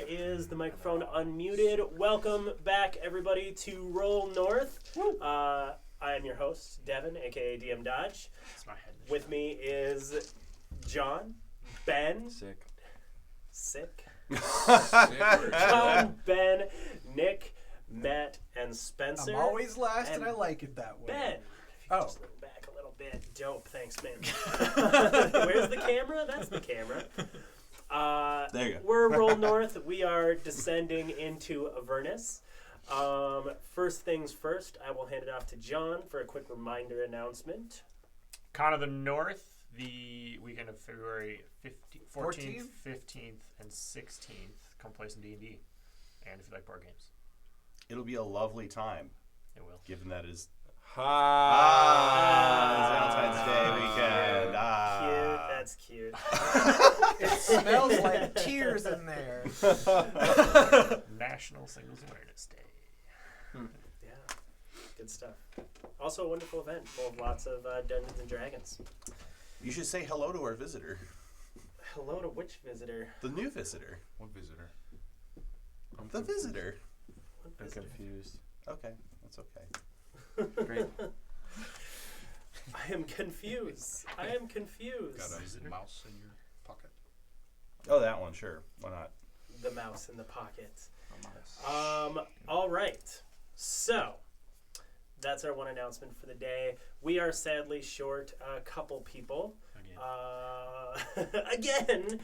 is the microphone unmuted. Welcome back, everybody, to Roll North. I am your host, Devin, a.k.a. DM Dodge. That's my head. With me is John, Ben. Sick. John, Ben, Nick, Matt, and Spencer. I'm always last, and I like it that way. Ben. Oh. Just look back a little bit. Dope. Thanks, man. Where's the camera? That's the camera. There you go. We're Roll North. We are descending into Avernus. First things first, I will hand it off to John for a quick reminder announcement. Con of the North, the weekend of February 14th, 15th, and 16th. Come play some D&D. And if you like board games. It'll be a lovely time. It will. Given that is Valentine's Day weekend. Cute. That's cute. It smells like tears in there. National Singles Awareness Day. Yeah, good stuff. Also a wonderful event full of lots of Dungeons and Dragons. You should say hello to our visitor. Hello to which visitor? The new visitor. What visitor? The visitor. What I'm visitor? confused. Okay, that's okay. Great. I am confused. Got a mouse in your pocket. Oh, that one, sure. Why not? The mouse in the pocket. A mouse. All right. So, that's our one announcement for the day. We are sadly short a couple people. Again.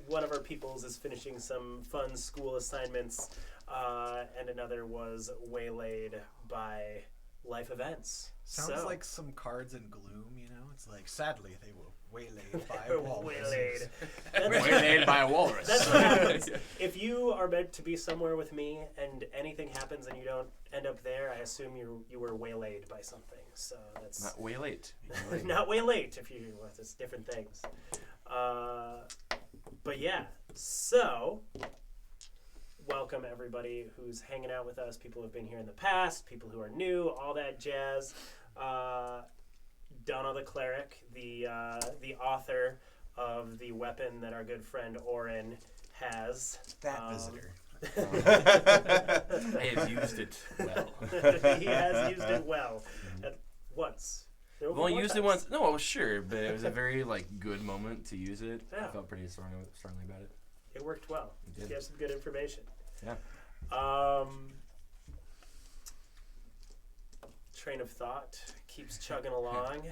One of our peoples is finishing some fun school assignments, and another was waylaid by life events. Sounds like some cards in gloom, you know? It's like, sadly, they were waylaid by They a were walrus. waylaid. Waylaid by a walrus. That's what happens. If you are meant to be somewhere with me and anything happens and you don't end up there, I assume you were waylaid by something. So that's Not way late. not way late if you it's different things. But yeah, so welcome everybody who's hanging out with us, people who have been here in the past, people who are new, all that jazz. Donna the Cleric, the author of the weapon that our good friend Oren has. That visitor. I have used it well. He has used it well. Once. I've only used it once. No, sure, but it was a very good moment to use it. Yeah. I felt pretty strongly about it. It worked well. It did. You have some good information. Yeah. Train of thought keeps chugging along.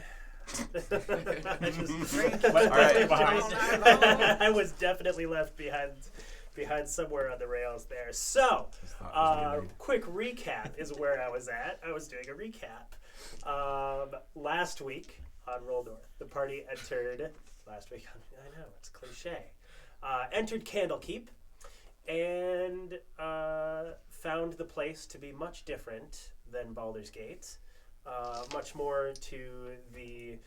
I was definitely left behind somewhere on the rails there. So, quick recap is where I was at. I was doing a recap. Last week on Roll North, the party entered. Last week, I know it's cliche. Entered Candlekeep and found the place to be much different than Baldur's Gate. Much more to the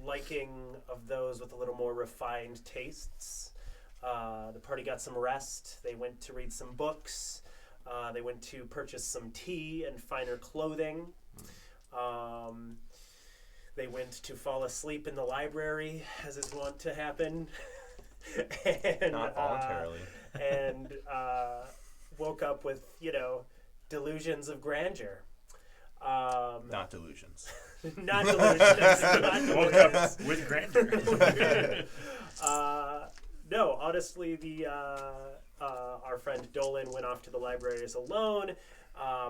liking of those with a little more refined tastes. The party got some rest. They went to read some books. They went to purchase some tea and finer clothing. They went to fall asleep in the library, as is wont to happen. And, Not voluntarily. And woke up with, delusions of grandeur. Not delusions. Not delusions. Woke up with grandeur. No, honestly, our friend Dolan went off to the libraries alone,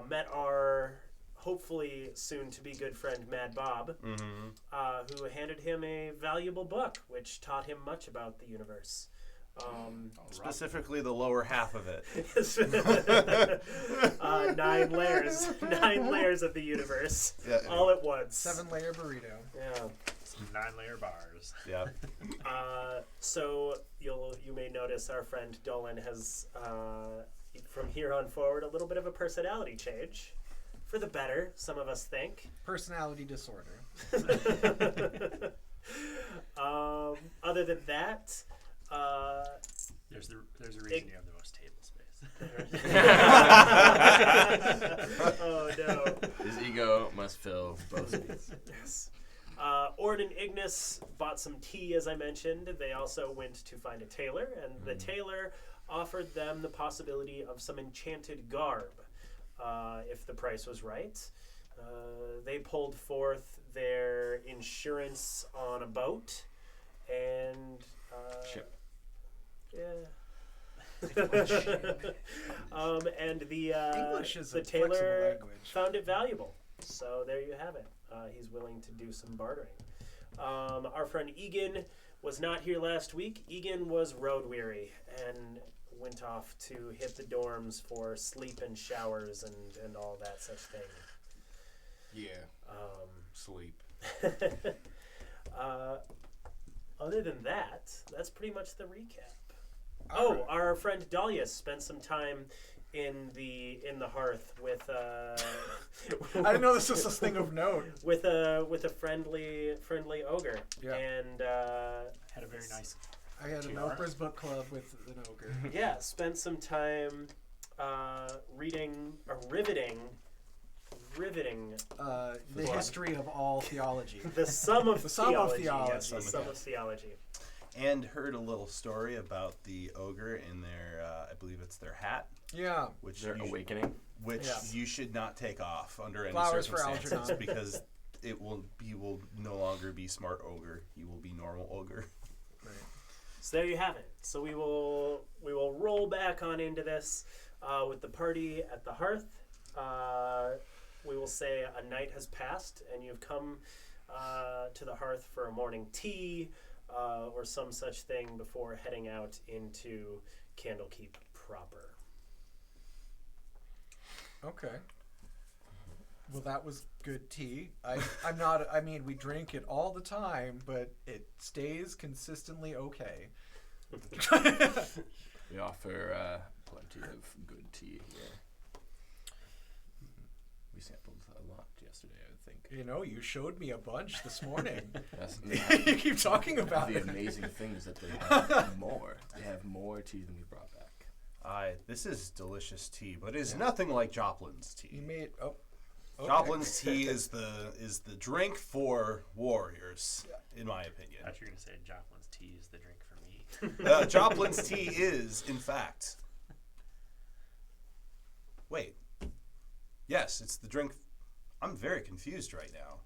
met our hopefully soon-to-be good friend Mad Bob, who handed him a valuable book, which taught him much about the universe. Specifically the lower half of it. 9 layers of the universe, all at once. 7-layer burrito. Yeah. Some 9-layer bars. Yeah. So you may notice our friend Dolan has, from here on forward, a little bit of a personality change. For the better, some of us think. Personality disorder. Other than that, there's a reason you have the most table space. Oh no. His ego must fill both seats. Yes. Ord and Ignis bought some tea, as I mentioned. They also went to find a tailor, and the tailor offered them the possibility of some enchanted garb if the price was right. They pulled forth their insurance on a boat, and Ship. yeah. And the English is the a flexible tailor language. found it valuable. So there you have it. He's willing to do some bartering. Our friend Egan was not here last week. Egan was road weary and went off to hit the dorms for sleep and showers and all that such thing. Yeah. Sleep. Other than that, that's pretty much the recap. All right. Our friend Dahlia spent some time in the hearth with I didn't know this was a thing of note. with a friendly ogre. Yeah. And Had a very nice. I had an TR. Oprah's book club with an ogre. yeah, spent some time reading a riveting The history of all theology. the sum of The sum of theology. theology. Yes, the sum of theology. And heard a little story about the ogre in their, I believe it's their hat, Yeah. which Their you, awakening. which Yeah. you should not take off under any Flowers for circumstances Algernon. because he will no longer be smart ogre. He will be normal ogre. So there you have it. So we will roll back on into this with the party at the hearth. We will say a night has passed and you've come to the hearth for a morning tea or some such thing before heading out into Candlekeep proper. Okay. Well, that was good tea. I'm not. I mean, we drink it all the time, but it stays consistently okay. We offer plenty of good tea here. We sampled a lot yesterday, I would think. You know, you showed me a bunch this morning. Yes, You keep talking about the it. amazing thing is that they have more. They have more tea than we brought back. This is delicious tea, but it is nothing like Joplin's tea. You made okay. Joplin's tea is the drink for warriors, in my opinion. I thought you were gonna say Joplin's tea is the drink for me. Joplin's tea is, in fact. Wait. Yes, it's the drink. I'm very confused right now.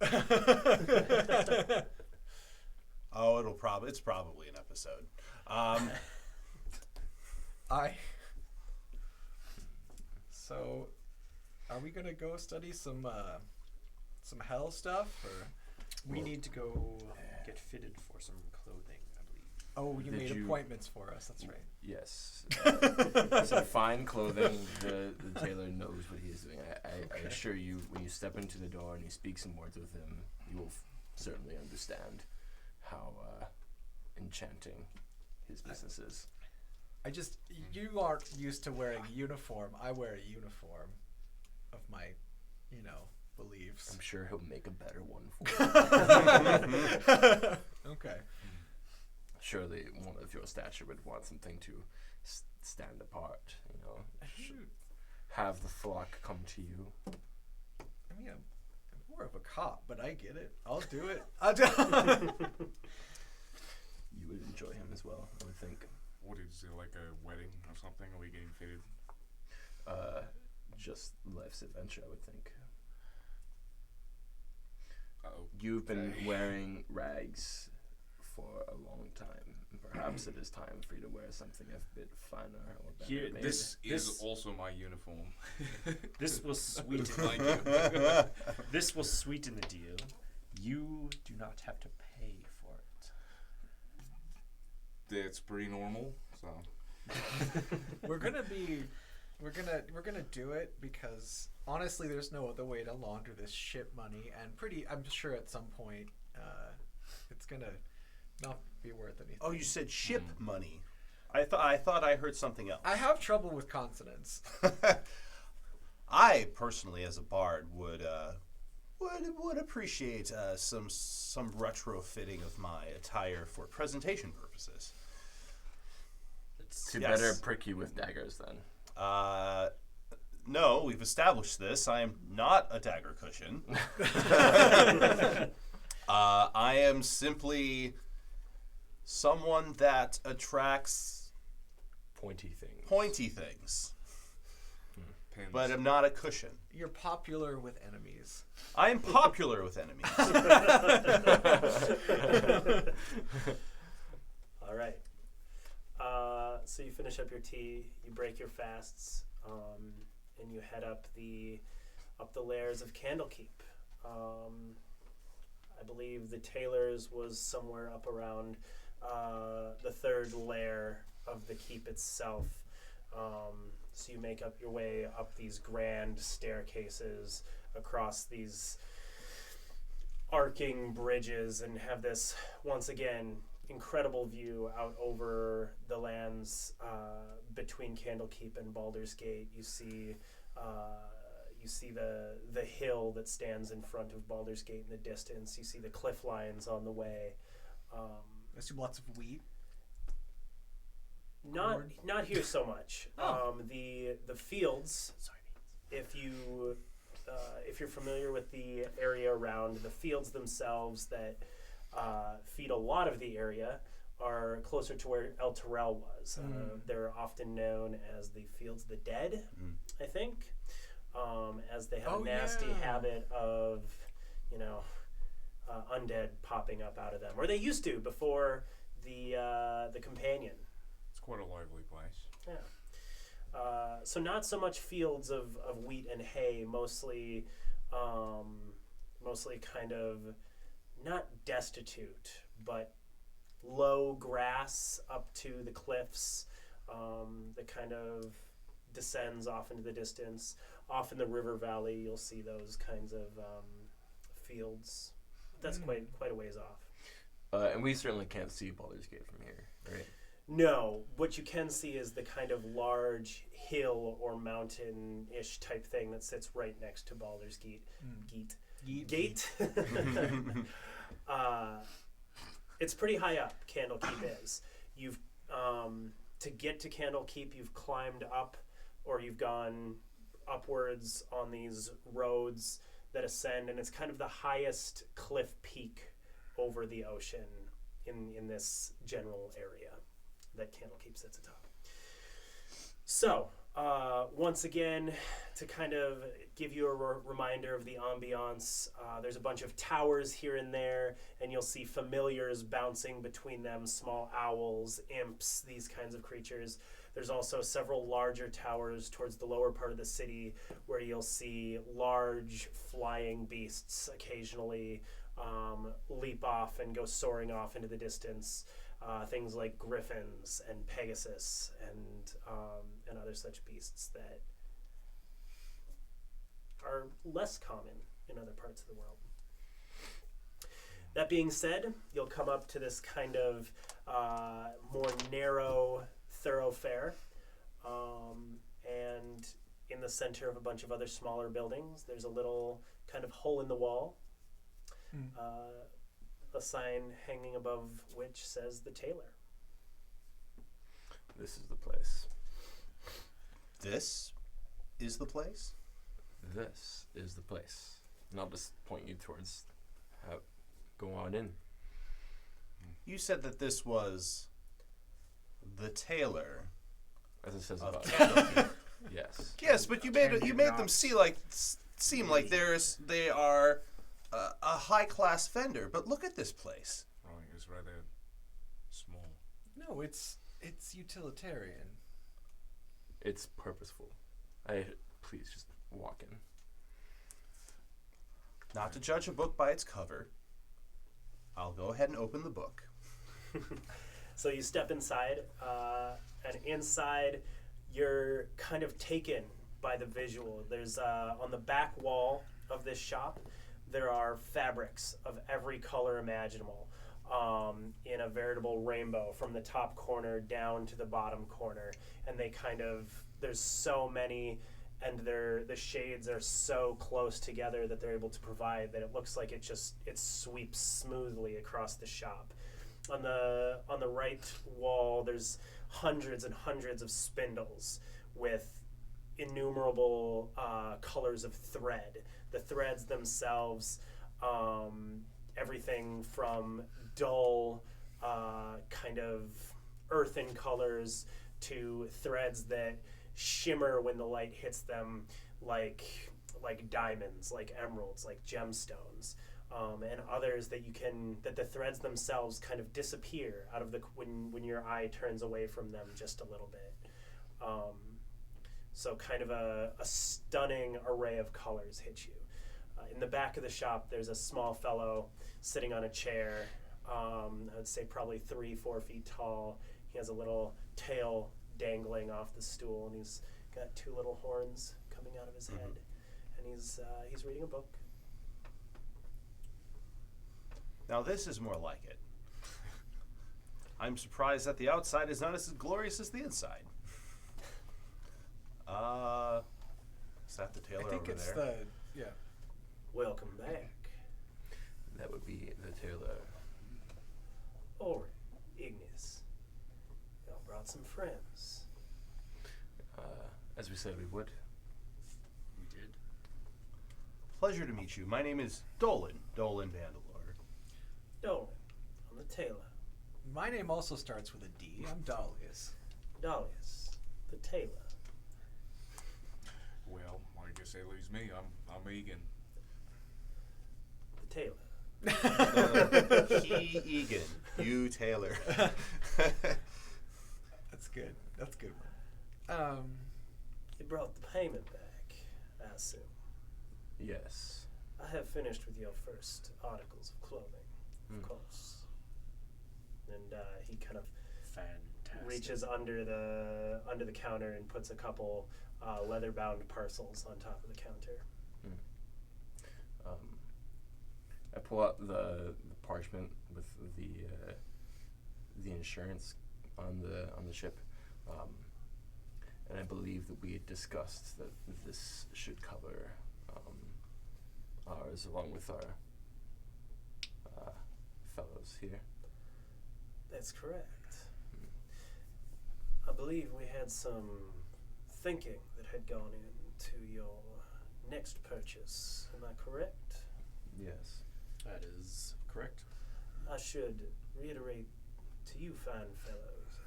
Oh, it's probably an episode. So, are we gonna go study some hell stuff, or We need to go get fitted for some clothing, I believe. oh, you Did made you- appointments for us? That's right. Yes. Some fine clothing. The tailor knows what he is doing. I assure you, when you step into the door and you speak some words with him, you will certainly understand how enchanting his business is. You aren't used to wearing a uniform. I wear a uniform of my, beliefs. I'm sure he'll make a better one for you. Okay. Surely one of your stature would want something to stand apart, Should have the flock come to you. I mean, I'm more of a cop, but I get it. I'll do it. You would enjoy him as well, I would think. What is it, like a wedding or something? Are we getting fitted? Just life's adventure, I would think. Oh, You've been wearing rags for a long time. Perhaps it is time for you to wear something a bit finer or better Here, made. this is also my uniform. This will sweeten. Thank you. This will sweeten the deal. You do not have to pay for it. That's pretty normal. So we're gonna do it because honestly, there's no other way to launder this ship money, and I'm sure at some point, it's gonna not be worth anything. Oh, you said ship money. I thought I heard something else. I have trouble with consonants. I personally, as a bard, would appreciate some retrofitting of my attire for presentation purposes. To Yes. better prick you with daggers, then. No, we've established this. I am not a dagger cushion. I am simply someone that attracts Pointy things. pointy things, Pins. but I'm not a cushion. You're popular with enemies. I am popular with enemies. All right. So you finish up your tea, you break your fasts, and you head up the lairs of Candlekeep. I believe the tailor's was somewhere up around the third lair of the keep itself. So you make up your way up these grand staircases across these arcing bridges and have this, once again, incredible view out over the lands between Candlekeep and Baldur's Gate. You see the hill that stands in front of Baldur's Gate in the distance. You see the cliff lines on the way. I assume lots of wheat. Not here so much. Oh. The fields. If you're familiar with the area around, the fields themselves that feed a lot of the area are closer to where El Terrell was. They're often known as the Fields of the Dead, I think, as they have a nasty habit of, undead popping up out of them, or they used to before the companion. It's quite a lively place. Yeah. So not so much fields of wheat and hay, mostly kind of not destitute, but low grass up to the cliffs that kind of descends off into the distance. Off in the river valley, you'll see those kinds of fields. That's quite a ways off. And we certainly can't see Baldur's Gate from here, right? No, what you can see is the kind of large hill or mountain-ish type thing that sits right next to Baldur's Gate. Gate. It's pretty high up, Candlekeep is. You've to get to Candlekeep, you've climbed up, or you've gone upwards on these roads that ascend, and it's kind of the highest cliff peak over the ocean in this general area that Candlekeep sits atop. So, once again, to kind of give you a reminder of the ambiance, there's a bunch of towers here and there, and you'll see familiars bouncing between them, small owls, imps, these kinds of creatures. There's also several larger towers towards the lower part of the city where you'll see large flying beasts occasionally leap off and go soaring off into the distance. Things like griffins and Pegasus and other such beasts that are less common in other parts of the world. That being said, you'll come up to this kind of more narrow thoroughfare, and in the center of a bunch of other smaller buildings, there's a little kind of hole in the wall. A sign hanging above which says the tailor. This is the place. This is the place? This is the place. And I'll just point you towards go on in. You said that this was the tailor. As it says Of about Candlekeep. Yes. Yes, but you made them seem like they are a high class vendor. But look at this place. Oh, it's rather small. No, it's utilitarian. It's purposeful. Please just walk in. Not to judge a book by its cover, I'll go ahead and open the book. So you step inside, and inside you're kind of taken by the visual. There's on the back wall of this shop, there are fabrics of every color imaginable, in a veritable rainbow from the top corner down to the bottom corner. And there's so many, and the shades are so close together that they're able to provide that it looks like it sweeps smoothly across the shop. On the right wall, there's hundreds and hundreds of spindles with innumerable colors of thread. The threads themselves everything from dull, kind of earthen colors to threads that shimmer when the light hits them, like diamonds, like emeralds, like gemstones, and others that the threads themselves kind of disappear out of the when your eye turns away from them just a little bit. So kind of a stunning array of colors hit you. In the back of the shop, there's a small fellow sitting on a chair. I would say probably 3-4 feet tall. He has a little tail dangling off the stool, and he's got 2 little horns coming out of his head, and he's reading a book. Now this is more like it. I'm surprised that the outside is not as glorious as the inside. Is that the tailor I think over it's there? Welcome back. That would be the tailor. Orin, Ignis. Y'all brought some friends. As we said we would. We did. Pleasure to meet you. My name is Dolan Vandalore. Dolan, I'm the tailor. My name also starts with a D. I'm Dahlius. Dahlius, the tailor. Well, I guess that leaves me. I'm Egan. The tailor. He Egan, you Taylor. That's good. That's a good one. You brought the payment back, I assume. Yes. I have finished with your first articles of clothing, of course. And he kind of Fantastic. reaches under the counter and puts a couple leather-bound parcels on top of the counter. I pull out the parchment with the insurance on the ship, and I believe that we had discussed that this should cover ours along with our fellows here. That's correct. I believe we had some thinking that had gone into your next purchase. Am I correct? Yes. That is correct. I should reiterate to you, fine fellows,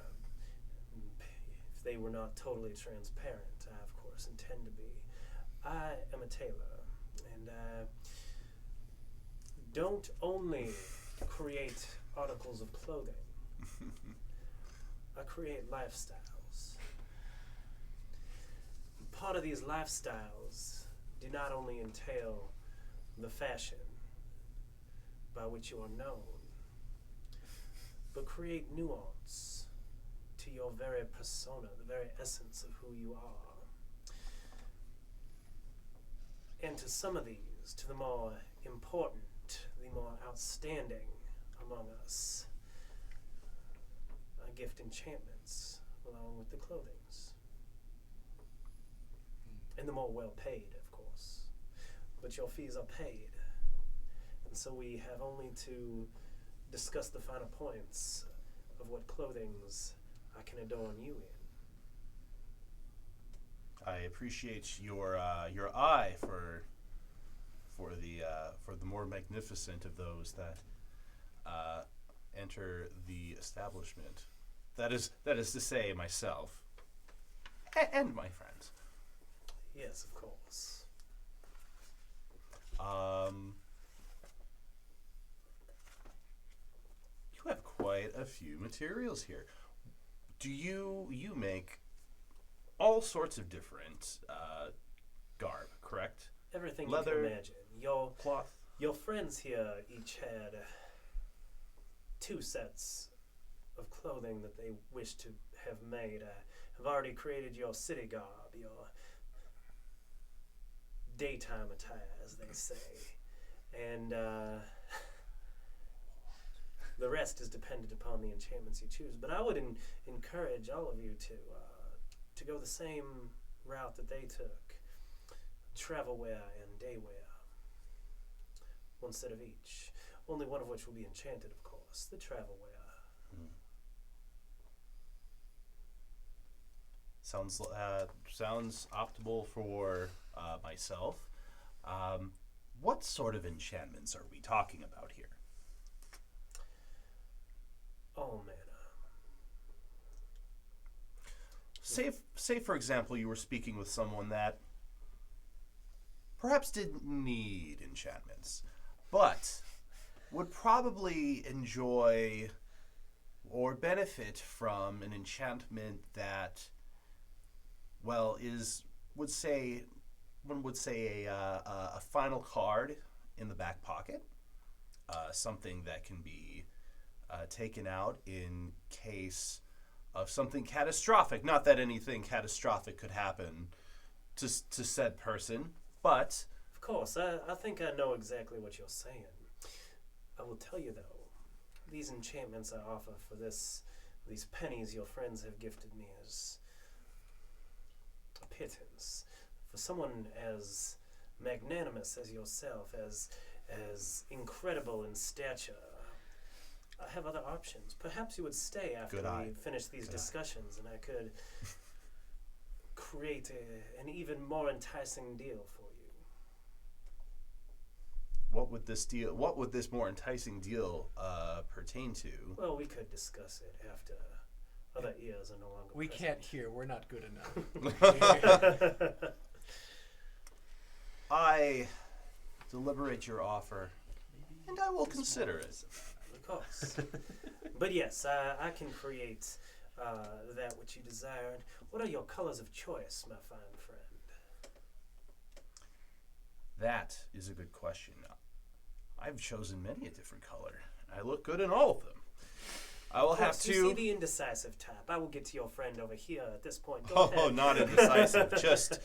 if they were not totally transparent, I of course intend to be. I am a tailor, and I don't only create articles of clothing. I create lifestyles. Part of these lifestyles do not only entail the fashion by which you are known, but create nuance to your very persona, the very essence of who you are. And to some of these, to the more important, the more outstanding among us, I gift enchantments along with the clothings. And the more well paid, of course. But your fees are paid. And so we have only to discuss the finer points of what clothings I can adorn you in. I appreciate your eye for the more magnificent of those that enter the establishment. That is to say, myself and my friends. Yes, of course. You have quite a few materials here. Do you make all sorts of different garb, correct? Everything Leather, you can imagine. Cloth. Your friends here each had 2 sets of clothing that they wish to have made. I have already created your city garb, your daytime attire, as they say. And the rest is dependent upon the enchantments you choose. But I would encourage all of you to go the same route that they took. Travel wear and day wear. 1 set of each. Only one of which will be enchanted, of course. The travel wear. Sounds optimal for myself. What sort of enchantments are we talking about here? All mana. Say for example, you were speaking with someone that perhaps didn't need enchantments, but would probably enjoy or benefit from an enchantment that, well, one would say a final card in the back pocket, something that can be taken out in case of something catastrophic. Not that anything catastrophic could happen to said person, but... Of course, I think I know exactly what you're saying. I will tell you, though, these enchantments I offer for these pennies your friends have gifted me as a pittance. For someone as magnanimous as yourself, as incredible in stature, I have other options. Perhaps you would stay after we finish these discussions, and I could create an even more enticing deal for you. What would this more enticing deal pertain to? Well, we could discuss it after other ears are no longer We present. can't hear. We're not good enough. I deliberate your offer, and I will consider it. Of course. But yes, I can create that which you desired. What are your colors of choice, my fine friend? That is a good question. I've chosen many a different color. I look good in all of them. I will have to... You see the indecisive type. I will get to your friend over here at this point. Go ahead. Not indecisive. Just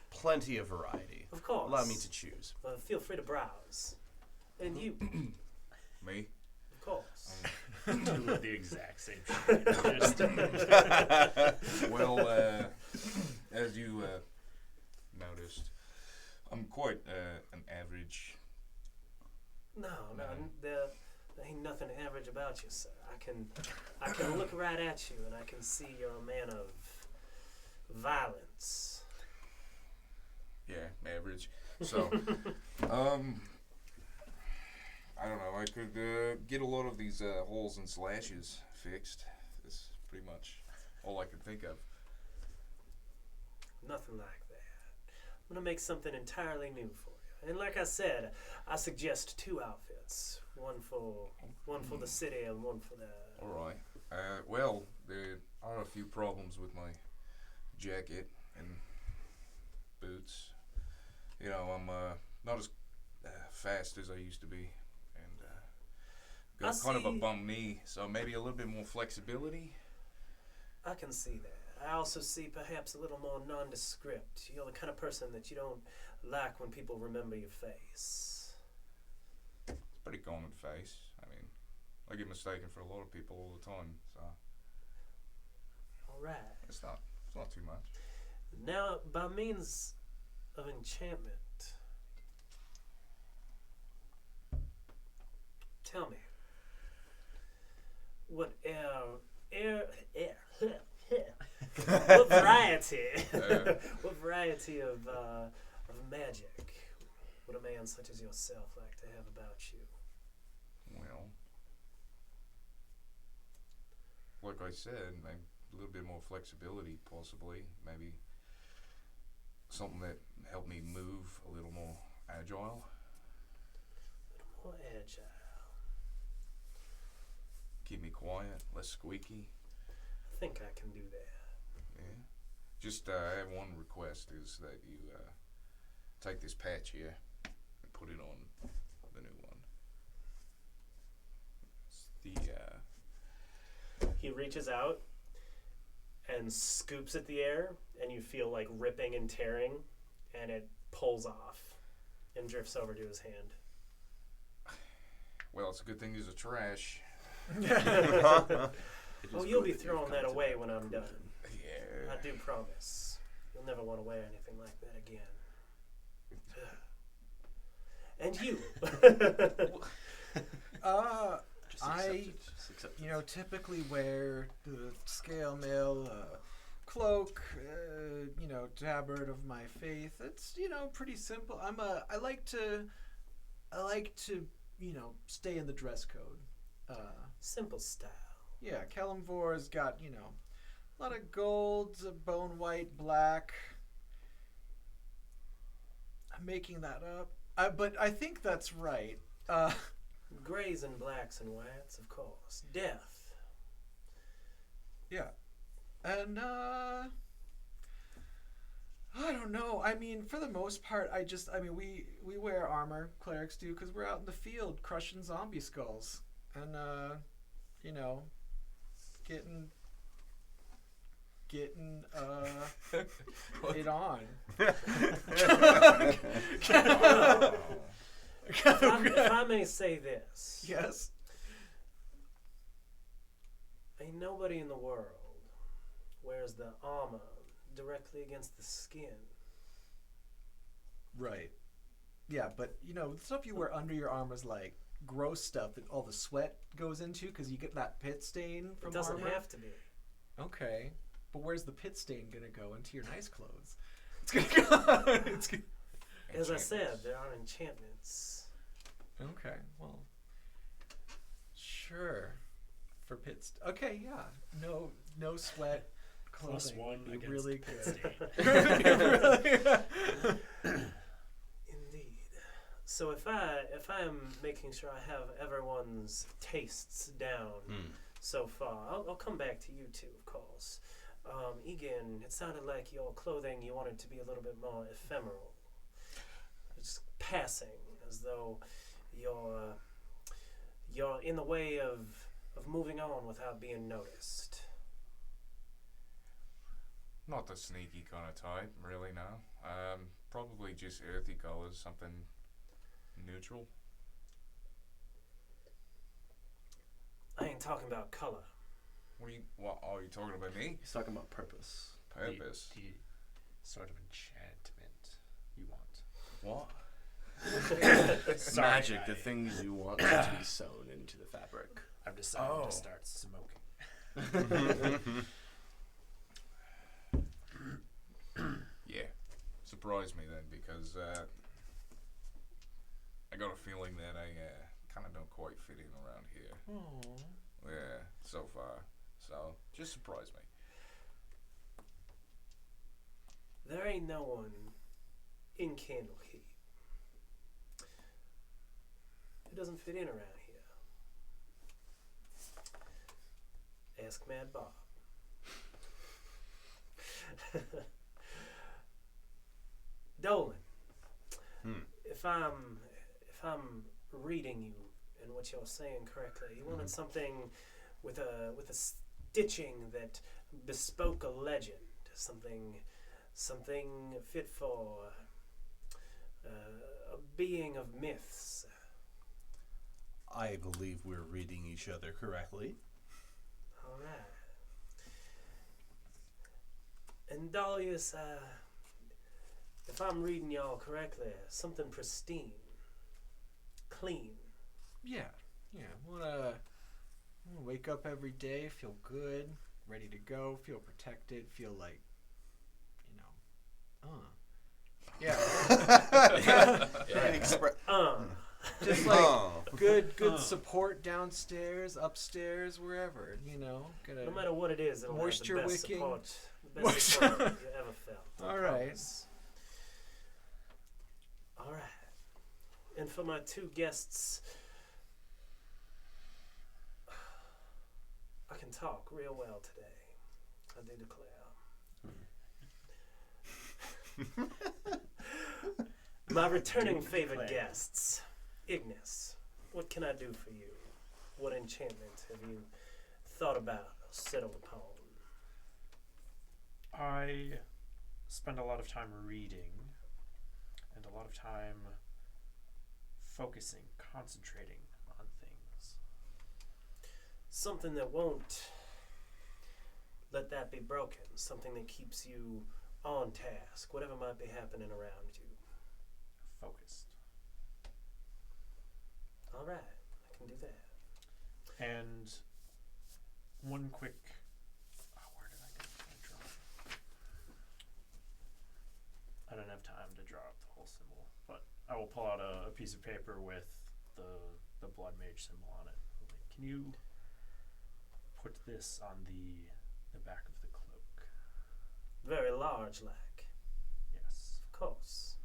plenty of variety. Of course. Allow me to choose. Well, feel free to browse. And you, Me? of course. Two of the exact same shit. Just Well, as you noticed, I'm quite an average. No, there ain't nothing average about you, sir. I can look right at you and I can see you're a man of violence. Yeah, average. So, I don't know. I could get a lot of these holes and slashes fixed. That's pretty much all I could think of. Nothing like that. I'm gonna make something entirely new for you. And like I said, I suggest 2 outfits. One for the city and one for the... All right. Well, there are a few problems with my jacket and boots. You know, I'm not as fast as I used to be, and got kind of a bum knee, so maybe a little bit more flexibility. I can see that. I also see perhaps a little more nondescript. You're the kind of person that you don't like when people remember your face. It's a pretty common face. I mean, I get mistaken for a lot of people all the time, so All right. it's not too much. Now, by means of enchantment, tell me, what what variety, what variety of magic would a man such as yourself like to have about you? Well, like I said, maybe a little bit more flexibility, possibly. Maybe something that helped me move a little more agile. More agile. Keep me quiet, less squeaky. I think I can do that. Yeah. Just I have one request, is that you take this patch here and put it on the new one. It's the He reaches out and scoops at the air, and you feel like ripping and tearing, and it pulls off and drifts over to his hand. well, it's a good thing there's a trash. Oh, you'll be throwing that away when I'm done. Yeah. I do promise. You'll never want to wear anything like that again. And you. Just accept it. You know, typically wear the scale mail, cloak, you know, tabard of my faith. It's, you know, pretty simple. I like to, you know, stay in the dress code. Simple style. Yeah, Kalimvor's got, you know, a lot of golds, bone white, black. I'm making that up. But I think that's right. Grays and blacks and whites, of course. Death. Yeah. And, I don't know. I mean, for the most part, we wear armor, clerics do, because we're out in the field crushing zombie skulls. And, you know, getting it on. If I may say this. Yes? Ain't nobody in the world wears the armor directly against the skin. Right. Yeah, but, you know, the stuff you wear under your armor is like gross stuff that all the sweat goes into because you get that pit stain from It doesn't armor. have to be. Okay. But where's the pit stain going to go? Into your nice clothes. It's going to go... As I said, there are enchantments. Okay, well... Sure. For pits... Okay, yeah. No sweat. Clothing. +1 Be against really pit good. Indeed. So if I'm making sure I have everyone's tastes down so far, I'll come back to you two, of course. Egan, it sounded like your clothing, you wanted to be a little bit more ephemeral. It's passing, as though you're in the way of moving on without being noticed. Not the sneaky kind of type, really, no. Probably just earthy colors, something neutral. I ain't talking about color. What are you talking about me? He's talking about purpose. Purpose. The sort of enchantment you want. What? Sorry, Magic, guy. the things you want to be sewn into the fabric. I've decided Oh. to start smoking. Yeah. Surprised me then, because I got a feeling that I kind of don't quite fit in around here. Yeah, so far. So, just surprised me. There ain't no one in Candlekeep who doesn't fit in around here. Ask Mad Bob. Dolan, if I'm reading you and what you're saying correctly, you wanted something with a stitching that bespoke a legend, something fit for a being of myths. I believe we're reading each other correctly. All right. And Dahlius, if I'm reading y'all correctly, something pristine, clean. Yeah. Wanna wake up every day, feel good, ready to go, feel protected, feel like, you know, yeah. Just like good support downstairs, upstairs, wherever, you know. No matter what it is, it'll moisture have the best wicking. support, the best support you ever felt. I All right. promise. All right. And for my two guests, I can talk real well today. I do declare. My returning favored guests, Ignis, what can I do for you? What enchantment have you thought about or settled upon? I spend a lot of time reading and a lot of time focusing, concentrating on things. Something that won't let that be broken. Something that keeps you on task, whatever might be happening around you. Focused. All right, I can do that. And one quick... where did I go? I draw. I don't have time to draw up the whole symbol, but I will pull out a piece of paper with the blood mage symbol on it. Can you put this on the back of the cloak. Very large, like. Yes. Of course.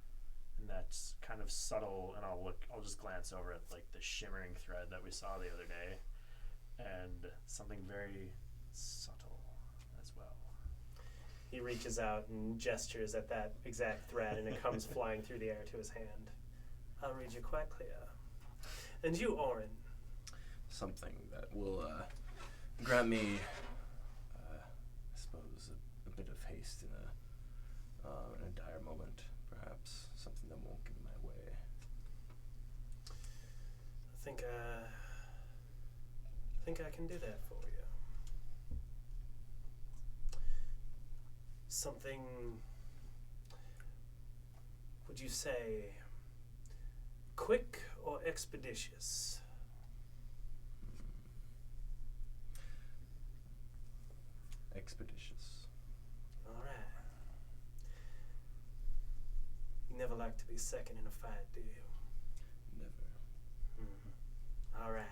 And that's kind of subtle, and I'll just glance over at like the shimmering thread that we saw the other day, and something very subtle as well. He reaches out and gestures at that exact thread, and it comes flying through the air to his hand. I'll read you quite clear. And you, Orin? Something that will grant me, I suppose, a bit of haste in a dire moment, perhaps. Something that won't get in my way. I think I can do that for you. Something, would you say, quick or expeditious? Expeditious. All right. You never like to be second in a fight, do you? Never. All right.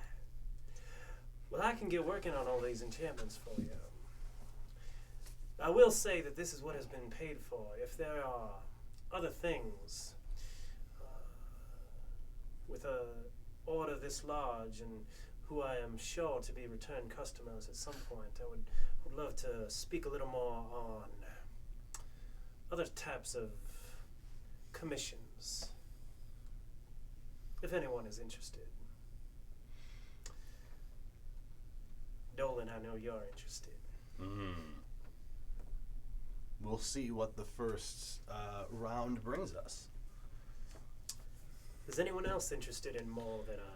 Well, I can get working on all these enchantments for you. I will say that this is what has been paid for. If there are other things with a order this large and who I am sure to be return customers at some point, I would love to speak a little more on other types of commissions, if anyone is interested. Dolan, I know you're interested. We'll see what the first round brings us. Is anyone else interested in more than a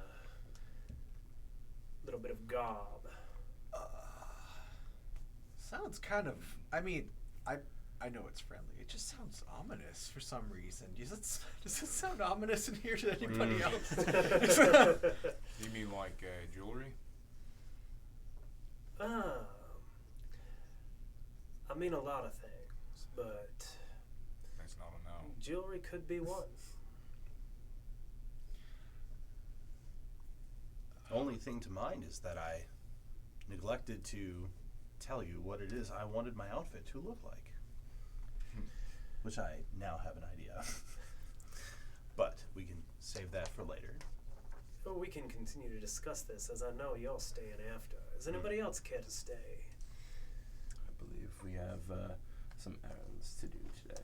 little bit of garb? Sounds kind of. I mean, I know it's friendly. It just sounds ominous for some reason. Does it sound ominous in here to anybody else? You mean like jewelry? I mean a lot of things, but That's not a no. jewelry could be one. Only thing to mind is that I neglected to tell you what it is I wanted my outfit to look like. Which I now have an idea of. But we can save that for later. Well, we can continue to discuss this, as I know you're staying after. Does anybody else care to stay? I believe we have some errands to do today.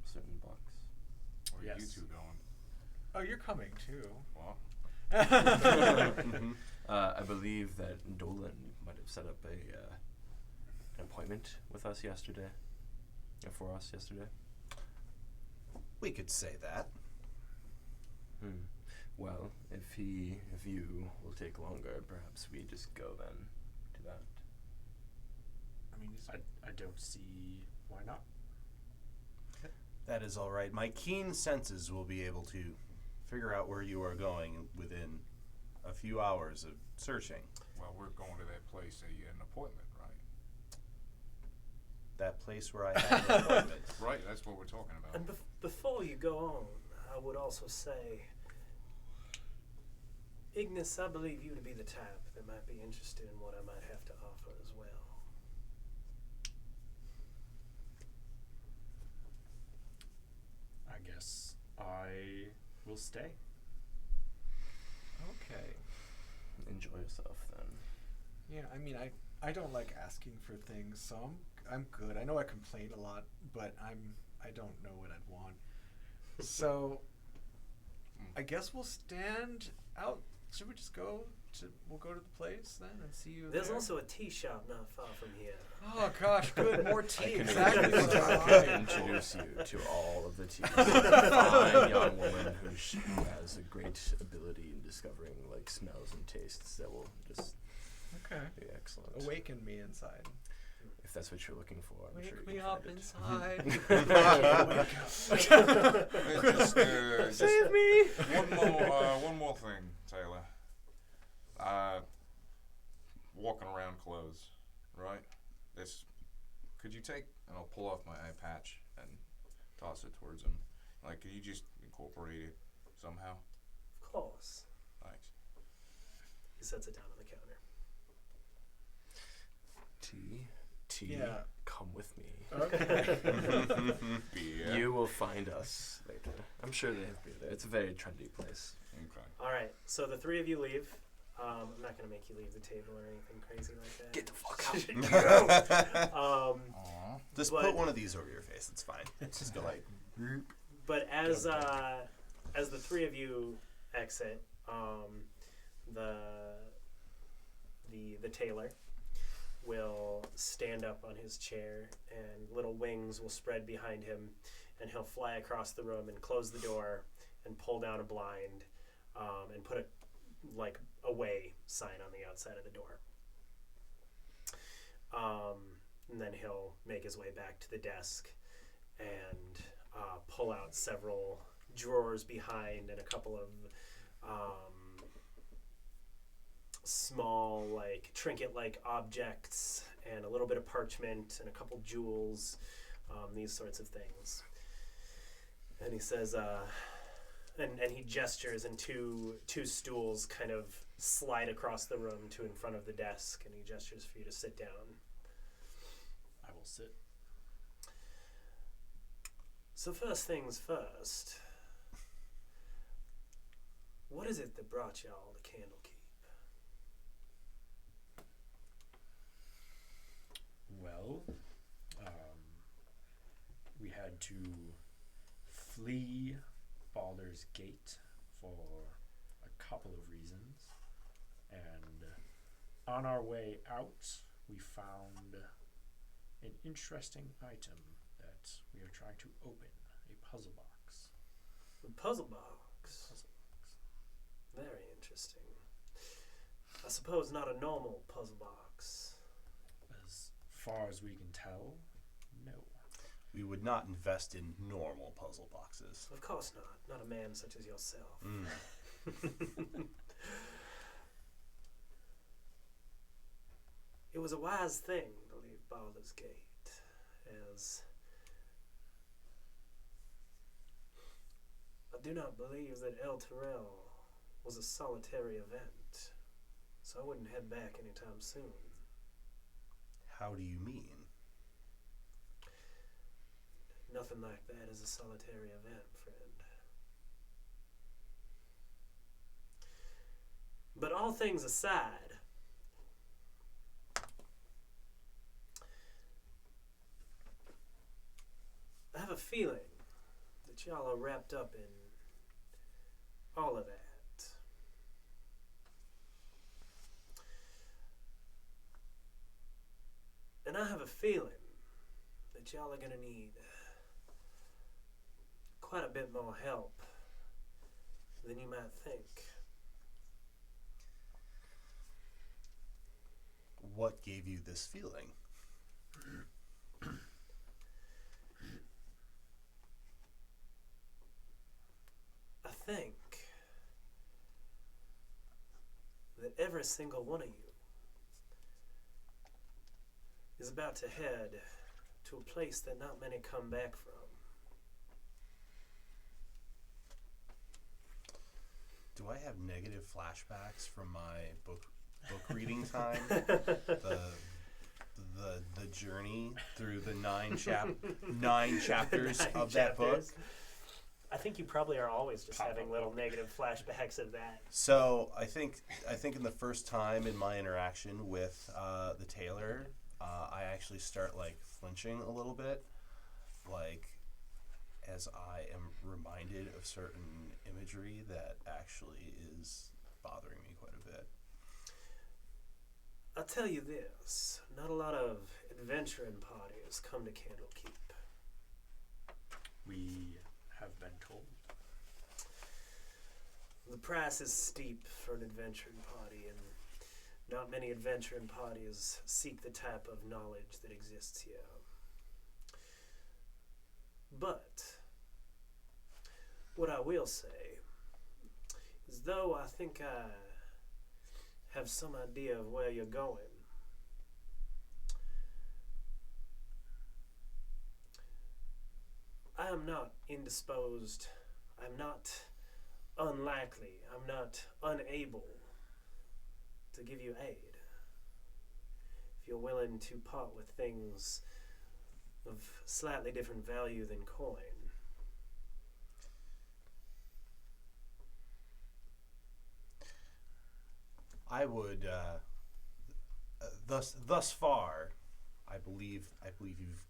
Certain box. Where are you Yes. two going? Oh, you're coming too. Well, I believe that Dolan might have set up an appointment with us yesterday. For us yesterday. We could say that. Well, if you will take longer, perhaps we just go then to that. I mean, I don't see why not. That is all right. My keen senses will be able to figure out where you are going within a few hours of searching. well, we're going to that place, an appointment, right? That place where I had an appointment. Right, that's what we're talking about. And before you go on, I would also say, Ignis, I believe you to be the type that might be interested in what I might have to offer as well. I guess I will stay. okay. Enjoy yourself then. Yeah, I mean, I don't like asking for things, so I'm good. I know I complain a lot, but I don't know what I'd want. So I guess we'll stand out. Should we just we'll go to the place then and see you There's there? also a tea shop not far from here. Oh gosh, good, more I tea. can Exactly what I I wanted. can introduce you to all of the teas. Fine young woman who has a great ability in discovering like smells and tastes that will just Okay. be excellent. Awaken me inside. If that's what you're looking for, I'm sure Wake you me can up find it. inside. Save me! One more thing, Taylor. Walking around clothes, right? Could you take, and I'll pull off my eye patch and toss it towards him. Like, could you just incorporate it somehow? Of course. Thanks. He sets it down on the counter. T. Yeah. Come with me. Okay. Beer. You will find us later. I'm sure they have beer there. It's a very trendy place. Okay. All right, so the three of you leave. I'm not going to make you leave the table or anything crazy like that. Get the fuck out. Go. Just But- put one of these over your face. It's fine. Just go like. But as the three of you exit, the tailor will stand up on his chair, and little wings will spread behind him, and he'll fly across the room and close the door and pull down a blind, and put a away sign on the outside of the door. And then he'll make his way back to the desk and pull out several drawers behind and a couple of small trinket-like objects and a little bit of parchment and a couple jewels, these sorts of things. And he says, and he gestures, and two stools kind of slide across the room to in front of the desk, and he gestures for you to sit down. I will sit. So first things first, what is it that brought y'all to Candlekeep? Well, we had to flee Baldur's Gate for a couple of reasons, and on our way out, we found an interesting item that we are trying to open, a puzzle box. A puzzle box. Puzzle box. Very interesting. I suppose not a normal puzzle box. As far as we can tell, no. We would not invest in normal puzzle boxes. Of course not. Not a man such as yourself. It was a wise thing to leave Baldur's Gate, as I do not believe that El Terrell was a solitary event, so I wouldn't head back anytime soon. How do you mean? Nothing like that is a solitary event, friend. But all things aside, I have a feeling that y'all are wrapped up in all of that. And I have a feeling that y'all are going to need quite a bit more help than you might think. What gave you this feeling? I think that every single one of you is about to head to a place that not many come back from. Do I have negative flashbacks from my book reading time? the journey through the nine chapters of that book. I think you probably are always just having little negative flashbacks of that. So I think in the first time in my interaction with the tailor, I actually start flinching a little bit, as I am reminded of certain imagery that actually is bothering me quite a bit. I'll tell you this, not a lot of adventuring parties come to Candlekeep. We have been told. The price is steep for an adventuring party, and not many adventuring parties seek the type of knowledge that exists here. But what I will say is, though I think I have some idea of where you're going, I am not indisposed. I'm not unlikely. I'm not unable to give you aid. If you're willing to part with things of slightly different value than coin. I would, thus far, I believe you've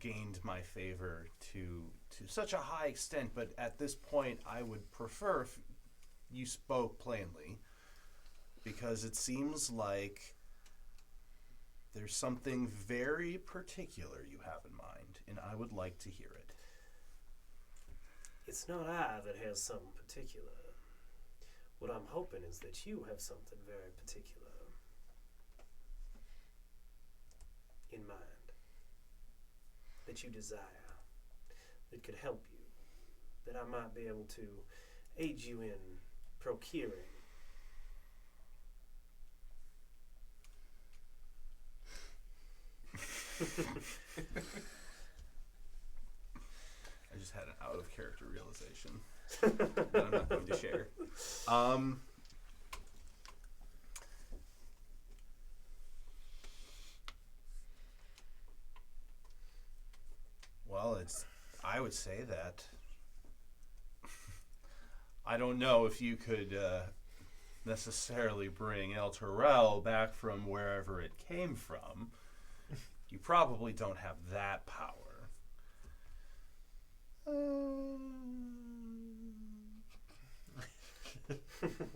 gained my favor to such a high extent. But at this point, I would prefer if you spoke plainly, because it seems like there's something very particular you have in mind, and I would like to hear it. It's not I that has something particular. What I'm hoping is that you have something very particular in mind, that you desire, that could help you, that I might be able to aid you in procuring. I just had an out of character realization that I'm not going to share. Well, I would say that I don't know if you could necessarily bring El Terrell back from wherever it came from. You probably don't have that power.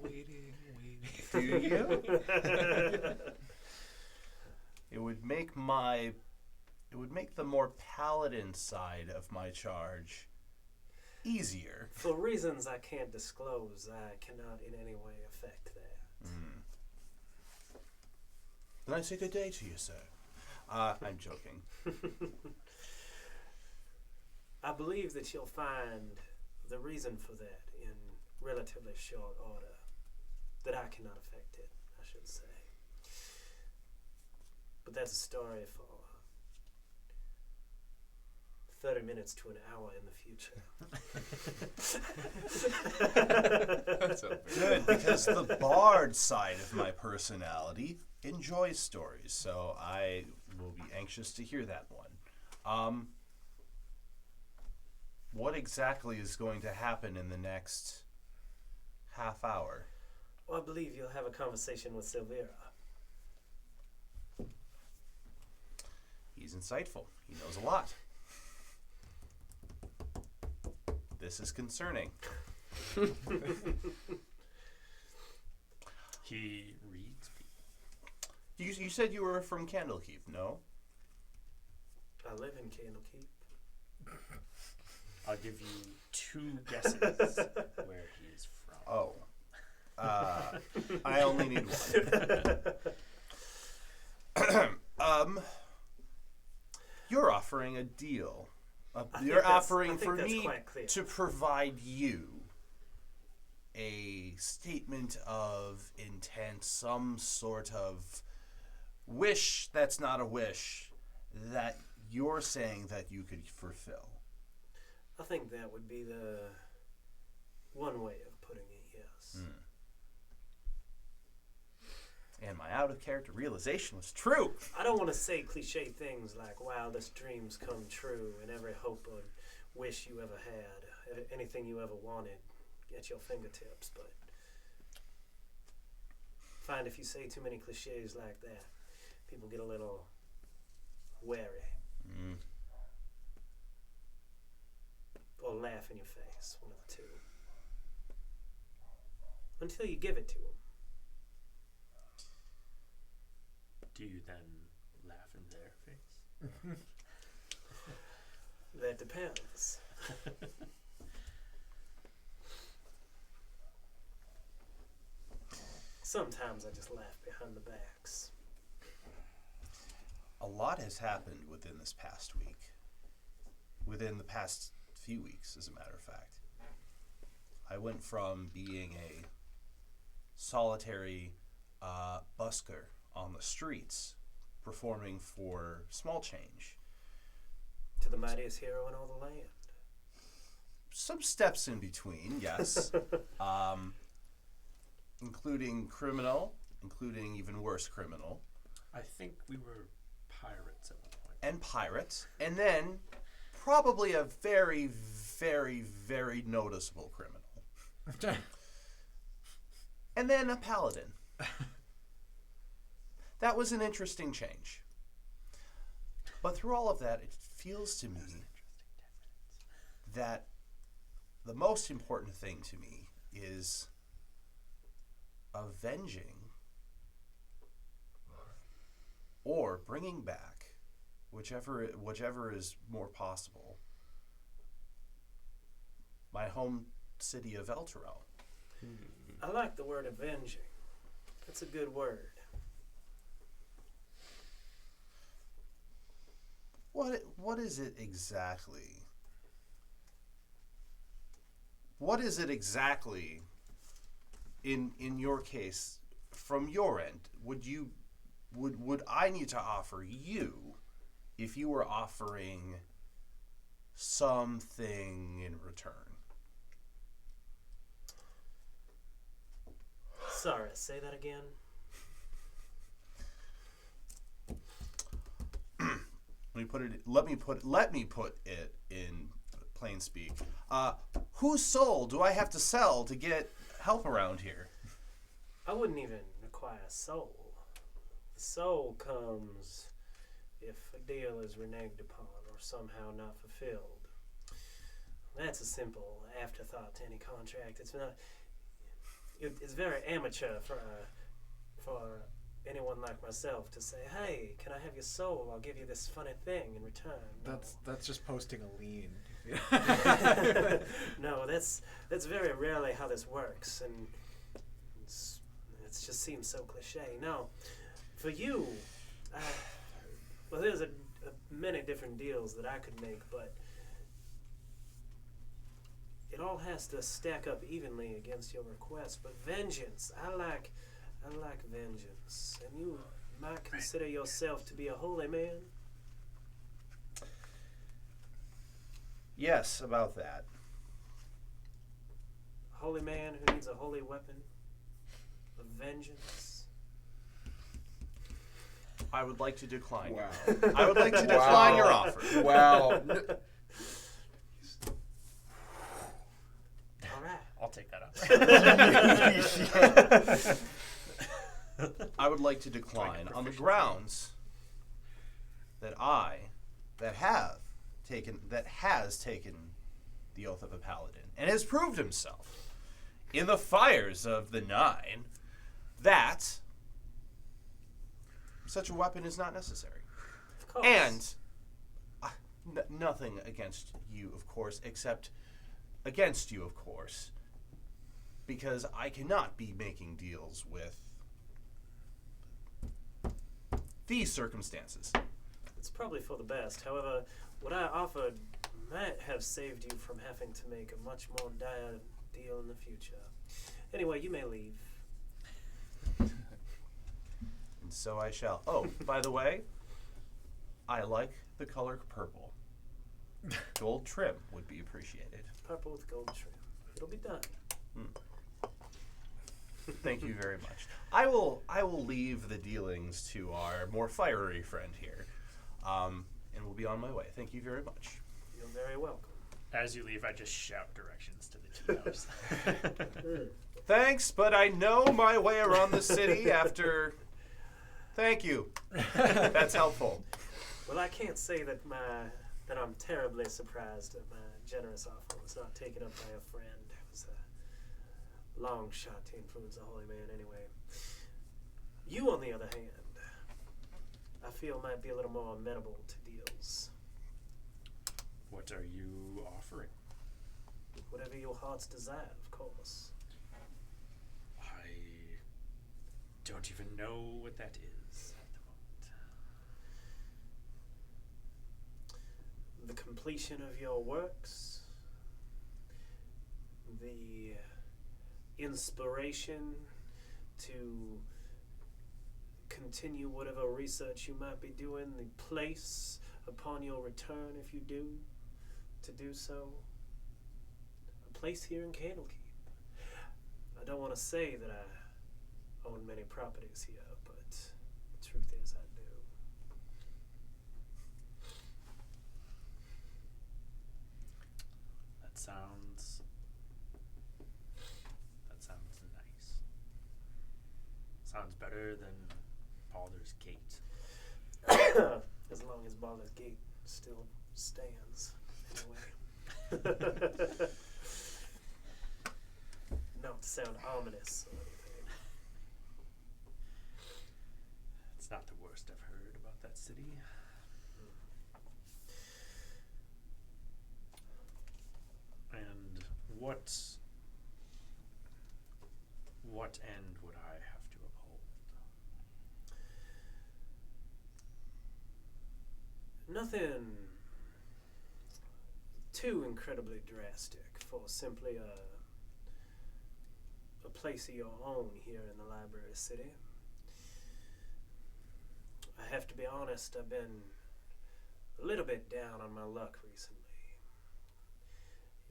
Waiting. Do you? It would make the more paladin side of my charge easier. For reasons I can't disclose, I cannot in any way affect that. Then I say good day to you, sir. I'm joking. I believe that you'll find the reason for that in relatively short order. That I cannot affect it, I should say. But that's a story for 30 minutes to an hour in the future. That's okay. Good, because the bard side of my personality enjoys stories, so I will be anxious to hear that one. What exactly is going to happen in the next half hour? Well, I believe you'll have a conversation with Silvera. He's insightful. He knows a lot. This is concerning. He reads people. You said you were from Candlekeep, no? I live in Candlekeep. I'll give you 2 guesses where he is from. Oh. I only need one. You're offering a deal. You're offering for me to provide you a statement of intent, some sort of wish that's not a wish that you're saying that you could fulfill. I think that would be the one way of putting it, yes. And my out-of-character realization was true. I don't want to say cliche things like wildest dreams come true and every hope or wish you ever had, anything you ever wanted at your fingertips, but find if you say too many cliches like that, people get a little wary. Or laugh in your face, one of the two. Until you give it to them. Do you then laugh in their face? That depends. Sometimes I just laugh behind the backs. A lot has happened within this past week. Within the past few weeks, as a matter of fact. I went from being a solitary busker on the streets, performing for small change, To the mightiest hero in all the land. some steps in between, yes, including criminal including even worse criminal, I think we were pirates at one point. and pirate, and then probably a very, very, very noticeable criminal. And then a paladin. That was an interesting change. But through all of that, it feels to me that the most important thing to me is avenging or bringing back, whichever is more possible, my home city of Elturel. I like the word avenging. That's a good word. What is it exactly? What is it exactly in your case from your end would I need to offer you if you were offering something in return? Sorry, say that again. Let me put it in plain speak. Whose soul do I have to sell to get help around here? I wouldn't even require a soul. The soul comes if a deal is reneged upon or somehow not fulfilled. That's a simple afterthought to any contract. It's not. It's very amateur for anyone like myself to say, "Hey, can I have your soul? I'll give you this funny thing in return." No. That's just posting a lien. No, that's very rarely how this works, and it just seems so cliche. No, for you, well, there's many different deals that I could make, but it all has to stack up evenly against your request. But vengeance, I like vengeance, and you might consider yourself to be a holy man. Yes, about that. A holy man who needs a holy weapon of vengeance. I would like to decline. Wow. I would like to decline your offer. Wow. All right. I'll take that up. I would like to decline on the grounds that has taken the oath of a paladin and has proved himself in the fires of the Nine that such a weapon is not necessary. Of course. And nothing against you, of course, except against you, of course, because I cannot be making deals with these circumstances. It's probably for the best. However, what I offered might have saved you from having to make a much more dire deal in the future. Anyway, you may leave. And so I shall. Oh, by the way, I like the color purple. Gold trim would be appreciated. Purple with gold trim. It'll be done. Thank you very much. I will leave the dealings to our more fiery friend here, and will be on my way. Thank you very much. You're very welcome. As you leave, I just shout directions to the two house. Thanks, but I know my way around the city after. Thank you. That's helpful. Well, I can't say that I'm terribly surprised that my generous offer was not taken up by a friend. It was a long shot to influence a holy man anyway. You, on the other hand, I feel might be a little more amenable to deals. What are you offering? Whatever your heart's desire, of course. I don't even know what that is at the moment. The completion of your works, the inspiration to continue whatever research you might be doing, the place upon your return, if you do, to do so. A place here in Candlekeep. I don't want to say that I own many properties here, but the truth is I do. That sounds nice. Sounds better than Baldur's Gate. As long as Baldur's Gate still stands, anyway. Not to sound ominous or anything. It's not the worst I've heard about that city. And what end would I have to uphold? Nothing too incredibly drastic for simply a place of your own here in the Library City. I have to be honest, I've been a little bit down on my luck recently.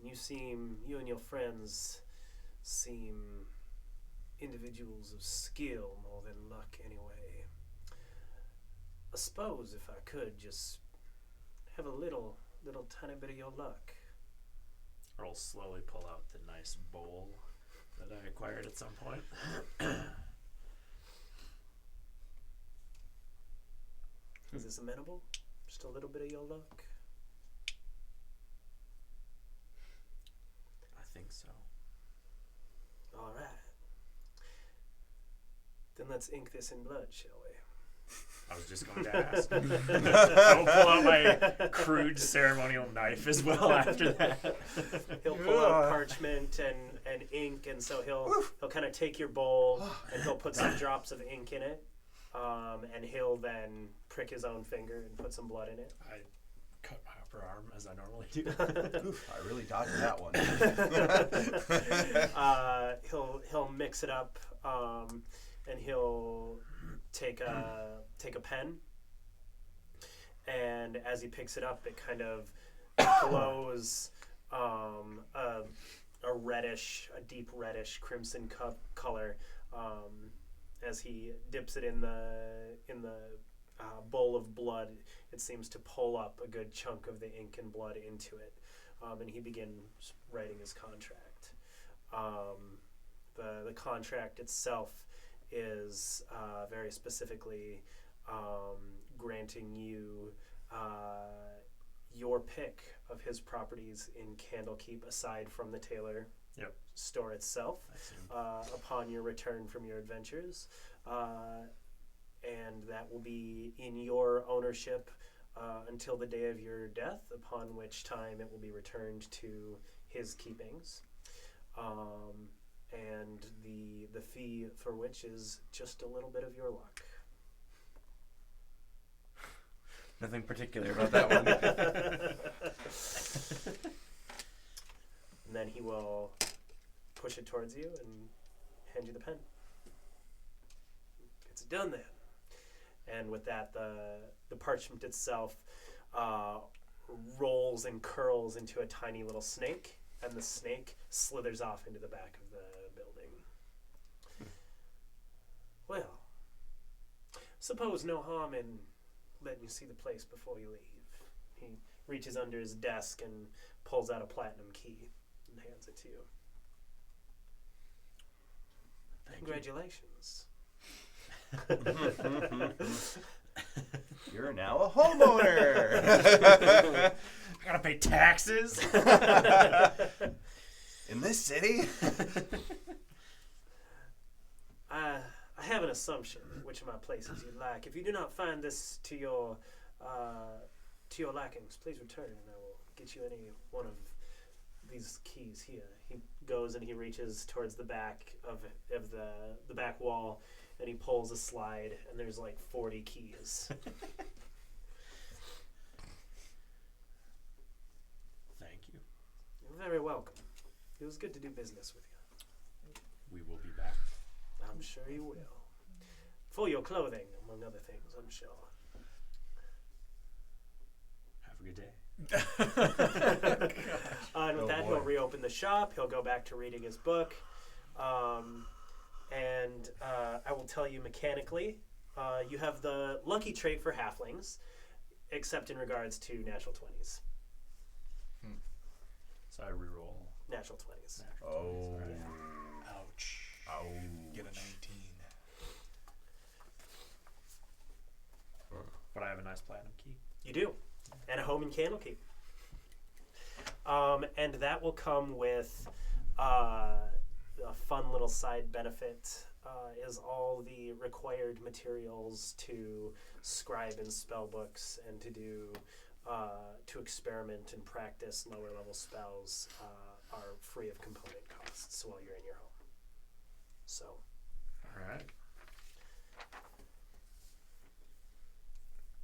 And you and your friends seem individuals of skill more than luck anyway. I suppose if I could just have a little tiny bit of your luck. I'll slowly pull out the nice bowl that I acquired at some point. Is this amenable? Just a little bit of your luck? I think so. All right. Then let's ink this in blood, shall we? I was just going to ask. I'll pull out my crude ceremonial knife as well after that. He'll pull out parchment and ink, and so he'll kind of take your bowl and he'll put some drops of ink in it, and he'll then prick his own finger and put some blood in it. I cut my upper arm as I normally do. Oof, I really dodged that one. He'll mix it up, and he'll take a pen, and as he picks it up, it kind of glows a deep reddish crimson color as he dips it in the bowl of blood. It seems to pull up a good chunk of the ink and blood into it, and he begins writing his contract. The contract itself is very specifically granting you your pick of his properties in Candlekeep aside from the Taylor store itself upon your return from your adventures, and that will be in your ownership until the day of your death, upon which time it will be returned to his keepings. And the fee for which is just a little bit of your luck. Nothing particular about that one. And then he will push it towards you and hand you the pen. It's done then. And with that, the parchment itself rolls and curls into a tiny little snake, and the snake slithers off into the back of the building. Well, suppose no harm in letting you see the place before you leave. He reaches under his desk and pulls out a platinum key and hands it to you. Congratulations. You're now a homeowner. I gotta pay taxes. In this city? I have an assumption which of my places you'd like. If you do not find this to your likings, please return and I will get you any one of these keys here. He goes and he reaches towards the back of the back wall, and he pulls a slide, and there's like 40 keys. Thank you. You're very welcome. It was good to do business with you. We will be back. I'm sure you will. For your clothing, among other things, I'm sure. Have a good day. And with that, he'll reopen the shop. He'll go back to reading his book. and I will tell you mechanically, you have the lucky trait for halflings, except in regards to natural 20s. So I reroll. Natural 20s. Oh. Ouch. Oh. Get a 19. But I have a nice platinum key. You do. And a home in Candlekeep. And that will come with a fun little side benefit. Is all the required materials to scribe in spell books and to do to experiment and practice lower level spells are free of component costs while you're in your home. So, All right.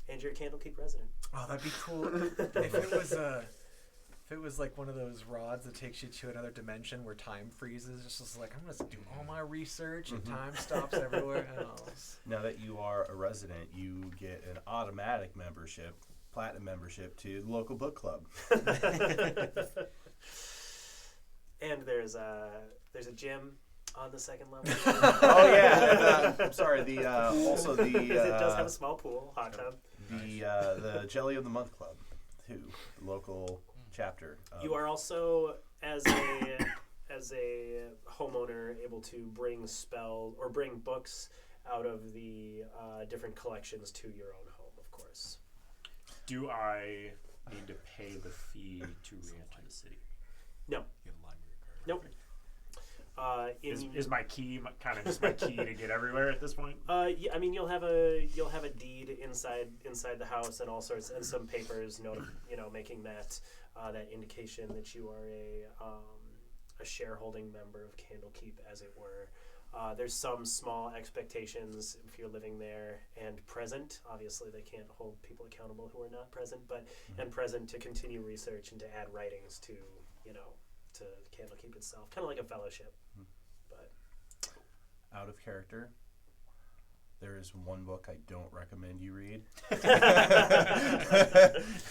and you're a Candlekeep resident. Oh, that'd be cool. If it was like one of those rods that takes you to another dimension where time freezes, it's just like I'm gonna do all my research and time stops everywhere. Now that you are a resident, you get an automatic membership, platinum membership to the local book club. And there's a gym on the second level. Oh yeah, and, I'm sorry. The also the it does have a small pool, hot tub. the Jelly of the Month Club, too, the local chapter. You are also, as a homeowner, able to bring books out of the different collections to your own home, of course. Do I need to pay the fee to re-enter the city? No. Get a library card. Nope. Is my key kind of just my key to get everywhere at this point? Yeah, I mean, you'll have a deed inside the house and all sorts, and some papers, making that indication that you are a shareholding member of Candlekeep, as it were. There's some small expectations if you're living there and present. Obviously, they can't hold people accountable who are not present, but and present to continue research and to add writings to to Candlekeep itself, kind of like a fellowship. But out of character, there is one book I don't recommend you read. That's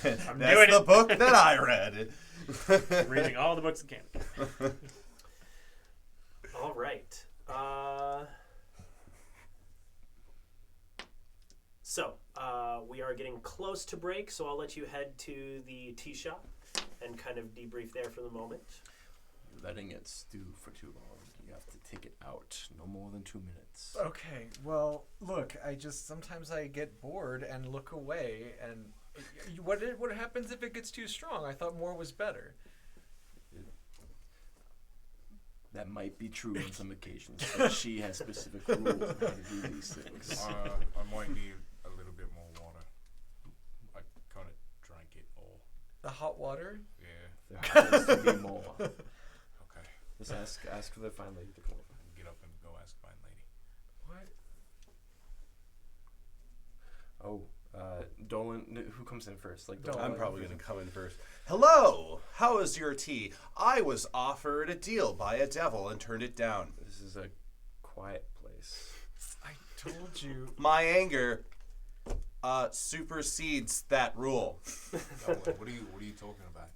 the book that I read. Reading all the books in Candlekeep. All right. So we are getting close to break, so I'll let you head to the tea shop and kind of debrief there for the moment. You're letting it stew for too long. You have to take it out. No more than 2 minutes. Okay, well, look, sometimes I get bored and look away, and what happens if it gets too strong? I thought more was better. That might be true on some occasions, but she has specific rules on how to do these things. I might need a little bit more water. I kind of drank it all. The hot water? Yeah. There has to be more. Okay. Just ask for the fine lady to come over. Get up and go ask fine lady. What? Oh, Dolan, who comes in first? Dolan. I'm probably going to come in first. Hello, how is your tea? I was offered a deal by a devil and turned it down. This is a quiet place. I told you. My anger supersedes that rule. What are you talking about?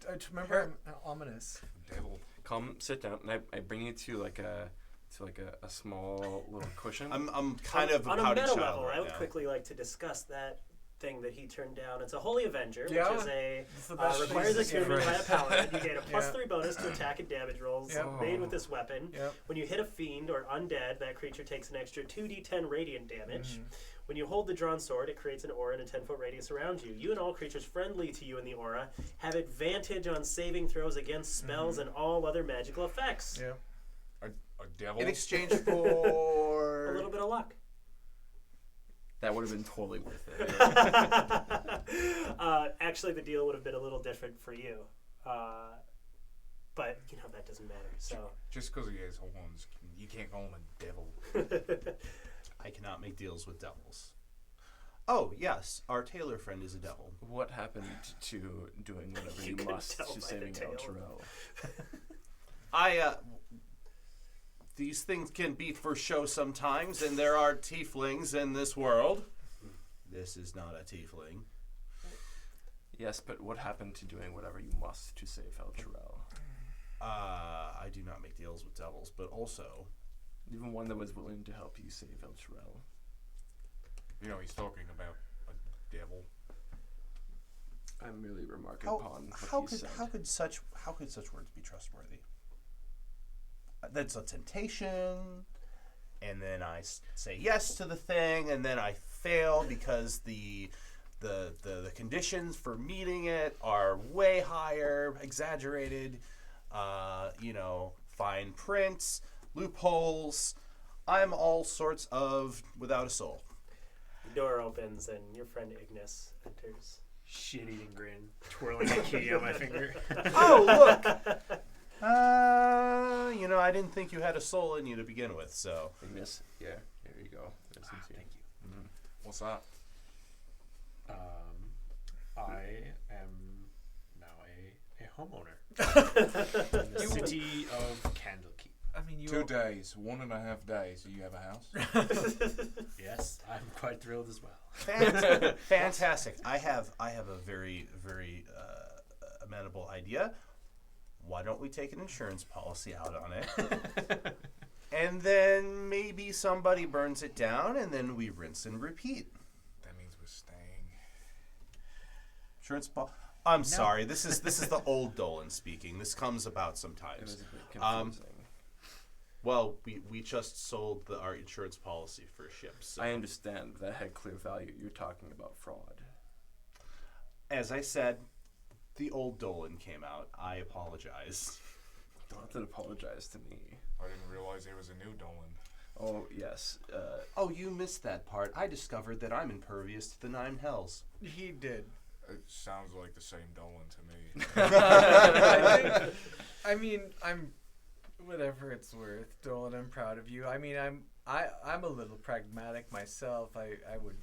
I remember I'm ominous. Devil. Come, sit down, and I bring you to a small little cushion. I'm kind of on a pouty meta child level. right I would now. quickly like to discuss that thing that he turned down. It's a Holy Avenger, Yeah. which is It's the best requires a thing. human by a paladin. You get a Yeah. +3 bonus to attack and damage rolls Yep. made with this weapon. Yep. When you hit a fiend or undead, that creature takes an extra 2d10 radiant damage. When you hold the drawn sword, it creates an aura in a 10-foot radius around you. You and all creatures friendly to you in the aura have advantage on saving throws against spells and all other magical effects. Yeah. A devil. In exchange for A little bit of luck. That would have been totally worth it. Actually, the deal would have been a little different for you. But, that doesn't matter. So Just because he has horns, you can't call him a devil. I cannot make deals with devils. Oh, yes, our tailor friend is a devil. What happened to doing whatever you couldn't must tell to by the saving El tail. Terrell? These things can be for show sometimes, and there are tieflings in this world. This is not a tiefling. Yes, but what happened to doing whatever you must to save El Terrell? I do not make deals with devils, but also even one that was willing to help you save El Terrell. You know, he's talking about a devil. I'm merely remarking upon what he said. How could such words be trustworthy? That's a temptation, and then I say yes to the thing, and then I fail because the conditions for meeting it are way higher, exaggerated. Fine prints, loopholes. I'm all sorts of without a soul. The door opens and your friend Ignis enters. Shit-eating grin, twirling a key on my finger. Oh, look! I didn't think you had a soul in you to begin with, so. Ignis, yeah, there you go. Thank you. Mm-hmm. What's that? I am now a homeowner in the city of Candlekeep. I mean, 2 days, 1.5 days. Do you have a house? Yes, I'm quite thrilled as well. Fantastic. I have a very, very amenable idea. Why don't we take an insurance policy out on it? And then maybe somebody burns it down, and then we rinse and repeat. That means we're staying. Insurance policy. I'm sorry. This is the old Dolan speaking. This comes about It sometimes. was a bit confusing. Well, we just sold our insurance policy for a ship. So. I understand that had clear value. You're talking about fraud. As I said, the old Dolan came out. I apologize. Don't have to apologize to me. I didn't realize there was a new Dolan. Oh, yes. Oh, you missed that part. I discovered that I'm impervious to the 9 hells. He did. It sounds like the same Dolan to me. I mean, I'm whatever it's worth, Dolan. I'm proud of you. I mean, I'm a little pragmatic myself. I would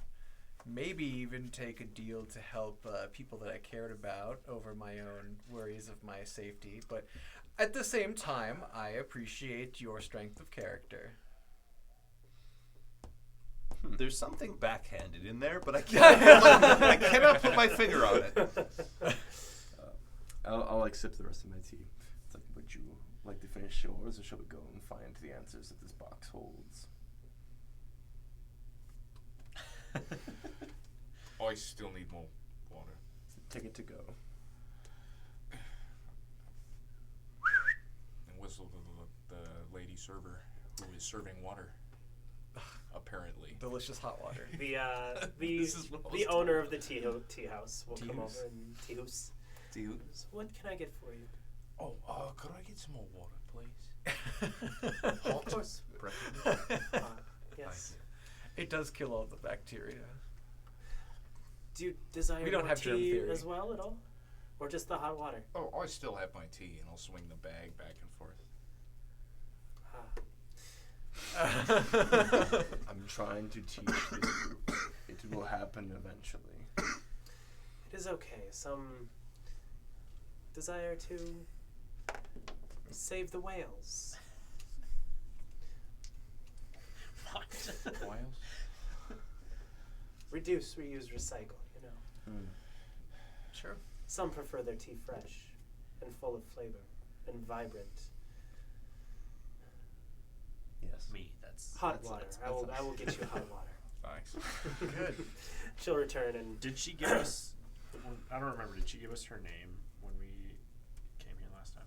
maybe even take a deal to help people that I cared about over my own worries of my safety. But at the same time, I appreciate your strength of character. There's something backhanded in there, but I cannot put my finger on it. I'll like sip the rest of my tea. It's like, would you like to finish yours, or shall we go and find the answers that this box holds? I still need more water. Take it to go. And whistle to the lady server who is serving water. Apparently. Delicious hot water. This is what I was The owner of told. the tea house will come over and tea house. What can I get for you? Oh, could I get some more water, please? Of course. Yes. It does kill all the bacteria. Do you desire We don't more have germ tea theory. as well at all? Or just the hot water? Oh, I still have my tea, and I'll swing the bag back and forth. I'm trying to teach this group. It will happen eventually. It is okay. Some desire to save the whales. Whales? Reduce, reuse, recycle, you know. Sure. Some prefer their tea fresh and full of flavor and vibrant. Yes. Me, that's Hot that's- water. that's- I will get you hot water. Nice. Good. She'll return and Did she give us? I don't remember. Did she give us her name when we came here last time?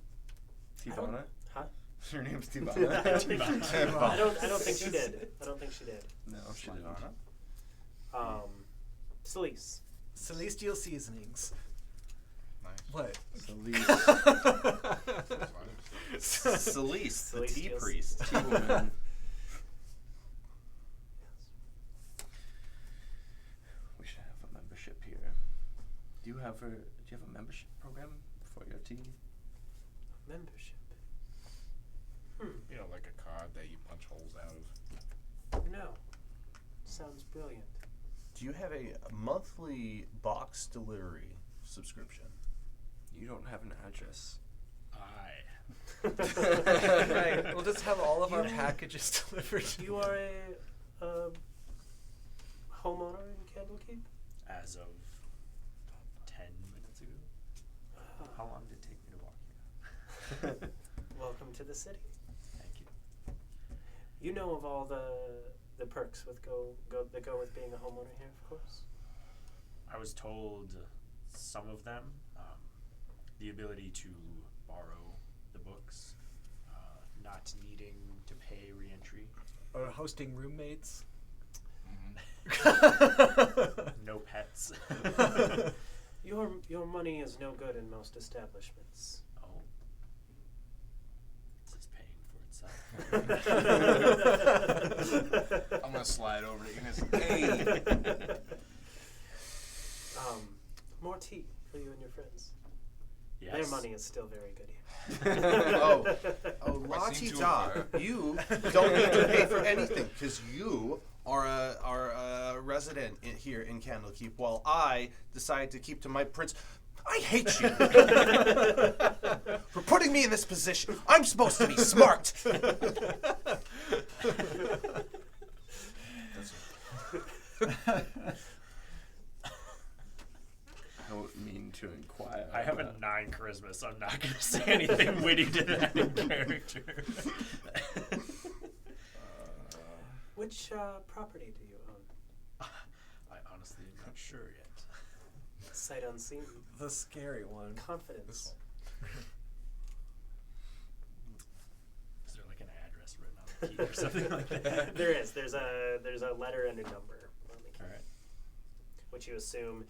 Tivana? huh? Her name's I Tivana? don't think she did. I don't think she did. No, she didn't. Celeste. Celestial seasonings. Nice. What? So Lise, Celeste, the tea Celestials. priest. tea woman. We should have a membership here. Do you have a membership program for your tea? Membership. You know, like a card that you punch holes out of. No. Sounds brilliant. Do you have a monthly box delivery subscription? You don't have an address. Right. We'll just have all of our You- packages delivered. You are a homeowner in Candlekeep? As of 10 minutes ago. How long did it take me to walk here? Welcome to the city. Thank you. You know of all the perks that go with being a homeowner here, of course. I was told some of them. The ability to borrow the books, not needing to pay reentry, Hosting roommates. no pets. Your money is no good in most establishments. Oh, this is paying for itself. I'm gonna slide over to you and say, hey. More tea for you and your friends. Yes. Their money is still very good here. Oh, I seem to la-ti-da. You don't need to pay for anything because you are a resident here in Candlekeep, while I decide to keep to my prince. I hate you for putting me in this position. I'm supposed to be smart. I don't mean to inquire. I have a 9 charisma, so I'm not going to say anything witty to that in character. Which property do you own? I honestly am not sure yet. Sight unseen. The scary one. Confidence. Is there like an address written on the key or something like that? There is. There's a letter and a number on the key, All right. which you assume.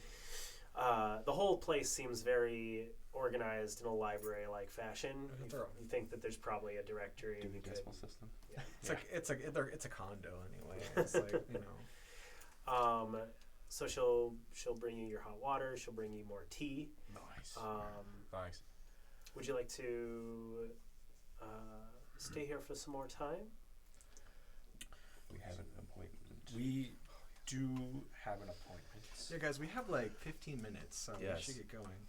The whole place seems very organized in a library-like fashion. You think that there's probably a directory. Do and the you could- decimal system. yeah. It's a condo anyway. It's like, you know. So she'll bring you your hot water. She'll bring you more tea. Nice. Thanks. Would you like to stay here for some more time? We have an appointment. We do have an appointment. Yeah, guys, we have like 15 minutes, so we Yes. should get going.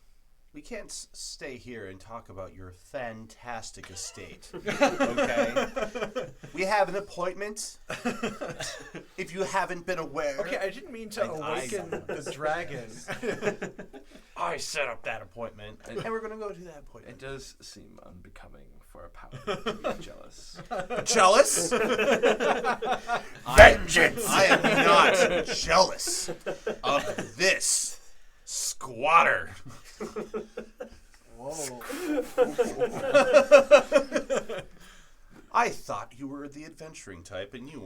We can't stay here and talk about your fantastic estate. Okay? We have an appointment. If you haven't been aware. Okay, I didn't mean to awaken the dragon. I set up that appointment. And we're going to go to that appointment. It does seem unbecoming for a paladin to be jealous. Jealous? Vengeance! I am not jealous of this squatter. Whoa. I thought you were the adventuring type and you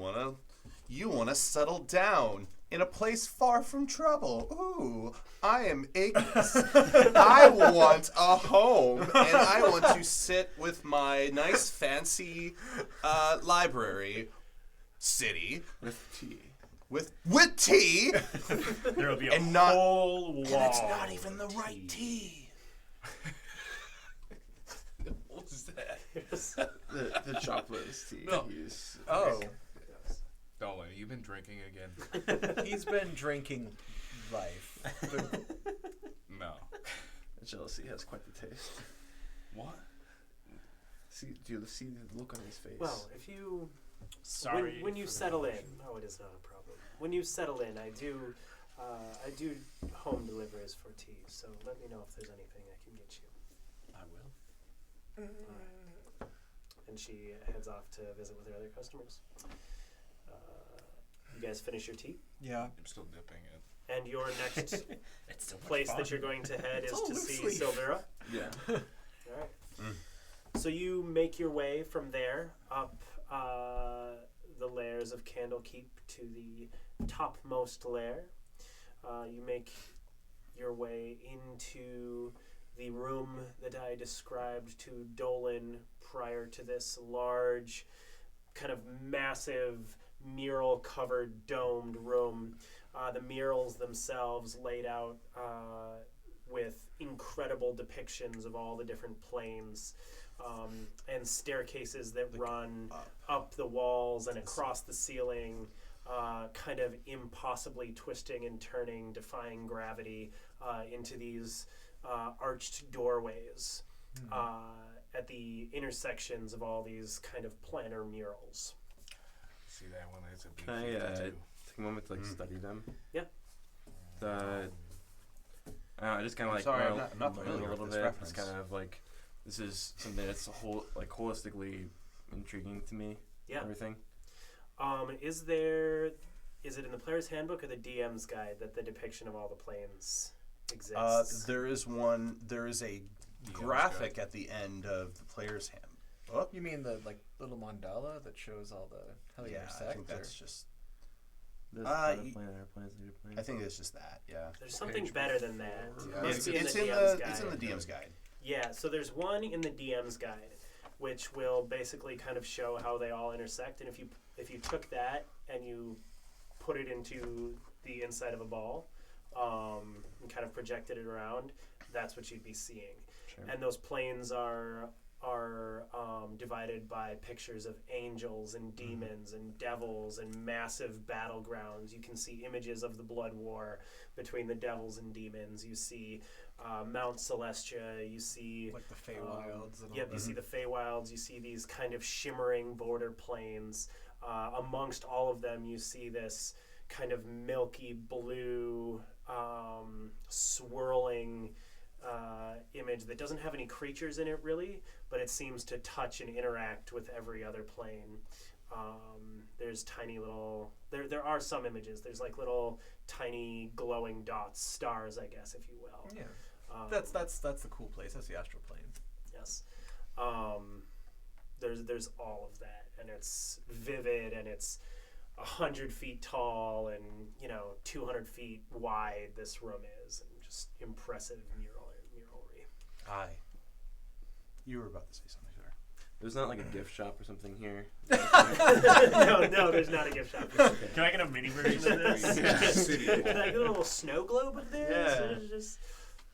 wanna settle down in a place far from trouble. Ooh, I am Ignis. I want a home and I want to sit with my nice fancy library city With tea. with tea. There will be a And not- whole wall. And it's not even the of right tea. What was that? The chocolate is tea. No. He's, Oh, Dolan, you've been drinking again? he's been drinking life. No. jealousy has quite the taste. What? Do you see the look on his face? Well, if you Sorry. when you for the settle in, confusion. it is not a problem. When you settle in, I do home deliveries for tea. So let me know if there's anything I can get you. I will. And she heads off to visit with her other customers. You guys finish your tea, Yeah. I'm still dipping it. and your next It's still place fun. that you're going to head It's is all to loose see leaf. Silvera. Yeah. All right. So you make your way from there up the layers of Candlekeep to the topmost layer. You make your way into the room that I described to Dolan prior to this large, kind of massive, mural-covered, domed room. The murals themselves laid out with incredible depictions of all the different planes, and staircases that run up the walls and across the ceiling, kind of impossibly twisting and turning, defying gravity into these arched doorways at the intersections of all these kind of planar murals. See that one? It's a big Can I 52. take a moment to like study them? Yeah. I just kind of I'm like sorry, I'm learn- not learn familiar a little with this bit. reference. It's kind of like this is something that's holistically intriguing to me. Yeah. Everything. Is it in the player's handbook or the DM's guide that the depiction of all the planes exists? There is one. There is a graphic at the end of the player's handbook. You mean the little mandala that shows all the how they Yeah, intersect? I think that's just. This I think it's just that. Yeah. There's something better than that. Yeah, Must be it's in in the DM's the guide. it's in the DM's guide. Yeah, so there's one in the DM's guide, which will basically kind of show how they all intersect. And if you took that and you put it into the inside of a ball, and kind of projected it around, that's what you'd be seeing. Sure. And those planes are divided by pictures of angels and demons and devils and massive battlegrounds. You can see images of the blood war between the devils and demons. You see Mount Celestia. You see like the Feywilds. And all yep, you see the Feywilds. You see these kind of shimmering border plains. Amongst all of them, you see this kind of milky blue, swirling image that doesn't have any creatures in it really, but it seems to touch and interact with every other plane. There's tiny little there are some images. There's like little tiny glowing dots, stars, I guess, if you will. Yeah, that's the cool place. That's the astral plane. Yes. There's all of that, and it's vivid, and it's 100 feet tall, and 200 feet wide. This room is, and just impressive muralry. Aye. You were about to say something, sir. There's not like a gift shop or something here. No, there's not a gift shop. Can I get a mini version of this? Can I get a little snow globe of this? Yeah. Or just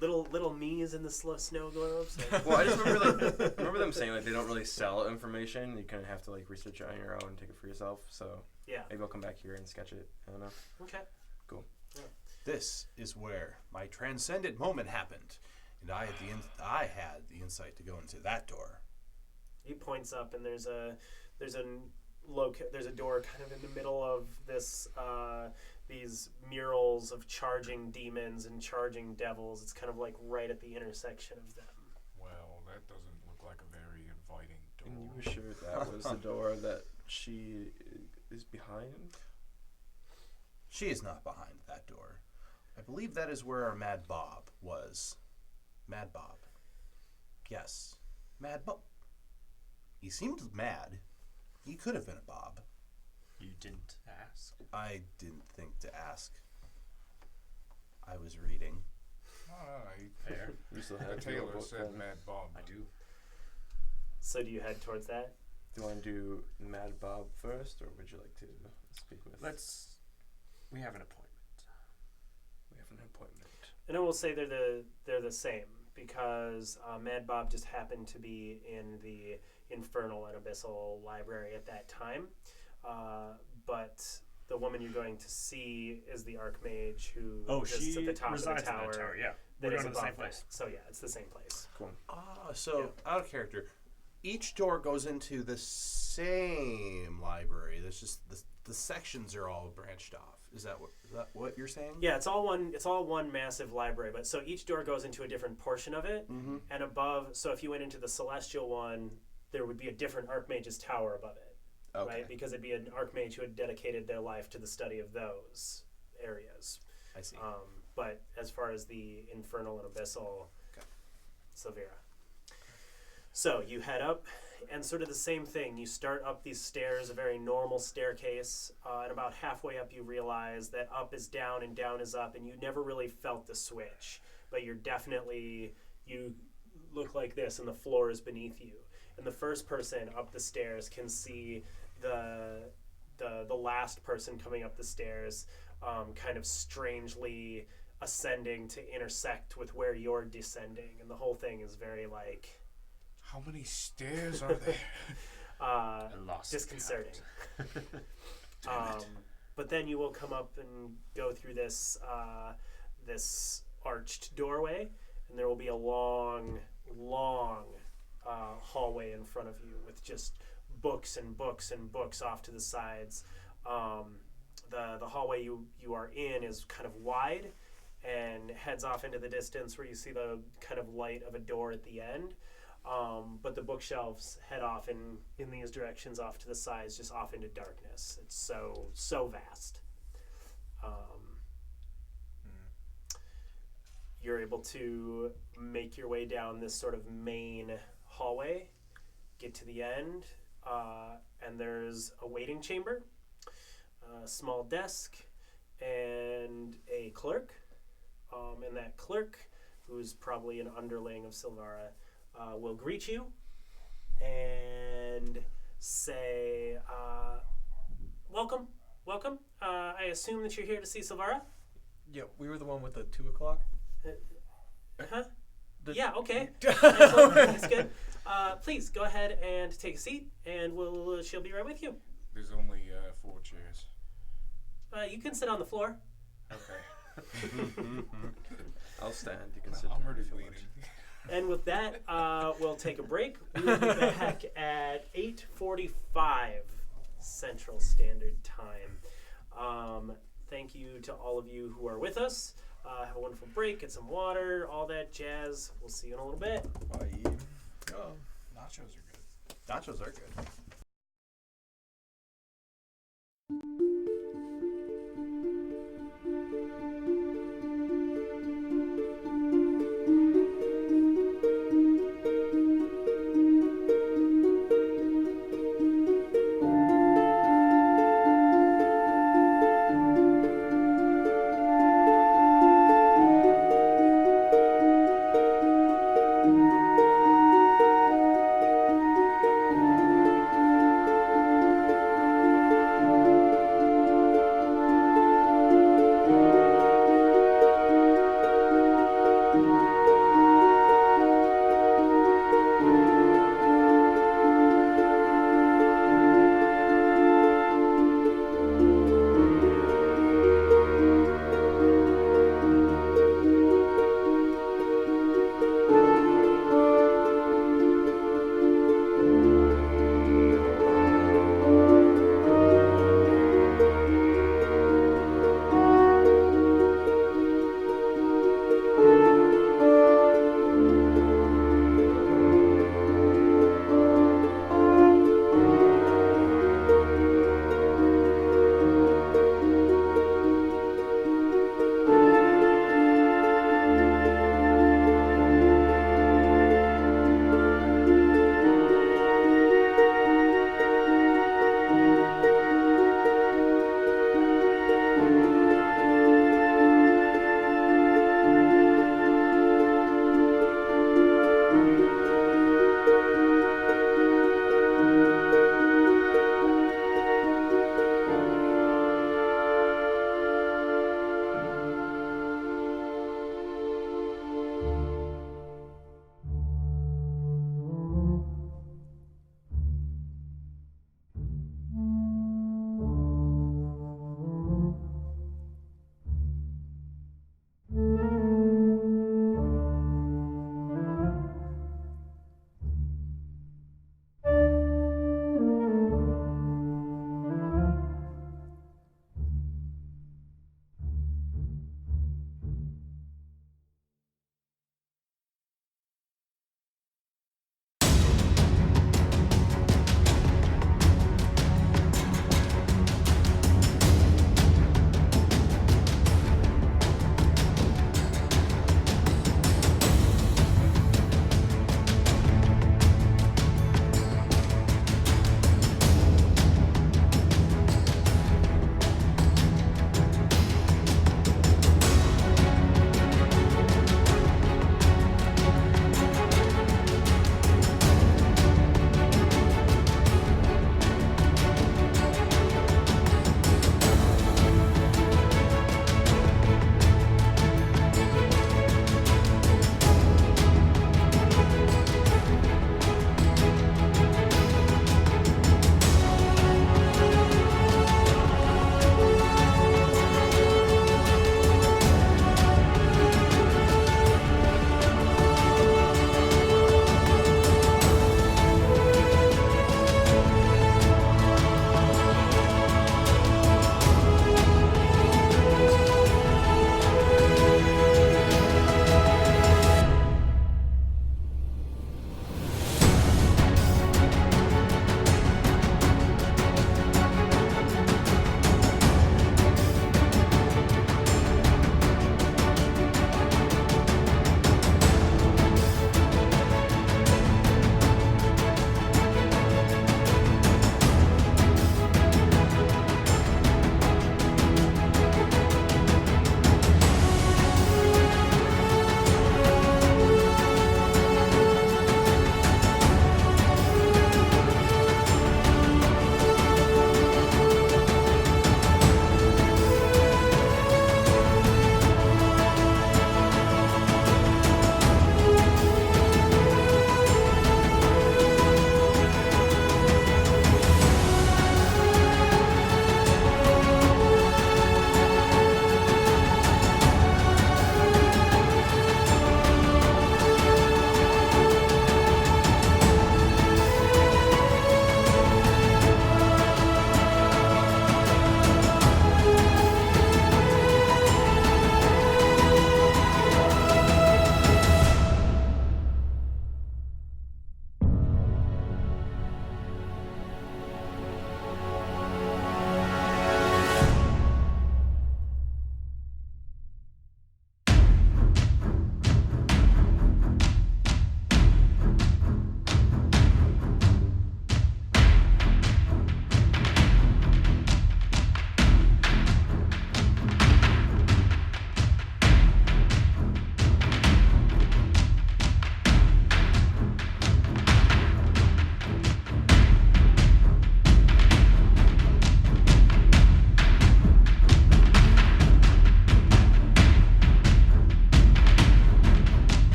little me's in the snow globes. Well, I just remember them saying like they don't really sell information. You kind of have to like research it on your own, take it for yourself. So Yeah. maybe I'll come back here and sketch it. I don't know. Okay. Cool. This is where my transcendent moment happened, and I had the insight to go into that door. He points up, and there's a door kind of in the middle of this these murals of charging demons and charging devils. It's kind of like right at the intersection of them. Well, that doesn't look like a very inviting door. And you were sure that was the door that she is behind? She is not behind that door. I believe that is where our Mad Bob was. Mad Bob. Yes. Mad Bob. He seemed mad. He could have been a Bob. You didn't ask. I didn't think to ask. I was reading. Fair. You still The have your tailor book said then. Mad Bob. I do. So do you head towards that? Do you want to do Mad Bob first, or would you like to speak with? We have an appointment. We have an appointment. And I will say they're the same, because Mad Bob just happened to be in the Infernal and Abyssal library at that time. But the woman you're going to see is the Archmage who exists at the top of the resides in tower. that tower. Yeah, that we're is going to the same above place. that. So yeah, it's the same place. Cool. So out of character. Each door goes into the same library. There's just the sections are all branched off. Is that what you're saying? Yeah, it's all one massive library, but so each door goes into a different portion of it. Mm-hmm. And above, so if you went into the Celestial one, there would be a different Archmage's tower above it. Okay. Right? Because it'd be an Archmage who had dedicated their life to the study of those areas. I see. But as far as the Infernal and Abyssal, Okay. Silvera. So you head up, and sort of the same thing. You start up these stairs, a very normal staircase, and about halfway up you realize that up is down and down is up, and you never really felt the switch. But you look like this, and the floor is beneath you. And the first person up the stairs can see the last person coming up the stairs kind of strangely ascending to intersect with where you're descending. And the whole thing is very like... How many stairs are there? Disconcerting. Damn it. But then you will come up and go through this arched doorway, and there will be a long hallway in front of you with just books and books and books off to the sides. The hallway you are in is kind of wide and heads off into the distance where you see the kind of light of a door at the end. But the bookshelves head off in these directions off to the sides, just off into darkness. It's so vast. You're able to make your way down this sort of main hallway, get to the end, and there's a waiting chamber, a small desk, and a clerk. And that clerk, who's probably an underling of Silvara, will greet you and say, welcome. I assume that you're here to see Silvara? Yeah, we were the one with the 2 o'clock. Huh? Yeah, okay. Excellent. That's good. Please go ahead and take a seat, and she'll be right with you. There's only 4 chairs. You can sit on the floor. Okay. I'll stand. You can sit I'm down already if you bleeding. want. And with that, we'll take a break. We will be back at 8:45 Central Standard Time. Thank you to all of you who are with us. Have a wonderful break. Get some water, all that jazz. We'll see you in a little bit. Bye. Oh, Nachos are good. nachos are good.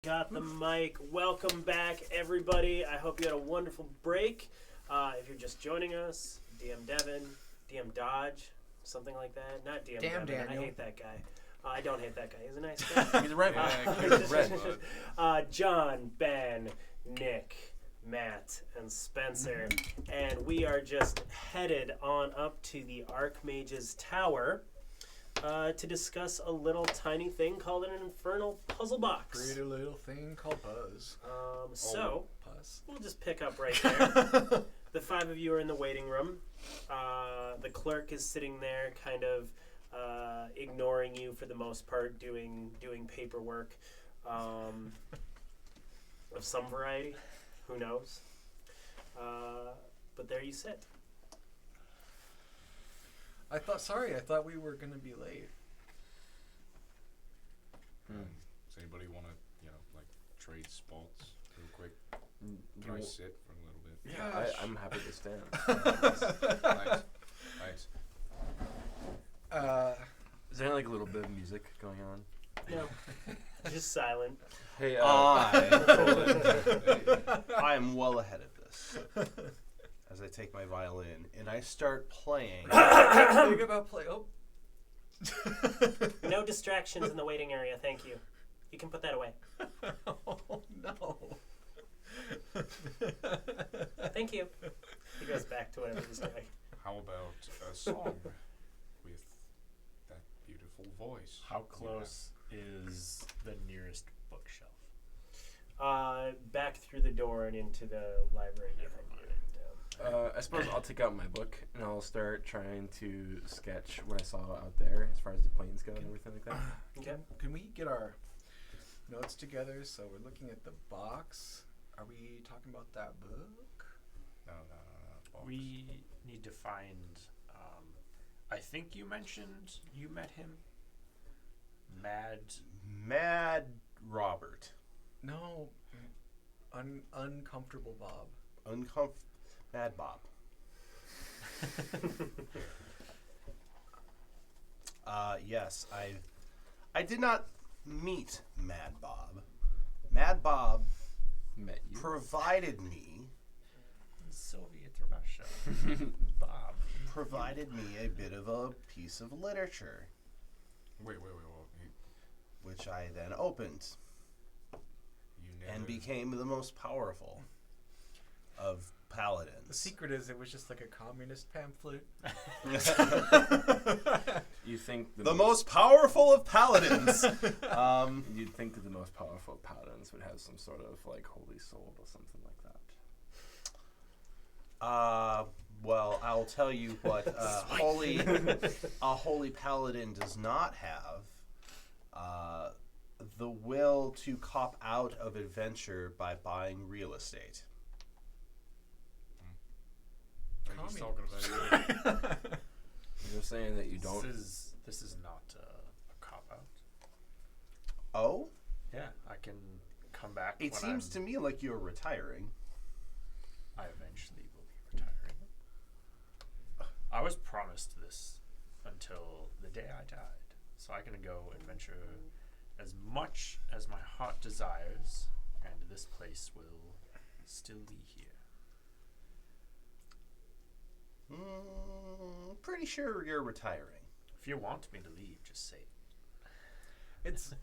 Got the mic. Welcome back, everybody. I hope you had a wonderful break. If you're just joining us, DM Devin, DM Dodge, something like that. Not DM Damn Devin. Daniel. I hate that guy. I don't hate that guy. He's a nice guy. He's a red. Yeah, red. John, Ben, Nick, Matt, and Spencer. And we are just headed on up to the Archmage's Tower to discuss a little tiny thing called an infernal puzzle box. Pretty little thing called Buzz. So Puzz. we'll just pick up right there. The five of you are in the waiting room. The clerk is sitting there, kind of ignoring you for the most part, doing paperwork of some variety. Who knows? But there you sit. I thought we were gonna be late. Does anybody want to, like trade spots real quick? Can I sit for a little bit? Yeah, I'm happy to stand. Thanks. Is there like a little bit of music going on? No, just silent. Hey, I am well ahead of this. As I take my violin and I start playing. Think about play. Oh. No distractions in the waiting area, thank you. You can put that away. Oh no. Thank you. He goes back to whatever he's doing. How about a song with that beautiful voice? How close is the nearest bookshelf? Back through the door and into the library. I suppose I'll take out my book and I'll start trying to sketch what I saw out there as far as the planes go and everything like that. Okay. Can we get our notes together? So we're looking at the box. Are we talking about that book? No. Box. We need to find. I think you mentioned you met him. Mad Robert. No. Uncomfortable Bob. Mad Bob. Yes, I did not meet Mad Bob. Mad Bob Met you. provided me Soviet Russia. Bob. provided me a bit of a piece of literature, Wait. which I then opened You never. and became the most powerful of paladins. The secret is it was just like a communist pamphlet. You think the most powerful of paladins. You'd think that the most powerful paladins would have some sort of like holy soul or something like that. Well, I'll tell you what a holy paladin does not have. The will to cop out of adventure by buying real estate. He's talking about you. You're saying that you don't. This is not a cop out. Oh? Yeah, I can come back. It seems to me like you're retiring. I eventually will be retiring. I was promised this until the day I died, so I can go adventure as much as my heart desires, and this place will still be here. Pretty sure you're retiring. If you want me to leave, just say it. It's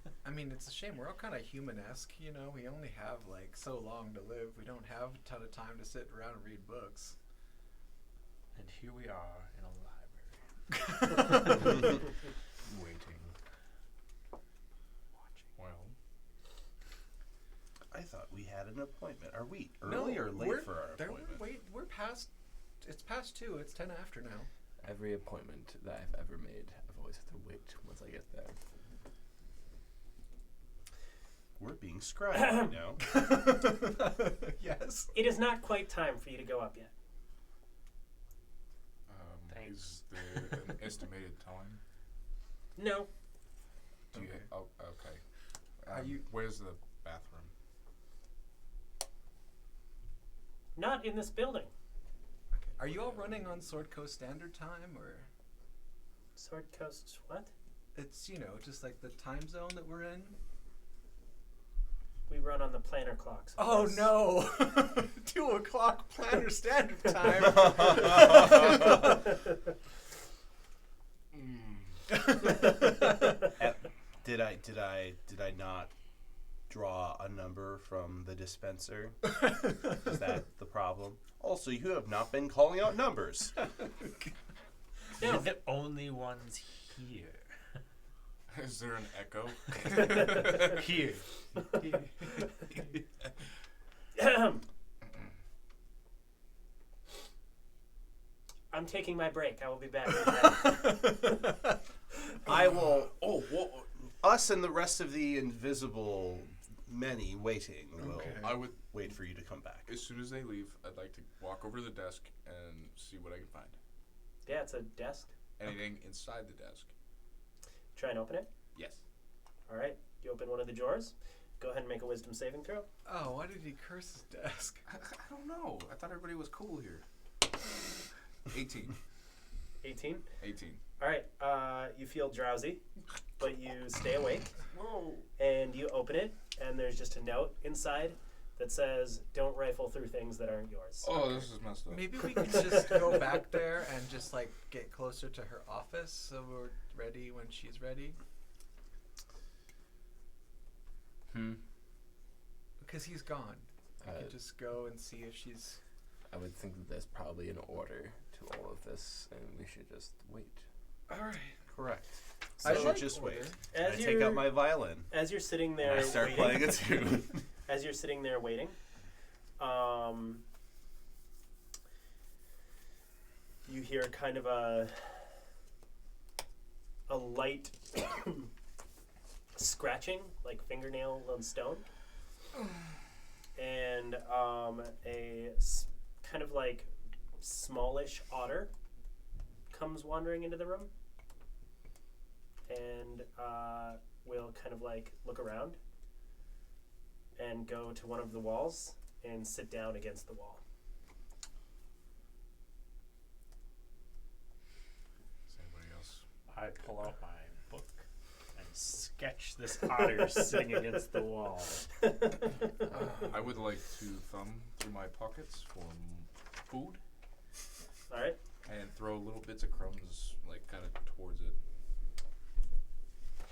a shame. We're all kind of human-esque, you know. We only have like so long to live. We don't have a ton of time to sit around and read books. And here we are in a library. Waiting. Watching. Well, I thought we had an appointment. Are we early or late for our appointment? We're past. It's past 2. it's 10 after now. Every appointment that I've ever made, I've always had to wait once I get there. We're being scribed right now. Yes. It is not quite time for you to go up yet. Thanks. is there an estimated time? No. Do you? Okay. Oh, okay. Are you- Where's the bathroom? Not in this building. Okay. Are you all running on Sword Coast Standard Time, or Sword Coast, what? it's just like the time zone that we're in? We run on the planner clocks. of Oh course. no! 2 o'clock planner standard time. Did I not draw a number from the dispenser? Is that the problem? Also, you have not been calling out numbers. You're the only ones here. Is there an echo? Here. I'm taking my break. I will be back. I will. Oh, us and the rest of the invisible many waiting will Okay. I would, wait for you to come back. as soon as they leave, I'd like to walk over to the desk and see what I can find. Yeah, it's a desk. Anything inside the desk? Try and open it. Yes. All right. You open one of the drawers. Go ahead and make a wisdom saving throw. Oh, why did he curse his desk? I don't know. I thought everybody was cool here. 18. 18. 18. All right. You feel drowsy, but you stay awake, Whoa. and you open it, and there's just a note inside that says, "Don't rifle through things that aren't yours." Oh, this is messed up. Maybe we could just go back there and just like get closer to her office so we're ready when she's ready. Because he's gone. We could just go and see if she's. I would think that there's probably an order to all of this, and we should just wait. All right. Correct. I I should like just order. wait. As I take out my violin. As you're sitting And there I start waiting, playing a tune. as you're sitting there waiting, you hear kind of a light scratching, like fingernail on stone, and kind of like smallish otter comes wandering into the room, and will kind of like look around and go to one of the walls and sit down against the wall. Is anybody else? I pull out my book and sketch this otter sitting against the wall. I would like to thumb through my pockets for food All right. and throw little bits of crumbs, like, kind of towards it.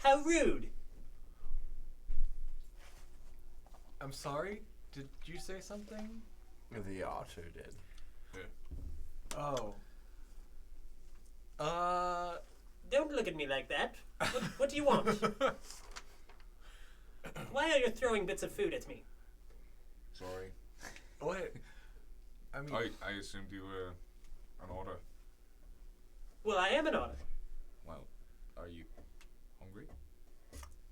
How rude! I'm sorry. Did you say something? The otter did. Oh. Don't look at me like that. What do you want? Why are you throwing bits of food at me? Sorry. What? I mean, I assumed you were an otter. Well, I am an otter. Well, are you hungry?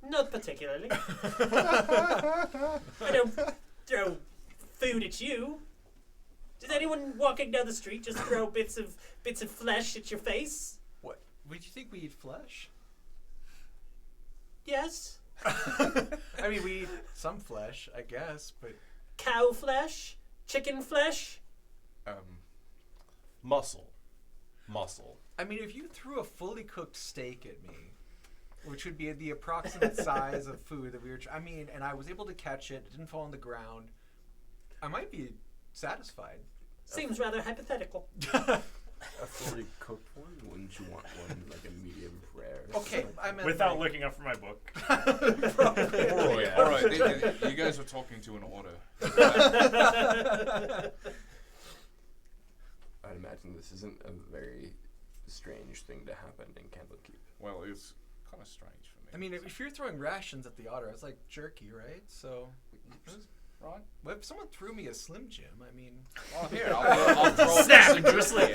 Not particularly. I don't throw food at you. Does anyone walking down the street just throw bits of flesh at your face? what? Would you think we eat flesh? Yes. I mean, we eat some flesh, I guess, but Cow flesh? Chicken flesh? Muscle. I mean, if you threw a fully cooked steak at me, which would be the approximate size of food that we were, I mean, and I was able to catch it, it didn't fall on the ground, I might be satisfied. Seems rather hypothetical. A fully cooked one? Wouldn't you want one like a medium rare? Okay, I meant Without like, looking up from my book. Alright, alright. You guys are talking to an otter. I'd imagine this isn't a very strange thing to happen in Candlekeep. Well, it's kind of strange for me. I mean, if you're throwing rations at the otter, it's like jerky, right? So, Right? well, if someone threw me a Slim Jim, I mean, Oh, here, I'll throw Snap a into a piece sling.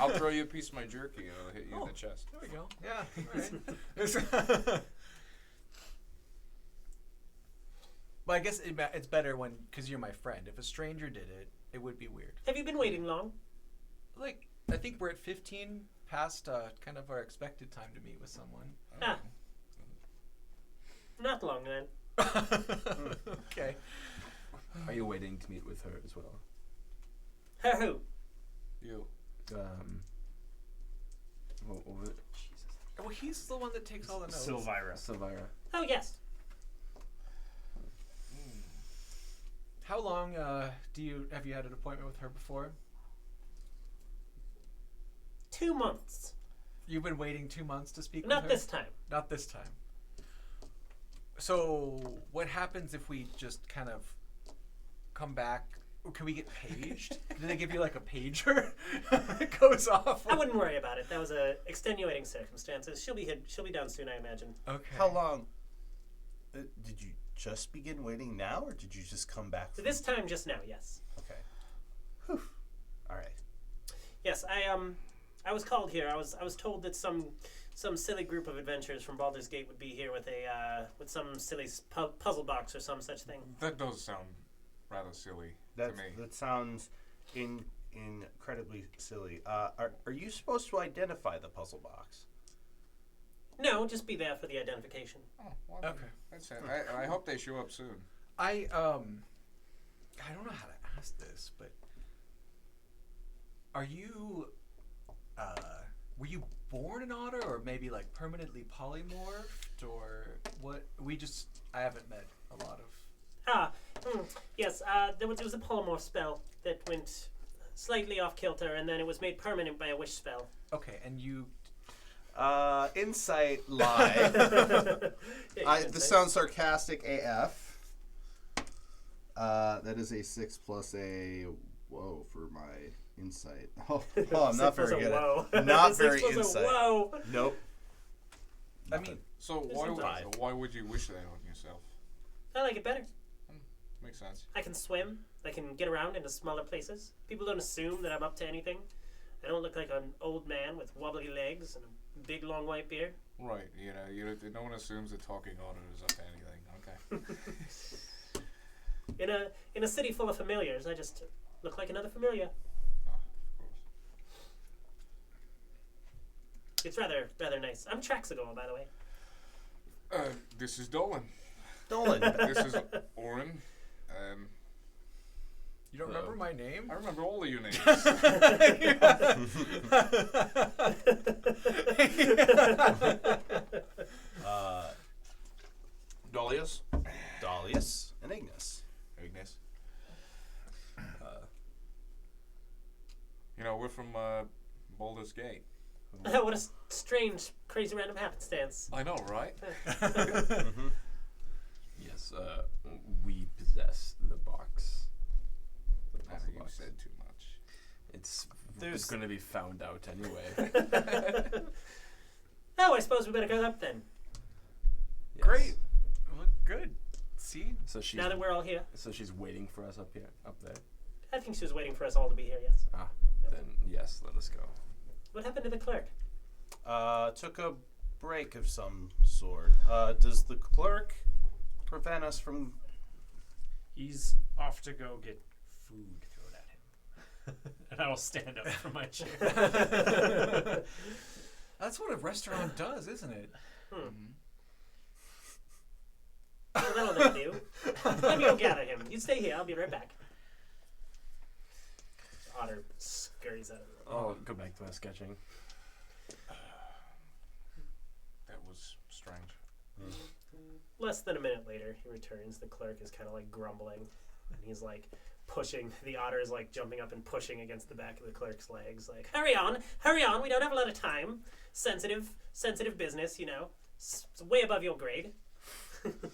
I'll throw you a piece of my jerky and I'll hit you in the chest. there we go. Yeah, all right. But I guess it's better when, because you're my friend. If a stranger did it, it would be weird. Have you been waiting long? Like, I think we're at 15 past kind of our expected time to meet with someone. Ah. Not long then. Okay. Are you waiting to meet with her as well? Her who? You. What was it? Jesus. Well, he's the one that takes all the notes. Silvira. Silvira. Oh yes. How long have you had an appointment with her before? 2 months. You've been waiting 2 months to speak Not with her? this time. Not this time. So, what happens if we just kind of come back? Can we get paged? Do they give you like a pager that goes off? I wouldn't worry about it. That was a extenuating circumstances. She'll be down soon, I imagine. Okay. How long? Did you just begin waiting now, or did you just come back? So this time, just now, yes. Okay. Whew. All right. Yes, I was called here. I was told that some silly group of adventurers from Baldur's Gate would be here with some silly puzzle box or some such thing. That does sound rather silly That to me. that sounds incredibly silly. Are you supposed to identify the puzzle box? No, just be there for the identification. Oh, well, Okay. That's it. I hope they show up soon. I don't know how to ask this, but are you were you born an otter, or maybe like permanently polymorphed, or what? I haven't met a lot of. Yes. There was a polymorph spell that went slightly off kilter, and then it was made permanent by a wish spell. Okay, and you. Insight lie. This sounds sarcastic AF. That is a 6 plus a whoa for my insight. Oh, I'm not very good at not very insight. Whoa. Nope. I mean, So why would you wish that on yourself? I like it better. Makes sense. I can swim. I can get around into smaller places. People don't assume that I'm up to anything. I don't look like an old man with wobbly legs and a big long white beard. Right. No one assumes that talking otter is up to anything. Okay. In a city full of familiars, I just look like another familiar. Oh, of course. It's rather nice. I'm Traxagor, by the way. This is Dolan. Dolan. This is Oren. you don't remember my name? I remember all of your names. Dolius. Dolius and Ignis. Ignis. We're from Baldur's Gate. What a strange, crazy random happenstance. I know, right? Mm-hmm. Yes, we possess the box. The puzzle You box. said too much. It's There's- going to be found out anyway. Oh, I suppose we better go up then. Yes. Great. Well, good. See? So she's Now that we're all here. so she's waiting for us up there. I think she was waiting for us all to be here, yes. Ah, then yes, let us go. What happened to the clerk? Took a break of some sort. Does the clerk prevent us from? He's off to go get food thrown at him. And I will stand up from my chair. That's what a restaurant does, isn't it? Well, that'll never do. Let me go gather him. You stay here. I'll be right back. Otter scurries out of the room. Oh, go back to my sketching. That was strange. Less than a minute later, he returns. The clerk is kind of like grumbling, and he's like pushing. The otter is like jumping up and pushing against the back of the clerk's legs, like, hurry on! We don't have a lot of time. Sensitive business, It's way above your grade. The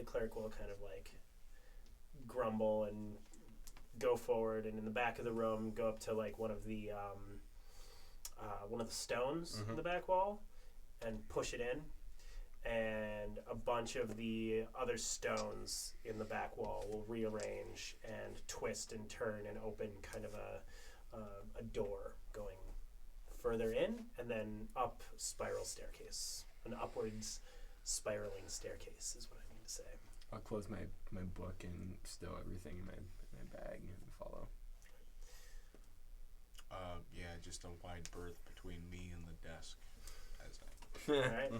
clerk will kind of like grumble and go forward, and in the back of the room, go up to like one of the stones in the back wall, and push it in. And a bunch of the other stones in the back wall will rearrange and twist and turn and open kind of a door going further in, and then up spiral staircase. An upwards spiraling staircase is what I mean to say. I'll close my book and stow everything in my bag and follow. Yeah, just a wide berth between me and the desk. All right.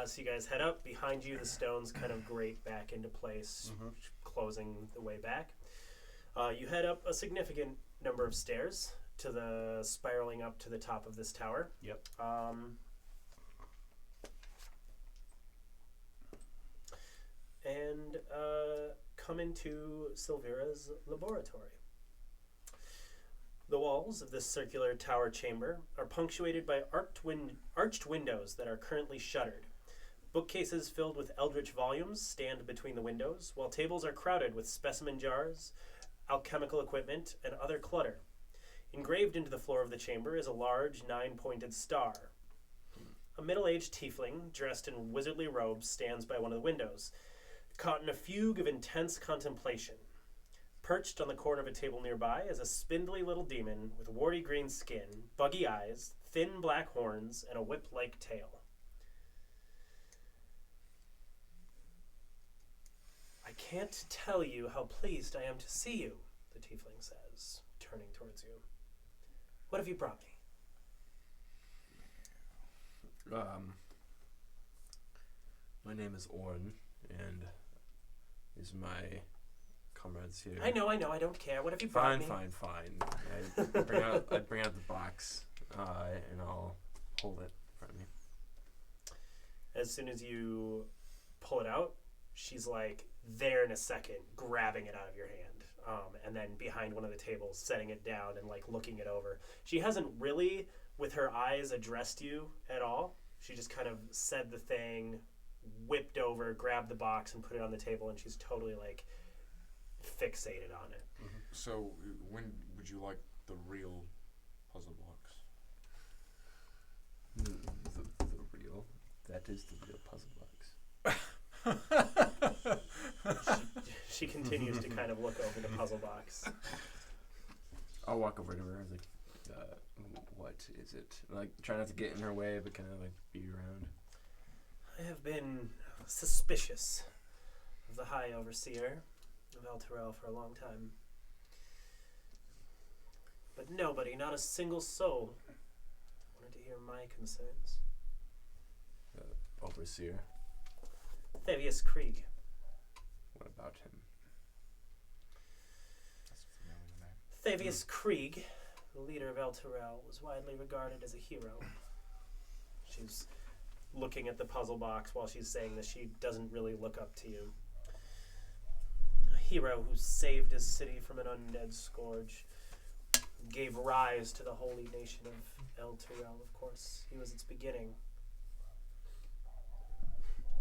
So you guys head up. Behind you, the stones kind of grate back into place, closing the way back. You head up a significant number of stairs to the spiraling up to the top of this tower. Yep. And and come into Silvira's laboratory. The walls of this circular tower chamber are punctuated by arched windows that are currently shuttered. Bookcases filled with eldritch volumes stand between the windows, while tables are crowded with specimen jars, alchemical equipment, and other clutter. Engraved into the floor of the chamber is a large, 9-pointed star. A middle-aged tiefling, dressed in wizardly robes, stands by one of the windows, caught in a fugue of intense contemplation. Perched on the corner of a table nearby is a spindly little demon with warty green skin, buggy eyes, thin black horns, and a whip-like tail. I can't tell you how pleased I am to see you, the tiefling says, turning towards you. What have you brought me? My name is Orn, and these are my comrades here. I know, I don't care. What have you brought me? Fine. I bring out the box, and I'll hold it in front of me. As soon as you pull it out, she's like there in a second, grabbing it out of your hand. And then behind one of the tables, setting it down and like looking it over. She hasn't really, with her eyes, addressed you at all. She just kind of said the thing, whipped over, grabbed the box, and put it on the table, and she's totally like fixated on it. Mm-hmm. So, when would you like the real puzzle box? The real? That is the real puzzle box. She continues to kind of look over the puzzle box. I'll walk over to her. I was like, what is it? Like, try not to get in her way, but kind of like be around. I have been suspicious of the High Overseer of Elturel for a long time. But nobody, not a single soul, wanted to hear my concerns. Overseer. Thavius Krieg. What about him? That's a familiar name. Thavius Krieg, the leader of Elturel, was widely regarded as a hero. She's looking at the puzzle box while she's saying that she doesn't really look up to you. A hero who saved his city from an undead scourge, gave rise to the holy nation of Elturel, of course. He was its beginning.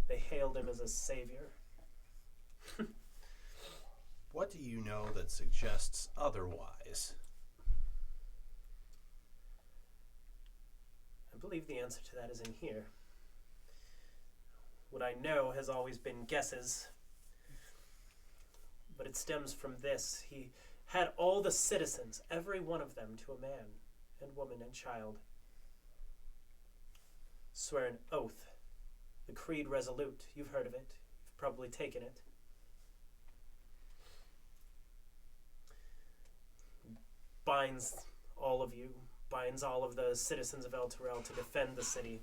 They hailed him as a savior. What do you know that suggests otherwise? I believe the answer to that is in here. What I know has always been guesses, but it stems from this. He had all the citizens, every one of them, to a man and woman and child, swear an oath. The Creed Resolute. You've heard of it. You've probably taken it. Binds all of you, binds all of the citizens of Elturel to defend the city,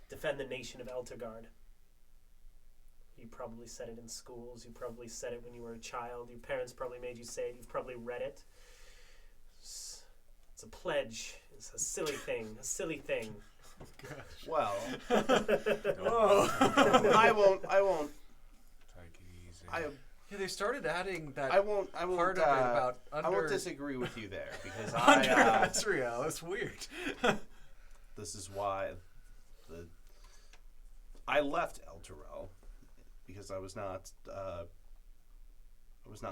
defend the nation of Elturgard. You probably said it in schools. You probably said it when you were a child. Your parents probably made you say it. You've probably read it. It's a pledge. It's a silly thing. A silly thing. Well, Whoa. I won't. Take it easy. Yeah, they started adding that I won't. part of it about under... I won't disagree with you there because under Asriel. That's weird. This is why I left Elturel because I was not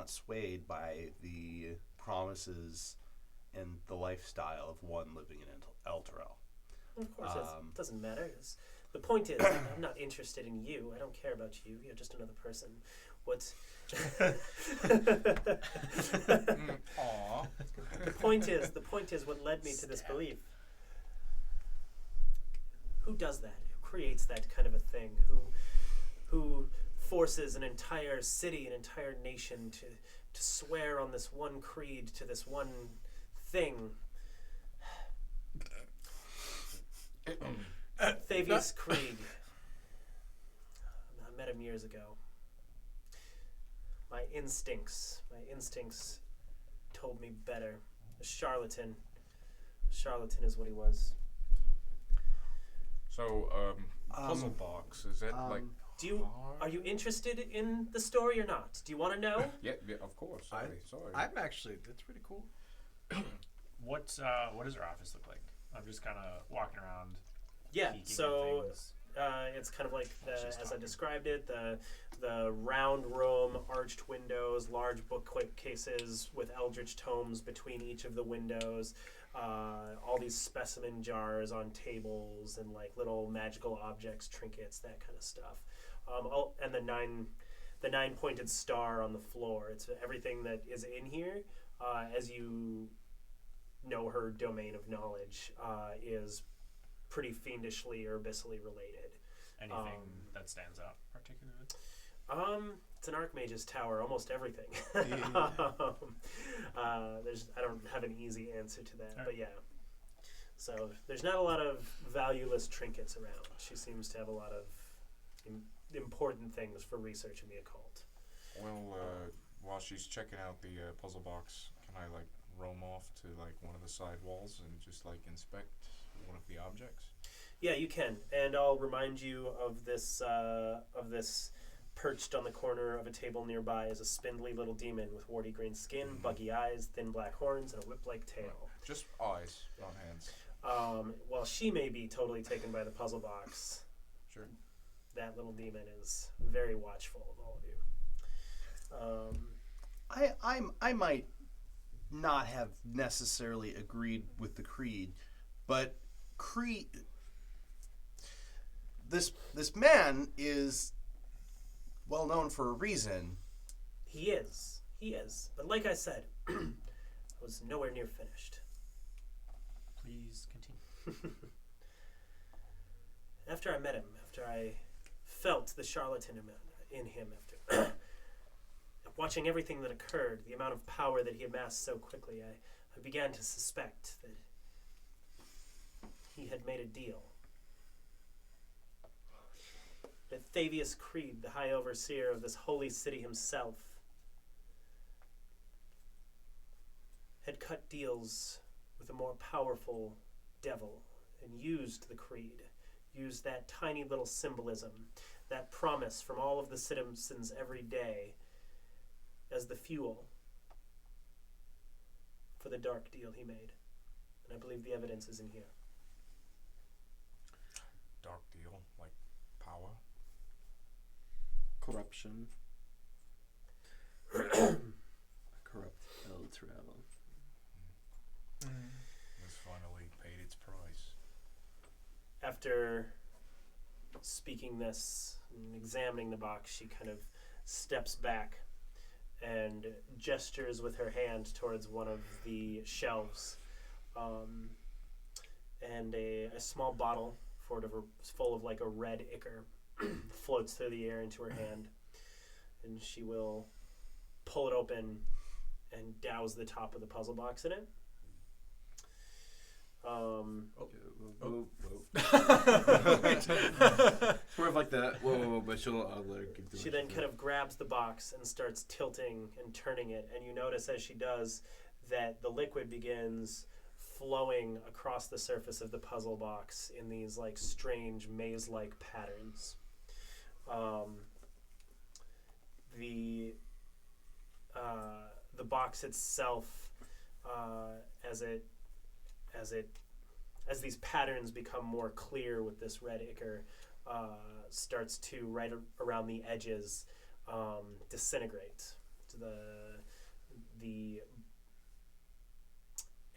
swayed by the promises and the lifestyle of one living in Elturel. Of course, it doesn't matter. The point is, I'm not interested in you. I don't care about you. You're just another person. What's Aw. the point is what led me to this belief. Who does that? Who creates that kind of a thing? Who forces an entire city, an entire nation to swear on this one creed, to this one thing? Thavius Krieg. I met him years ago. My instincts told me better. A charlatan. A charlatan is what he was. So, puzzle box, is that like Are you interested in the story or not? Do you want to know? Yeah, of course. Sorry. I'm actually. That's pretty cool. What does our office look like? I'm just kind of walking around. Yeah. peeking at So things. it's kind of like She's as I talking. described it, the round room, arched windows, large bookcases with eldritch tomes between each of the windows. All these specimen jars on tables and like little magical objects, trinkets, that kind of stuff. And the nine-pointed star on the floor. It's everything that is in here. As you know, her domain of knowledge is pretty fiendishly or abyssally related. Anything that stands out particularly? It's an Archmage's tower, almost everything. Yeah. I don't have an easy answer to that, Alright. but yeah. So there's not a lot of valueless trinkets around. She seems to have a lot of important things for research in the occult. Well, while she's checking out the puzzle box, can I like roam off to like one of the side walls and just like inspect one of the objects? Yeah, you can, and I'll remind you of this. Perched on the corner of a table nearby is a spindly little demon with warty green skin, buggy eyes, thin black horns, and a whip-like tail. Just eyes, not hands. While she may be totally taken by the puzzle box, Sure. that little demon is very watchful of all of you. I might not have necessarily agreed with the creed, but this man is well known for a reason. He is. But like I said, I was nowhere near finished. Please continue. After I met him, after I felt the charlatan in him, after watching everything that occurred, the amount of power that he amassed so quickly, I began to suspect that he had made a deal. That Thavius Creed, the High Overseer of this holy city himself, had cut deals with a more powerful devil and used the creed, used that tiny little symbolism, that promise from all of the citizens every day as the fuel for the dark deal he made. And I believe the evidence is in here. Dark deal, like power. Corruption. Corrupt El Travel. It's finally paid its price. After speaking this and examining the box, she kind of steps back and gestures with her hand towards one of the shelves. And a small bottle full of like a red ichor floats through the air into her hand. And she will pull it open and douse the top of the puzzle box in it. More of like the whoa, but I'll let her keep doing She then kind of grabs the box and starts tilting and turning it, and you notice as she does that the liquid begins flowing across the surface of the puzzle box in these like strange maze-like patterns. The box itself, as these patterns become more clear with this red ichor, starts to right around the edges disintegrate. The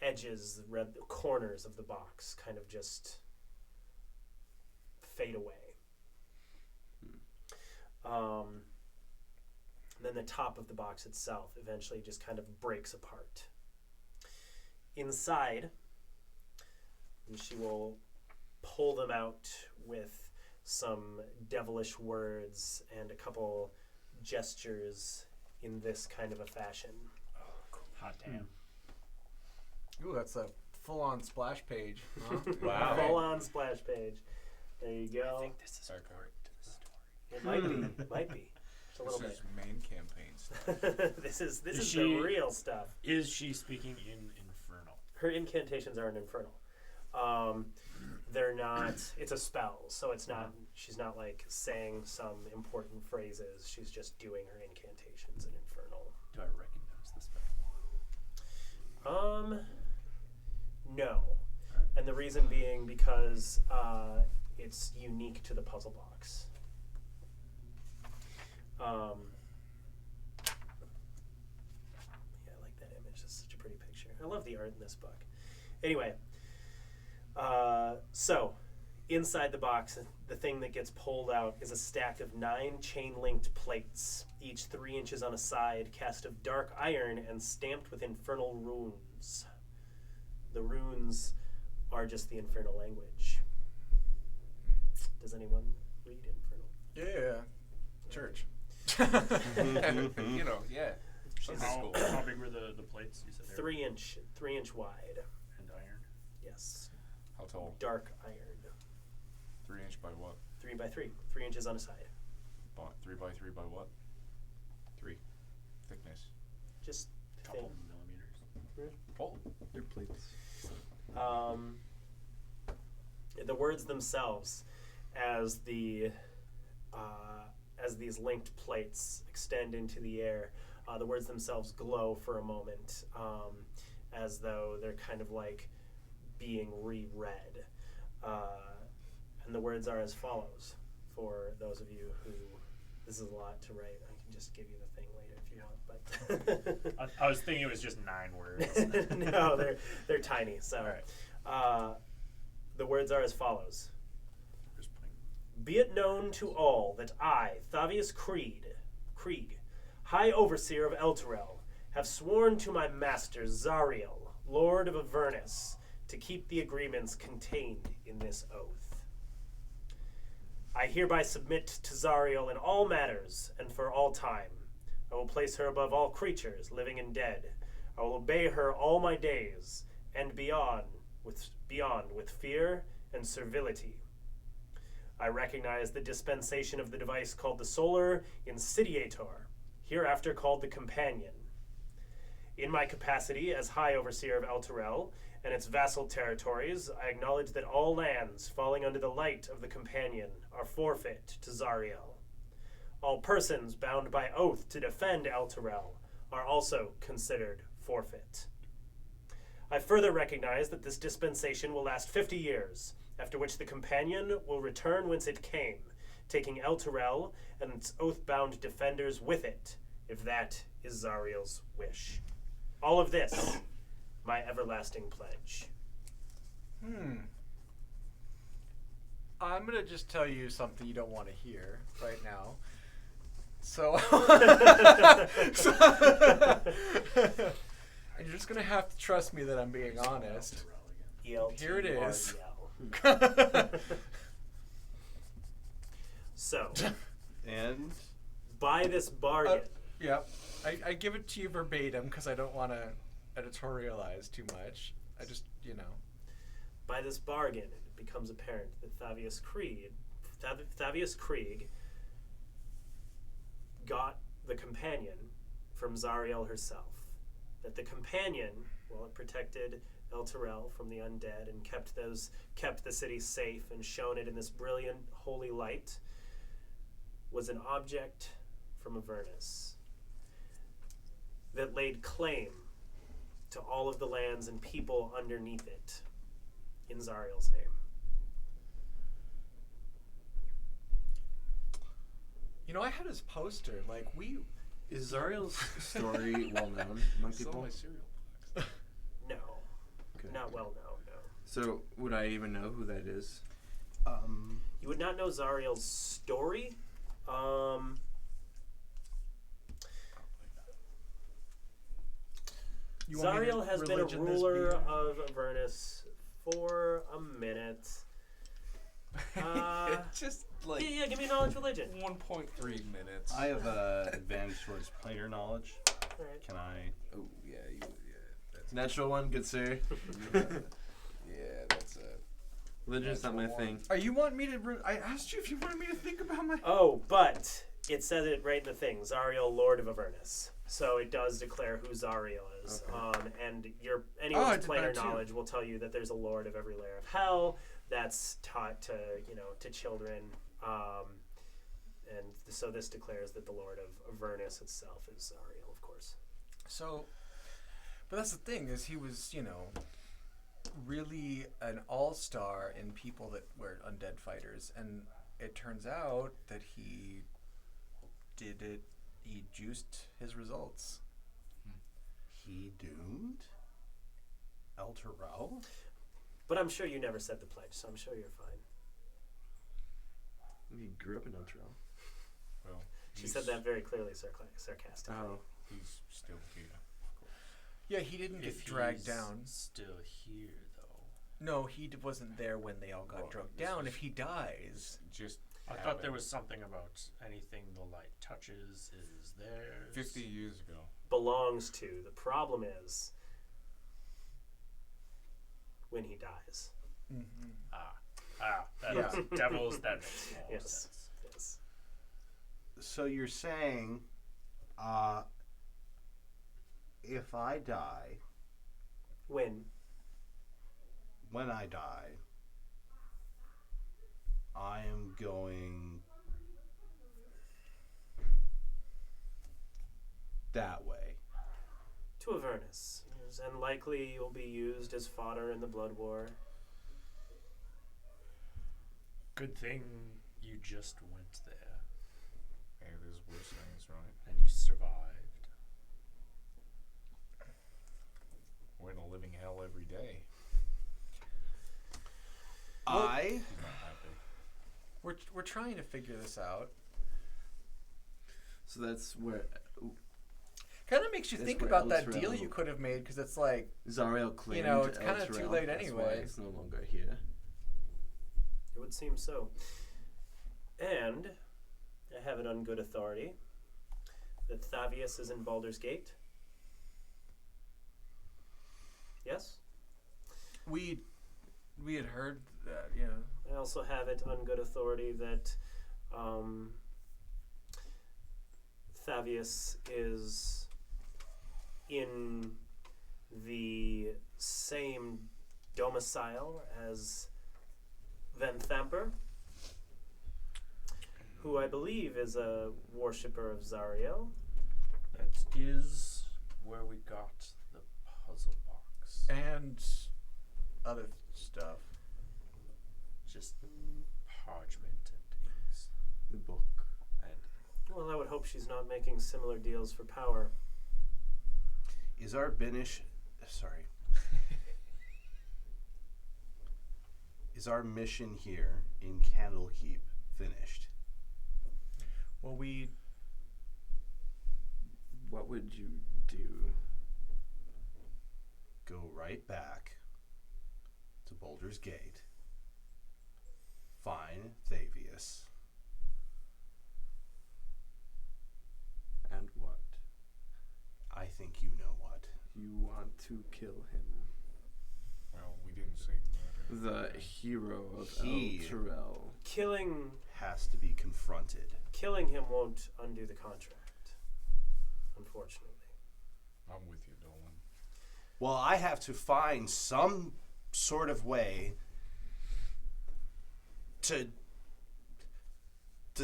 edges, the corners of the box kind of just fade away. And then the top of the box itself eventually just kind of breaks apart. Inside, she will pull them out with some devilish words and a couple gestures in this kind of a fashion. Hot damn. Ooh, that's a full-on splash page. Huh? Wow. Full-on splash page. There you go. I think this is important to the story. It might be. It might be. Just a little This bit. is main campaign stuff. This is Is the she- real stuff. Is she speaking in Infernal? Her incantations are an infernal. They're not. It's a spell, so it's not. She's not like saying some important phrases. She's just doing her incantations in Infernal. Do I recognize the spell? No. And the reason being because it's unique to the puzzle box. Yeah, I like that image. That's such a pretty picture. I love the art in this book. Anyway, so inside the box, the thing that gets pulled out is a stack of 9 chain-linked plates, each 3 inches on a side, cast of dark iron and stamped with infernal runes. The runes are just the infernal language. Does anyone read infernal? Yeah. Church. You know, yeah. How big were the plates you said? 3 inch wide. And iron. Yes. How tall? Dark iron. 3 inch by what? 3 by 3. 3 inches on a side. 3 by 3 by what? 3. Thickness. Just Couple thin. millimeters. Oh. They're plates. The words themselves, as these linked plates extend into the air, the words themselves glow for a moment, as though they're kind of like being reread. And the words are as follows, for those of you who, this is a lot to write. I can just give you the thing later if you want, but I was thinking it was just 9 words. no, they're tiny. So, the words are as follows. Be it known to all that I, Thavius Krieg, High Overseer of Elturel, have sworn to my master Zariel, Lord of Avernus, to keep the agreements contained in this oath. I hereby submit to Zariel in all matters and for all time. I will place her above all creatures, living and dead. I will obey her all my days, and beyond with fear and servility. I recognize the dispensation of the device called the Solar Insidiator, hereafter called the Companion. In my capacity as High Overseer of Elturel and its vassal territories, I acknowledge that all lands falling under the light of the Companion are forfeit to Zariel. All persons bound by oath to defend Elturel are also considered forfeit. I further recognize that this dispensation will last 50 years, after which the Companion will return whence it came, taking Elturel and its oath-bound defenders with it, if that is Zariel's wish. All of this, my everlasting pledge. I'm going to just tell you something you don't want to hear right now. So, and you're just going to have to trust me that I'm being honest. Here it is. So, And by this bargain, Yep. I give it to you verbatim because I don't want to editorialize too much. I just, by this bargain, it becomes apparent that Thavius Krieg got the Companion from Zariel herself. That the Companion, while it protected Elturel from the undead and kept the city safe and shone it in this brilliant holy light, was an object from Avernus that laid claim to all of the lands and people underneath it in Zariel's name. I had his poster. Is Zariel's story well known among people? My cereal box. No, Okay. not well known, no. So would I even know who that is? You would not know Zariel's story. Zariel has been a ruler of Avernus for a minute. Just like Yeah, give me a knowledge religion. 1.3 minutes. I have advantage towards player knowledge. All right. Can I? Oh yeah, that's Natural one, good sir. that's Religion's not my Natural thing. Are you want me to? I asked you if you wanted me to think about my. Oh, but it says it right in the thing. Zariel, Lord of Avernus. So it does declare who Zariel is. Okay. And I anyone's did player that too. knowledge will tell you that there's a Lord of every layer of hell that's taught to children. And so this declares that the Lord of Avernus itself is Zariel, of course. So, but that's the thing, is he was, really an all-star in people that were undead fighters, and it turns out that he juiced his results. He doomed El Terrell? But I'm sure you never said the pledge, so I'm sure you're fine. He grew up in Montreal. Well, She said that very clearly, sarcastically. Oh. he's still here. Yeah, he didn't get If dragged he's down. Still here, though. No, he wasn't there when they all got Well, drugged this down. was- If he dies, Just I thought there was something about anything the light touches is theirs. 50 years ago. Belongs to. The problem is when he dies. That is devils. That makes more Yes. sense. Yes. So you're saying, if I die, When? when I die, I am going that way. To Avernus. Yes, and likely you'll be used as fodder in the Blood War. Good thing you just went there Hey, there's worse things, right? and you survived. We're in a living hell every day. I He's not happy. we're trying to figure this out. So that's where Kind of makes you That's think where about El that deal Terrell- you could have made, because it's like, Zariel claimed. it's El kinda too Terrell. late That's why anyway. it's no longer here. It would seem so. And I have it on good authority that Thavius is in Baldur's Gate. Yes? we had heard that, yeah. I also have it on good authority that Thavius is in the same domicile as Van Thamper, who I believe is a worshipper of Zariel. That is where we got the puzzle box. And other stuff. Just parchment and inks. The book. And Well, I would hope she's not making similar deals for power. is our Binish. Sorry. Is our mission here in Candlekeep finished? Well, What would you do? Go right back to Boulder's Gate. Find Thavius. And what? I think you know what. You want to kill him. Well, we didn't say murder. The hero of He- El Terrell. Has to be confronted. Killing him won't undo the contract, unfortunately. I'm with you, Dolan. Well, I have to find some sort of way to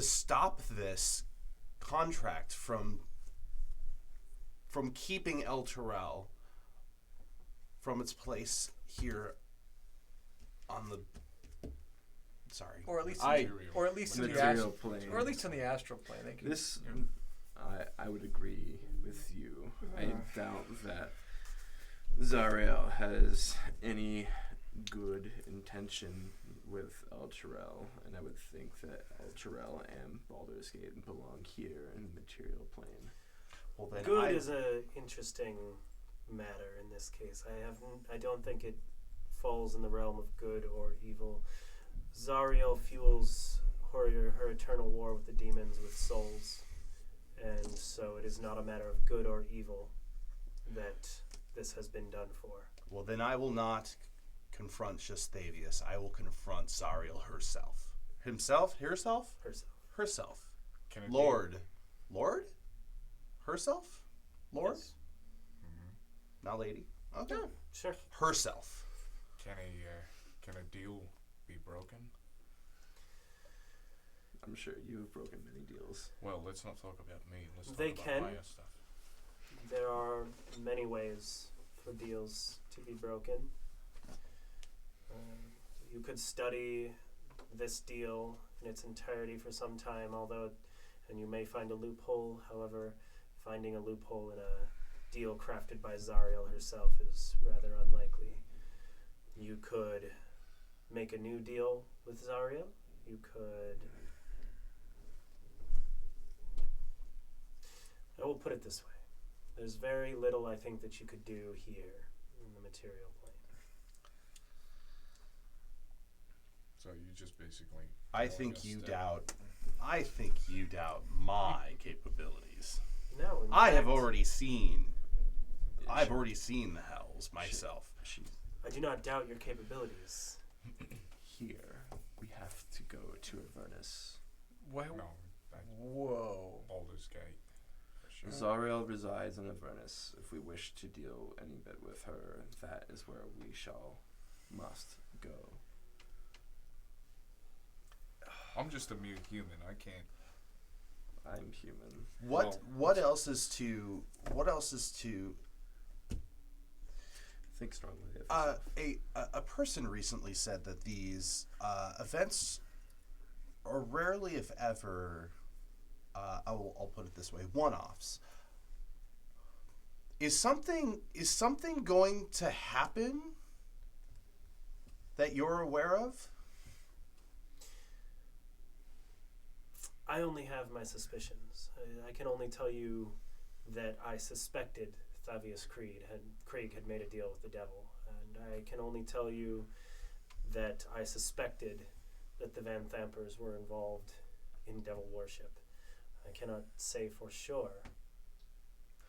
stop this contract from keeping El Terrell from its place here on the or at least, I- in the Material plane. or at least in the astral plane. They can, This, I would agree with you. I doubt that Zariel has any good intention with El Terrell, and I would think that El Terrell and Baldur's Gate belong here in the material plane. well then Good I, is a interesting matter in this case. I don't think it falls in the realm of good or evil. Zariel fuels her eternal war with the demons with souls, and so it is not a matter of good or evil that this has been done for. well then I will not confront just Thavius. I will confront Zariel herself. Herself? Herself. Herself. Can it Lord. Lord? Herself? Lord? Yes. Not lady? Okay. Sure. Herself. Can a deal be broken? I'm sure you have broken many deals. Well, let's not talk about me. Let's talk They about can. my stuff. There are many ways for deals to be broken. You could study this deal in its entirety for some time, and you may find a loophole. However, finding a loophole in a deal crafted by Zariel herself is rather unlikely. You could make a new deal with Zariel. You could... I will put it this way. There's very little I think that you could do here in the material plane. So you just basically. I telling think us you that- doubt. I think you doubt my capabilities. No, in I have fact, already seen. Yeah, I've she- already seen the hells myself. I do not doubt your capabilities. Here, we have to go to Avernus. Well, No, that's whoa. Baldur's Gate. For sure. Zariel resides in Avernus. If we wish to deal any bit with her, that is where we must go. I'm just a mere human. I can't. I'm human. What else is to Think strongly of yourself. a person recently said that these events are rarely, if ever, I'll put it this way, one-offs. Is something going to happen that you're aware of? I only have my suspicions. I can only tell you that I suspected Thavius Krieg had made a deal with the devil, and I can only tell you that I suspected that the Van Thampers were involved in devil worship. I cannot say for sure.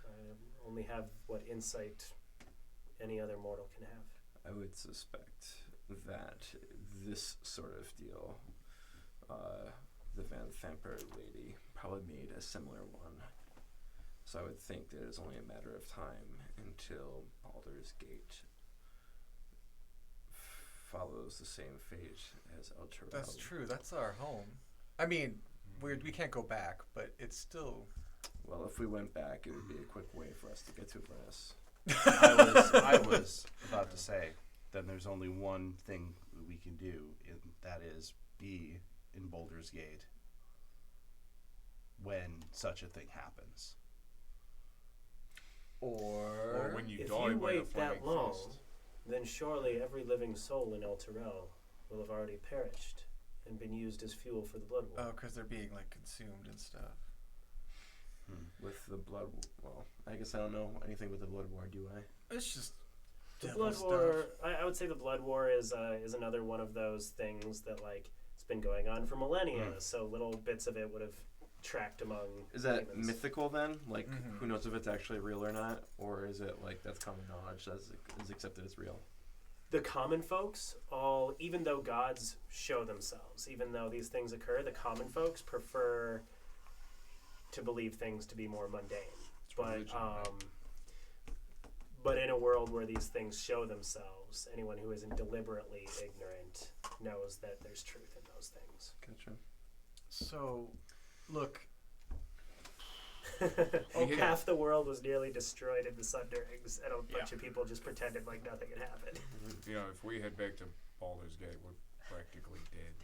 I only have what insight any other mortal can have. I would suspect that this sort of deal, the Van Thamper lady probably made a similar one. So I would think that it's only a matter of time until Baldur's Gate follows the same fate as El Terrell. That's true. That's our home. I mean, we can't go back, but it's still... Well, if we went back, it would be a quick way for us to get to Avernus. I was about to say, then there's only one thing we can do, and that is be in Baldur's Gate when such a thing happens. Or when you If die you by wait the that flaming long, fist. then surely every living soul in El Terrell will have already perished and been used as fuel for the blood war. Oh, because they're being, like, consumed and stuff. With the blood, well, I guess I don't know anything with the blood war, do I? It's just The devil blood stuff. war. I would say the blood war is another one of those things that like it's been going on for millennia. So little bits of it would have tracked among. Is that humans. mythical then? Like, Mhm. who knows if it's actually real or not? Or is it like that's common knowledge that is accepted as real? The common folks, even though gods show themselves, even though these things occur, the common folks prefer to believe things to be more mundane. It's But religion, right? but in a world where these things show themselves, anyone who isn't deliberately ignorant knows that there's truth in those things. Gotcha. So, look, Okay. Half the world was nearly destroyed in the Sunderings, and a bunch of people just pretended like nothing had happened. You know, if we head back to Baldur's Gate, we're practically dead.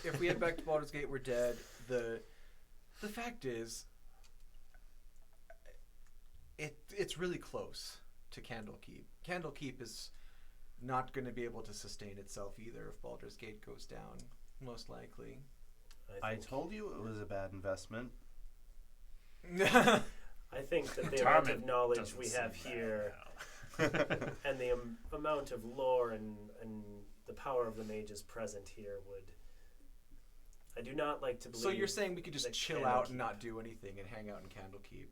if we head back to Baldur's Gate, we're dead. The fact is, it's really close to Candlekeep. Candlekeep is not going to be able to sustain itself either if Baldur's Gate goes down, most likely. I think- told you it was a bad investment. I think that the amount of knowledge Doesn't we seem have bad here now. and the amount of lore and the power of the mages present here would... I do not like to believe... So you're saying we could just that chill out Candlekeep- and not do anything and hang out in Candlekeep?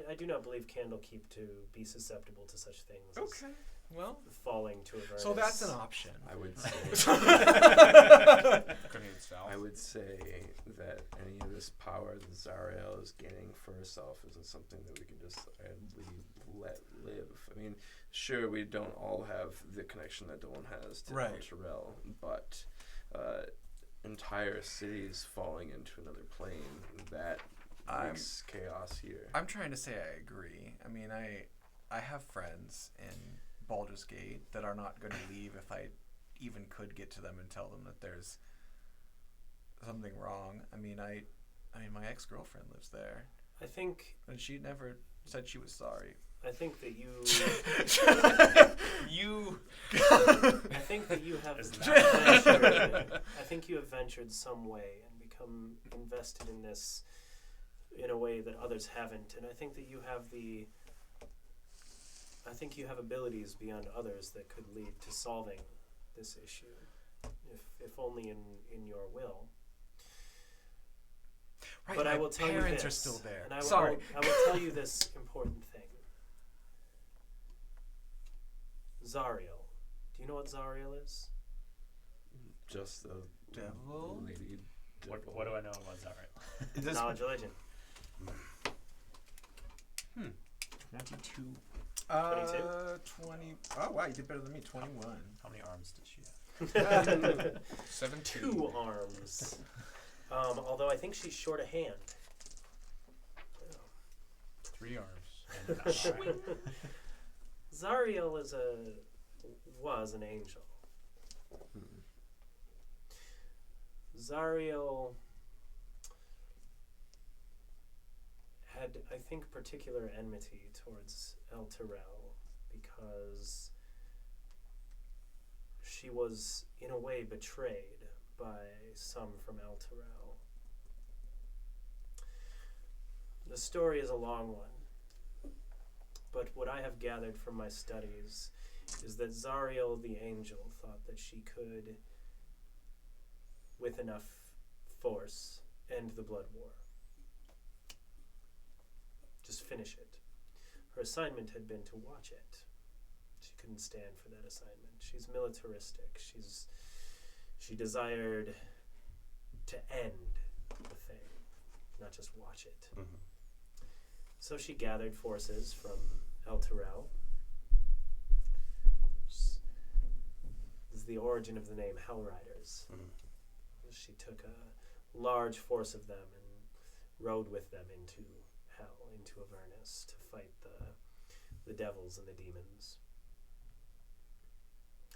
I do not believe Candlekeep to be susceptible to such things as well, falling to Avernus. so that's an option. I would say Could head south. I would say that any of this power that Zariel is gaining for herself isn't something that we can just idly let live. I mean, sure, we don't all have the connection that Dolan has to Right. El Terrell, but entire cities falling into another plane. That makes chaos here. I'm trying to say I agree. I mean, I have friends in Baldur's Gate that are not going to leave if I even could get to them and tell them that there's something wrong. I mean, my ex-girlfriend lives there, I think and she never said she was sorry. I think that you I think that you have ventured, I think you have ventured some way and become invested in this in a way that others haven't, and I think that you have abilities beyond others that could lead to solving this issue, if only in your will. Right, but my I will tell you this. parents are still there. And I Sorry. will tell you this important thing. Zariel. Do you know what Zariel is? Just the Devil? lady. What do I know about Zariel? Knowledge or legend. 22. 22? 20. Oh, wow, you did better than me. 21. How many arms does she have? 17. 2 arms. Although I think she's short a hand. 3 arms. And an eye. Zariel was an angel. Zariel had, I think, particular enmity towards El Terrell because she was, in a way, betrayed by some from El Terrell. The story is a long one, but what I have gathered from my studies is that Zariel the angel thought that she could, with enough force, end the blood war. Just finish it. Her assignment had been to watch it. She couldn't stand for that assignment. She's militaristic. She desired to end the thing, not just watch it. Mm-hmm. So she gathered forces from El Terrell. This is the origin of the name Hell Riders. Mm-hmm. She took a large force of them and rode with them into hell, into Avernus, to fight the devils and the demons.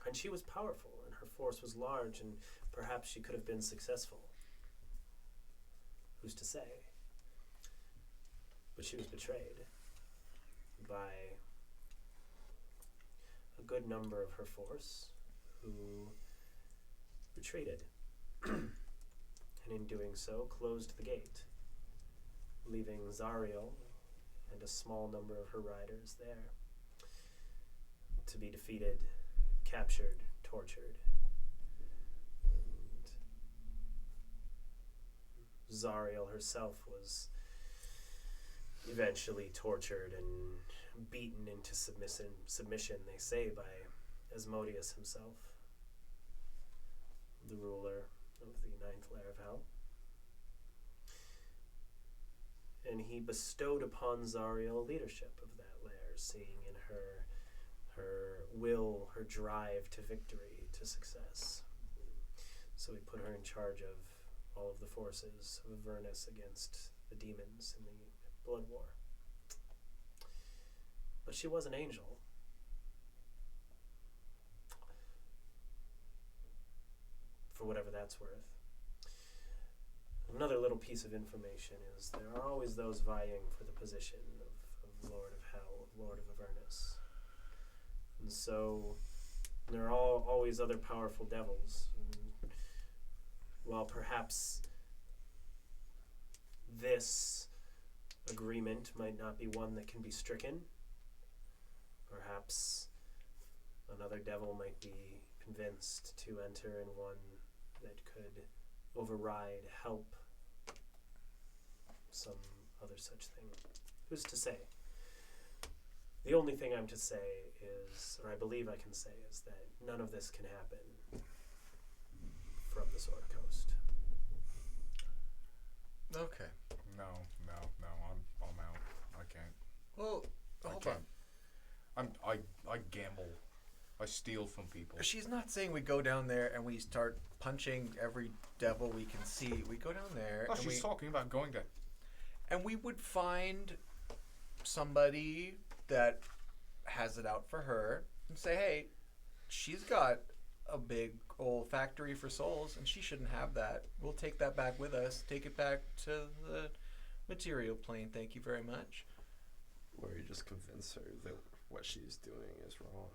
And she was powerful, and her force was large, and perhaps she could have been successful. Who's to say? But she was betrayed by a good number of her force who retreated, and in doing so closed the gate, leaving Zariel and a small number of her riders there to be defeated, captured, tortured. And Zariel herself was eventually tortured and beaten into submission, they say, by Asmodeus himself, the ruler of the 9th layer of hell. And he bestowed upon Zariel leadership of that lair, seeing in her will, her drive to victory, to success. So he put her in charge of all of the forces of Avernus against the demons in the blood war. But she was an angel. For whatever that's worth. Another little piece of information is there are always those vying for the position of Lord of Hell, of Lord of Avernus. And so there are always other powerful devils. And while perhaps this agreement might not be one that can be stricken, perhaps another devil might be convinced to enter in one that could override, help, some other such thing. Who's to say? The only thing I'm to say is, or I believe I can say, is that none of this can happen from the Sword Coast. Okay. No, I'm out. I can't. Well, I hold can't. I gamble I steal from people. She's not saying we go down there and we start punching every devil we can see. We go down there Oh, and she's talking about going there. and we would find somebody that has it out for her and say, hey, she's got a big old factory for souls and she shouldn't have that. We'll take that back with us. Take it back to the material plane. Thank you very much. Or you just convince her that what she's doing is wrong.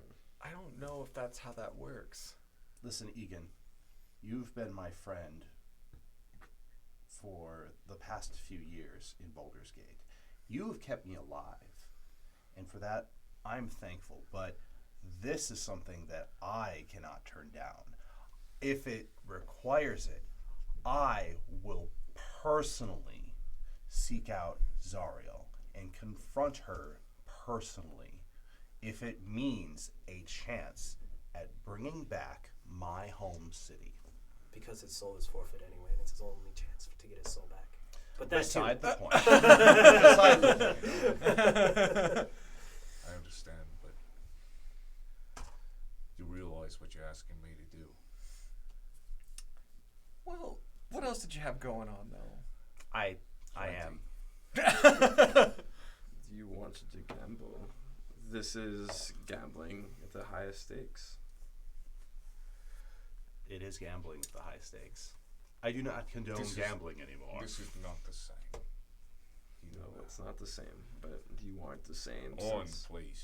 I don't know if that's how that works. Listen, Egan, you've been my friend for the past few years in Baldur's Gate. You have kept me alive, and for that, I'm thankful. But this is something that I cannot turn down. If it requires it, I will personally seek out Zariel and confront her personally if it means a chance at bringing back my home city. Because his soul is forfeit anyway, and it's his only chance to get his soul back. But that's Beside the point. Beside the point. I understand, but you realize what you're asking me to do. Well, what else did you have going on, though? I am. You wanted to gamble. This is gambling at the highest stakes. It is gambling with the high stakes. I do not condone gambling anymore. This is not the same. You No, know it's not the same, but you aren't the same. On, since- please.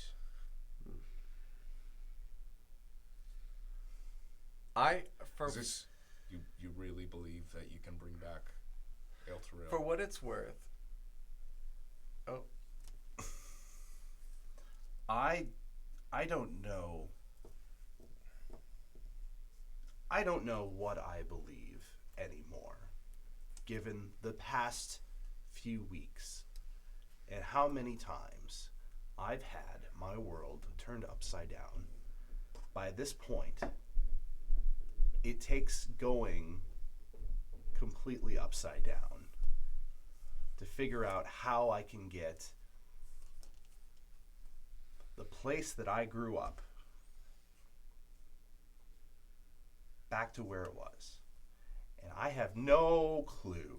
Is this you really believe that you can bring back El Terrell? For what it's worth. Oh, I don't know. I don't know what I believe anymore, given the past few weeks and how many times I've had my world turned upside down. By this point, it takes going completely upside down to figure out how I can get the place that I grew up back to where it was. And I have no clue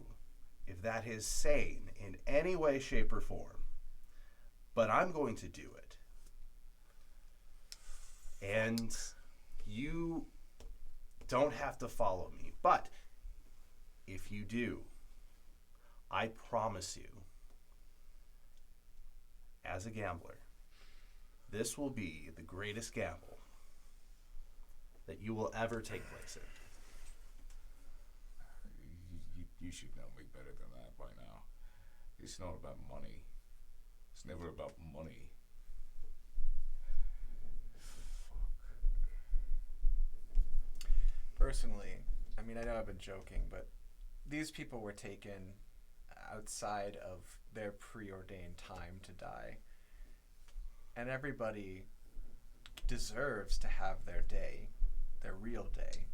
if that is sane in any way, shape, or form. But I'm going to do it. And you don't have to follow me. But if you do, I promise you, as a gambler, this will be the greatest gamble that you will ever take place in. You should know me better than that by now. It's not about money. It's never about money. personally, I mean, I know I've been joking, but these people were taken outside of their preordained time to die. And everybody deserves to have their day, their real day.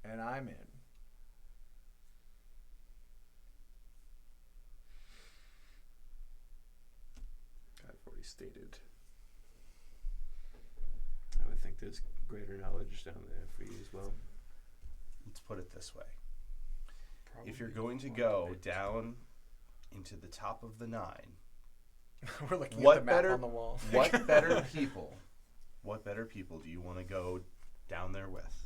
And I'm in. I've already stated. I would think there's greater knowledge down there for you as well. Let's put it this way. Probably If you're going to more go debate. down into the top of the nine, We're looking What at the map better- on the wall. what better people do you want to go down there with?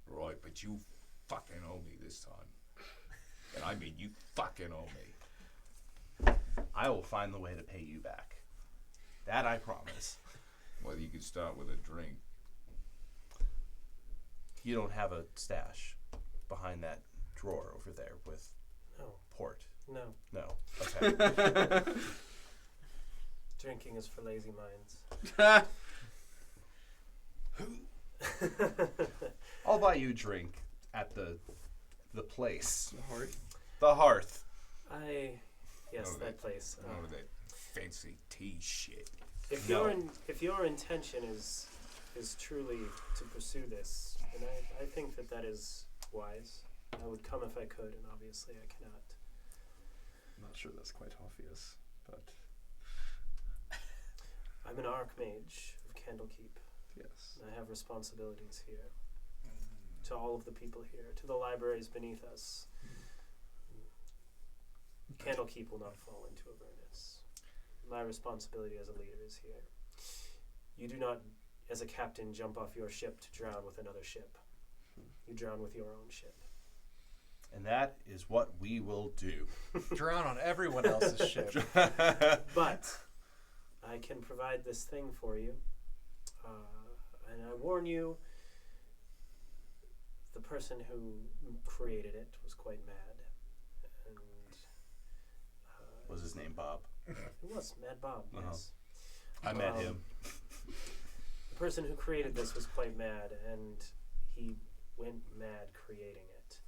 Right, but you fucking owe me this time. And I mean, you fucking owe me. I will find the way to pay you back. That I promise. Well, you could start with a drink. You don't have a stash behind that drawer over there with No, port. no. No. Okay. Drinking is for lazy minds. I'll buy you a drink at the place. Heart. The Hearth. Yes, No, that place. None of that fancy tea shit. If No. your intention is truly to pursue this, and I think that is wise. I would come if I could, and obviously I cannot. I'm not sure that's quite obvious, but I'm an archmage of Candlekeep. Yes. I have responsibilities here to all of the people here, to the libraries beneath us. Candlekeep will not fall into Avernus. My responsibility as a leader is here. You do not, as a captain, jump off your ship to drown with another ship. You drown with your own ship. And that is what we will do. Drown on everyone else's ship. But I can provide this thing for you. And I warn you, the person who created it was quite mad. And Was his name Bob? it was Mad Bob, Uh-huh. yes. I met him. The person who created this was quite mad, and he went mad creating it.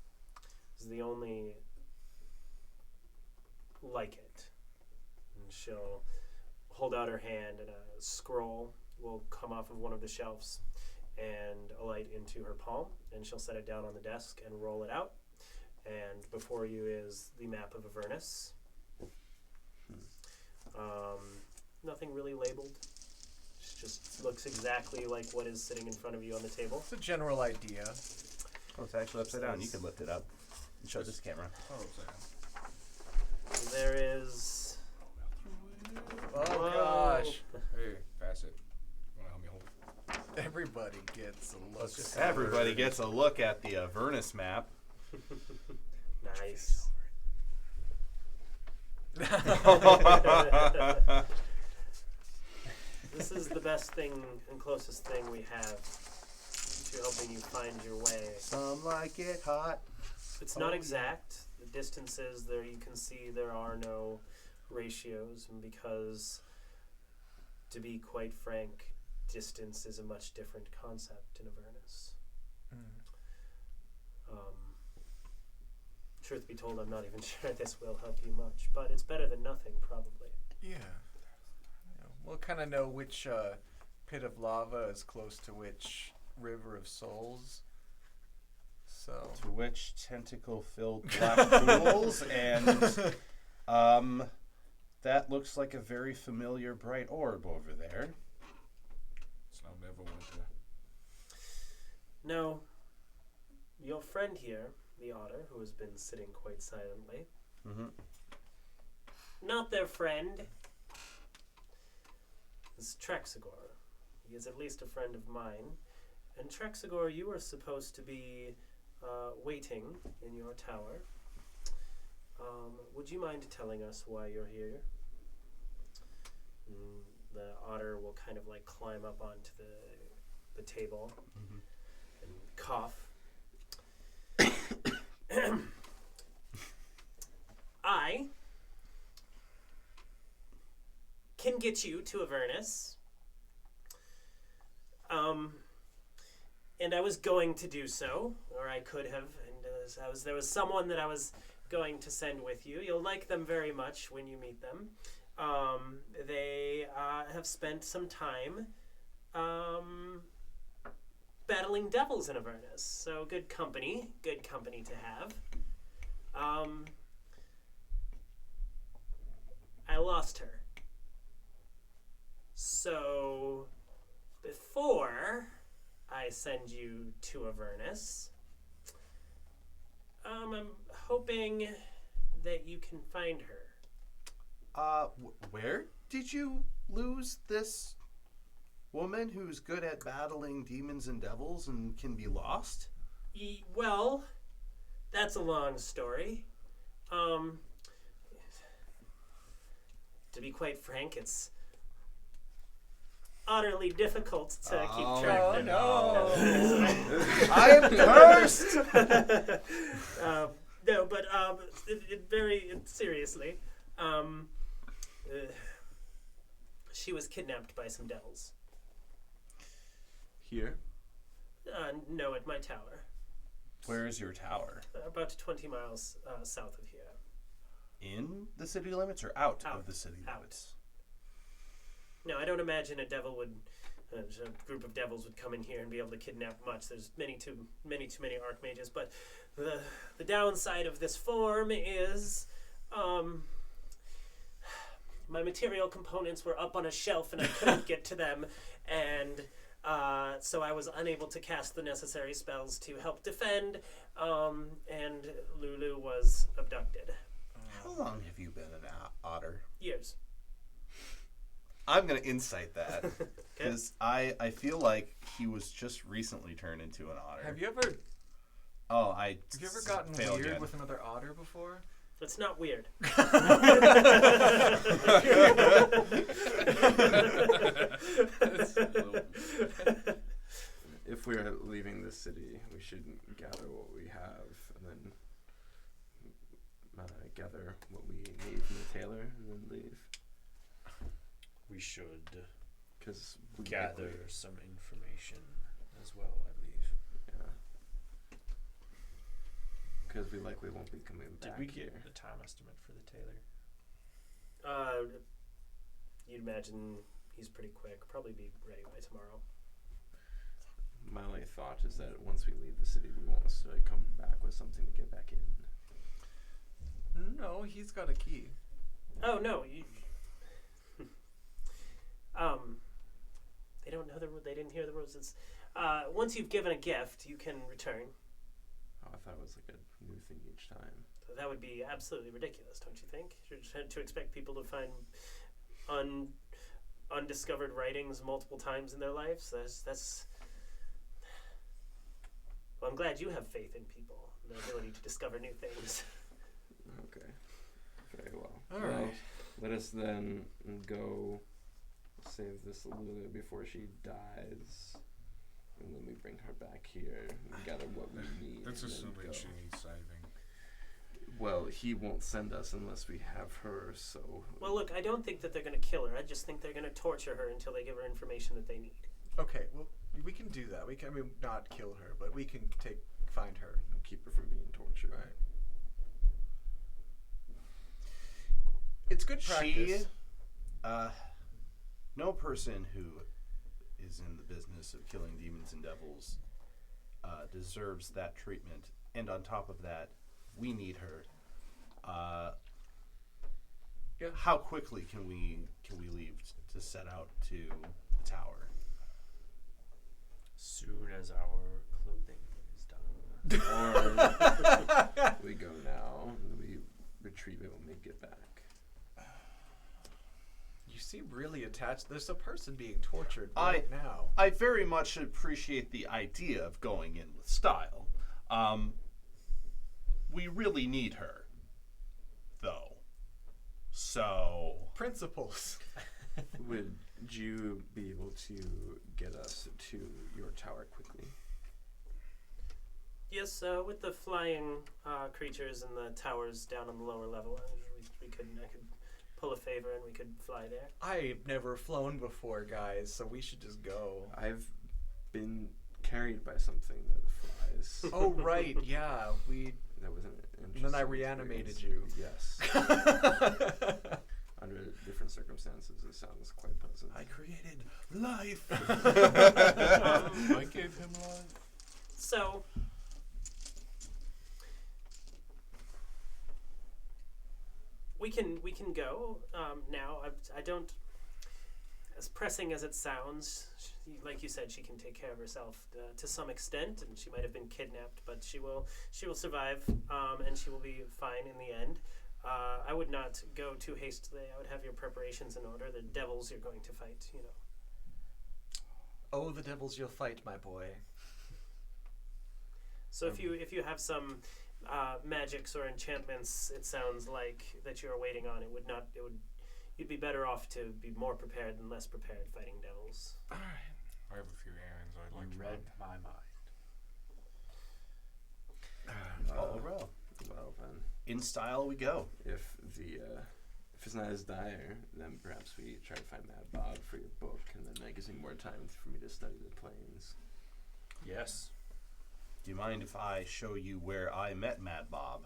It was the only like it. And she'll hold out her hand, and a scroll will come off of one of the shelves and alight into her palm, and she'll set it down on the desk and roll it out. And before you is the map of Avernus. Nothing really labeled. It just looks exactly like what is sitting in front of you on the table. It's a general idea. Oh, it's actually upside down. You can lift it up and show this camera. Oh, sorry. There is... Oh Whoa. gosh. Hey, pass it. You wanna help me hold it? Everybody gets a look. Everybody gets a look at the Avernus map. Nice. This is the best thing and closest thing we have to helping you find your way. Some like it hot. It's not exact. The distances there, you can see there are no ratios, and because, to be quite frank, distance is a much different concept in Avernus. Truth be told, I'm not even sure this will help you much, but it's better than nothing, probably. Yeah. We'll kind of know which pit of lava is close to which river of souls. So. To which tentacle-filled black pools, and that looks like a very familiar bright orb over there. It's not Neverwinter. No, your friend here, the otter, who has been sitting quite silently, not their friend, is Trexigor. He is at least a friend of mine. And Trexigor, you are supposed to be waiting in your tower. Would you mind telling us why you're here? The otter will kind of like climb up onto the table and cough. I can get you to Avernus. And I was going to do so, or I could have, and there was someone that I was going to send with you. You'll like them very much when you meet them. They have spent some time battling devils in Avernus, so good company to have. I lost her. So, before I send you to Avernus, I'm hoping that you can find her. Where did you lose this woman who's good at battling demons and devils and can be lost? Well, that's a long story. To be quite frank, it's utterly difficult to keep track of. Oh no! I am cursed! No, but very seriously, she was kidnapped by some devils. Here? No, at my tower. Where is your tower? About 20 miles south of here. In the city limits or out Out. of the city Out. limits? No, I don't imagine a group of devils would come in here and be able to kidnap much. There's too many archmages. But the downside of this form is my material components were up on a shelf and I couldn't get to them, and so I was unable to cast the necessary spells to help defend, and Lulu was abducted. How long have you been an otter? Years. I'm going to insight that. Because I feel like he was just recently turned into an otter. Have you ever gotten failed weird again. with another otter before? It's not weird. If we're leaving the city, we should gather what we have, and then gather what we need from the tailor, and then leave. We should Because gather some information as well, I believe. Yeah. Because we likely won't be coming Did back we get here. the time estimate for the tailor? You'd imagine he's pretty quick. Probably be ready by tomorrow. My only thought is that once we leave the city, we won't necessarily come back with something to get back in. No, he's got a key. Oh no, you, they don't know they didn't hear the rules. It's once you've given a gift, you can return. Oh, I thought it was like a new thing each time. So that would be absolutely ridiculous, don't you think? To expect people to find undiscovered writings multiple times in their lives. That's. Well, I'm glad you have faith in people, and the ability to discover new things. Okay. Very well. All Well, right. let us then go save this Lulu before she dies. And then we bring her back here and gather what we need. That's and then assuming go. she needs saving. Well, he won't send us unless we have her, so... Well, look, I don't think that they're going to kill her. I just think they're going to torture her until they give her information that they need. Okay, well, we can do that. We can, not kill her, but we can find her. keep her from being tortured. Right. It's good practice. No person who is in the business of killing demons and devils deserves that treatment. And on top of that, we need her. Yeah. How quickly can we leave to set out to the tower? Soon as our clothing is done. Or we go now, and we retrieve it when we get back. You seem really attached. There's a person being tortured right now. I very much appreciate the idea of going in with style. We really need her, though. So... Principles. Would you be able to get us to your tower quickly? Yes, with the flying creatures and the towers down on the lower level, I could pull a favor and we could fly there. I've never flown before, guys, so we should just go. I've been carried by something that flies. Oh, right, yeah, That was an and then I interesting reanimated experience. you. Yes. Under different circumstances, it sounds quite pleasant. I created life. I gave him life. So, we can go now. I don't. As pressing as it sounds, like you said, she can take care of herself to some extent, and she might have been kidnapped, but she will survive, and she will be fine in the end. I would not go too hastily. I would have your preparations in order. The devils you're going to fight, you know. Oh, the devils you'll fight, my boy. So if you have some magics or enchantments, it sounds like that you're waiting on. You'd be better off to be more prepared than less prepared fighting devils. All right. I have a few errands I'd like You to read run. my mind. All right. Well then, In style we go. if it's not as dire, then perhaps we try to find Mad Bob for your book, and then that gives me more time for me to study the planes. Yes. Do you mind if I show you where I met Mad Bob?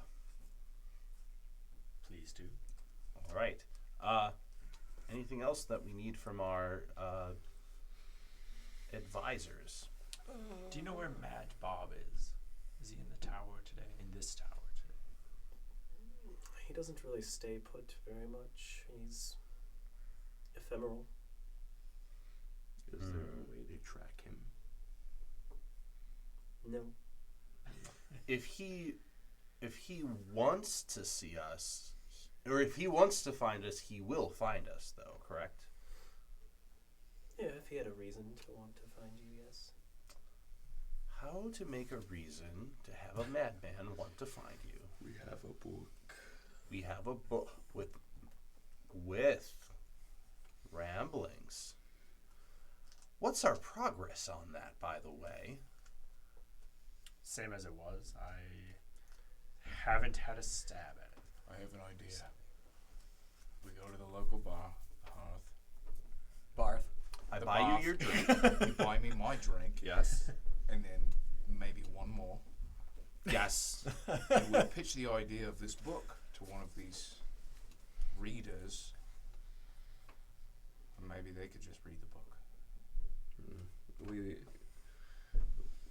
Please do. All right. Anything else that we need from our advisors? Do you know where Mad Bob is? Is he in the tower today? In this tower today? He doesn't really stay put very much. He's ephemeral. Is there a way to track him? No. If he wants to see us, or if he wants to find us, he will find us, though, correct? Yeah, if he had a reason to want to find you, yes. How to make a reason to have a madman want to find you? We have a book. We have a book with ramblings. What's our progress on that, by the way? Same as it was. I haven't had a stab at it. I have an idea. We go to the local bar, the Hearth. Barth. I The buy bath. you your drink. You buy me my drink, Yes. and then maybe one more. Yes. And we pitch the idea of this book to one of these readers, and maybe they could just read the book.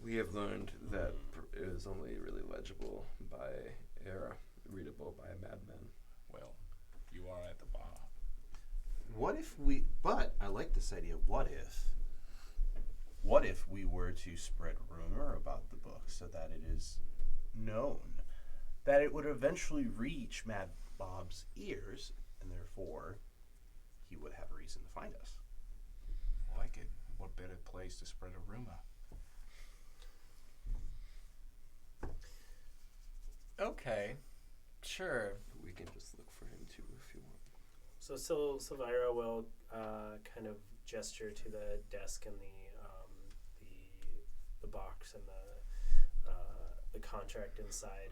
We have learned that it is only really legible by readable by a madman. Well, you are at the bar. But I like this idea. What if we were to spread rumor about the book so that it is known, that it would eventually reach Mad Bob's ears, and therefore he would have a reason to find us? I like it. What better place to spread a rumor? Okay. Sure. We can just look for him too if you want. So Silvira will kind of gesture to the desk and the box and the contract inside.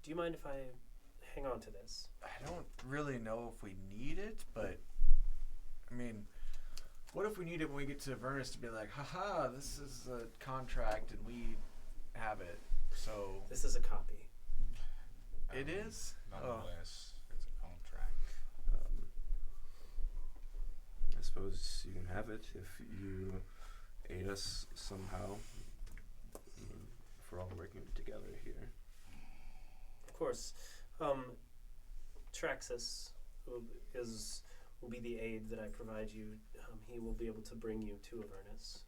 Do you mind if I hang on to this? I don't really know if we need it, but I mean, what if we need it when we get to Avernus to be like, haha, this is a contract and we have it. So This is a copy. it is? Nonetheless, it's a contract. I suppose you can have it if you aid us somehow. If we're all working together here. Of course. Traxus will be the aid that I provide you. He will be able to bring you to Avernus.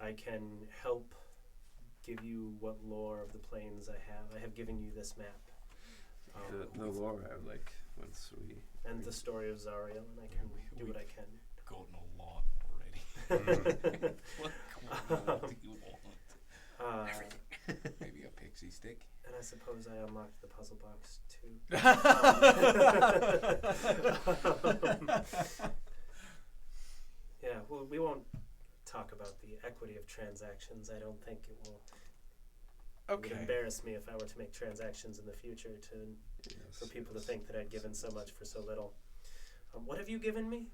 I can help give you what lore of the plains I have. I have given you this map. The lore I would like once we... And the story of Zariel, and I can do what I can. Gotten a lot already. What more do you want? Maybe a pixie stick. And I suppose I unlocked the puzzle box too. Yeah, well, we won't talk about the equity of transactions. I don't think it will. It would Okay. embarrass me if I were to make transactions in the future for people to think that I'd given so much for so little. What have you given me?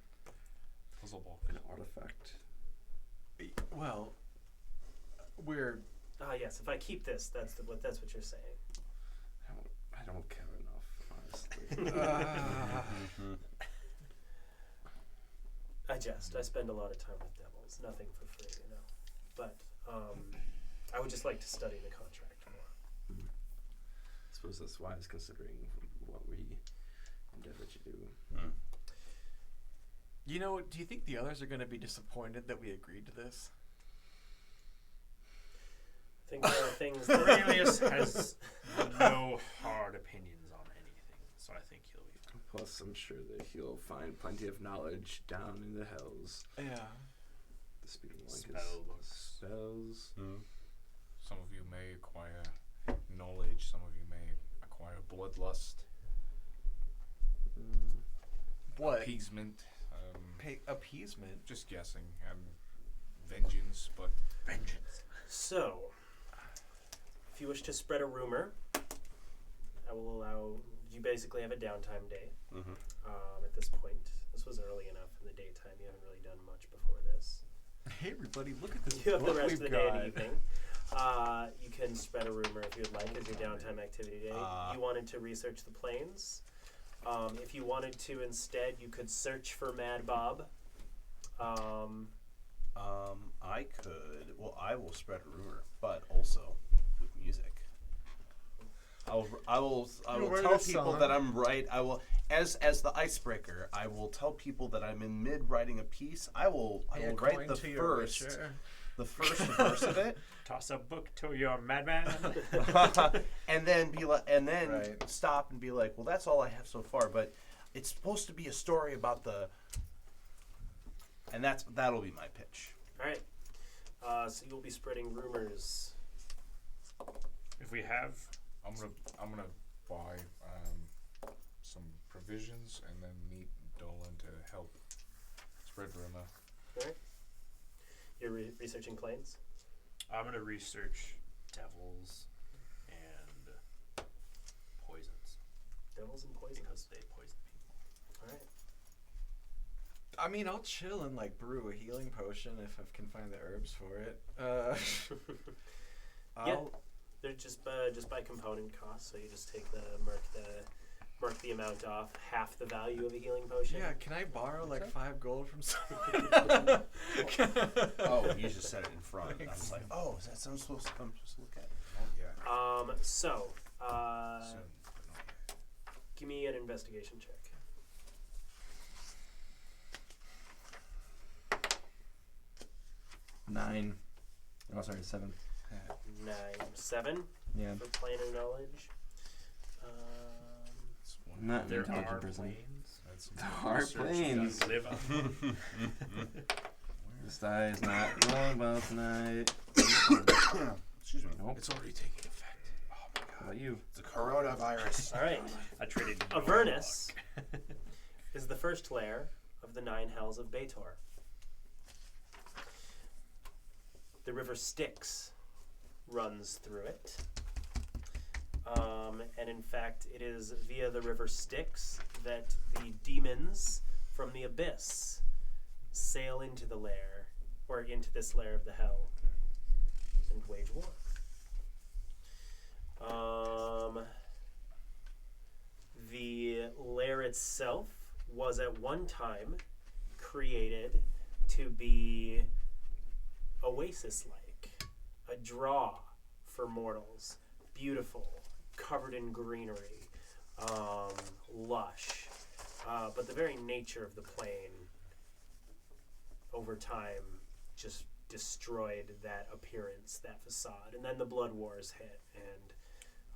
Puzzle box. An artifact. Well, we're Ah, yes. If I keep this, that's what you're saying. I don't care enough, honestly. I jest. I spend a lot of time with devils. Nothing for free, you know. But I would just like to study the contract more. I suppose that's wise considering what we endeavor to do. You know, do you think the others are going to be disappointed that we agreed to this? I think there are things that Aurelius has no hard opinions on anything, so I think he'll be fine. Plus, I'm sure that he'll find plenty of knowledge down in the hells. Yeah. The speaking like Spell books. spells. Some of you may acquire knowledge. Some of you may acquire bloodlust, What? appeasement. Appeasement? Just guessing. Vengeance, but Vengeance. So, if you wish to spread a rumor, I will allow you. Basically, have a downtime day. At this point, this was early enough in the daytime. You haven't really done much before this. Hey, everybody, look at this You have the book rest of we've the day got. and evening. You can spread a rumor if you would like as your downtime activity day. You wanted to research the plains. If you wanted to instead, you could search for Mad Bob. I could. Well, I will spread a rumor, but also with music. I will write tell a people song. that I'm right. I will as the icebreaker. I will tell people that I'm in mid writing a piece. I will write the first verse of it, Toss a book to your madman. and then Right. stop and be like, well, that's all I have so far. But it's supposed to be a story about and that'll be my pitch. All right. So you'll be spreading rumors. If we have, I'm gonna buy some provisions and then meet Dolan to help spread rumor. All right. You're researching planes. I'm gonna research devils and poisons Devils and poisons. because they poison people. All right. I mean, I'll chill and like brew a healing potion if I can find the herbs for it. They're just by component cost. So you just take mark the amount off, half the value of a healing potion. Yeah, can I borrow like 5 gold from someone? Oh, you just said it in front. I was like, oh, is that something I'm supposed to look at? Oh yeah. So, Soon, but not yet. give me an investigation check. 9. Oh, sorry, 7. 7 Yeah. for planar knowledge. It's one. Not an There intelligent are person. planes. That's some There good are research planes. done. Live on. This die is not rolling well tonight. Excuse me. Nope. It's already taking effect. Oh my How god. about you? It's a coronavirus. All right. I traded Avernus is the first lair of the 9 hells of Baator. The river Styx runs through it. And in fact, it is via the river Styx that the demons from the abyss sail into the lair, or into this lair of the hell, and wage war. The lair itself was at one time created to be oasis-like, a draw for mortals, beautiful, covered in greenery, lush. But the very nature of the plain over time just destroyed that appearance, that facade. And then the blood wars hit, and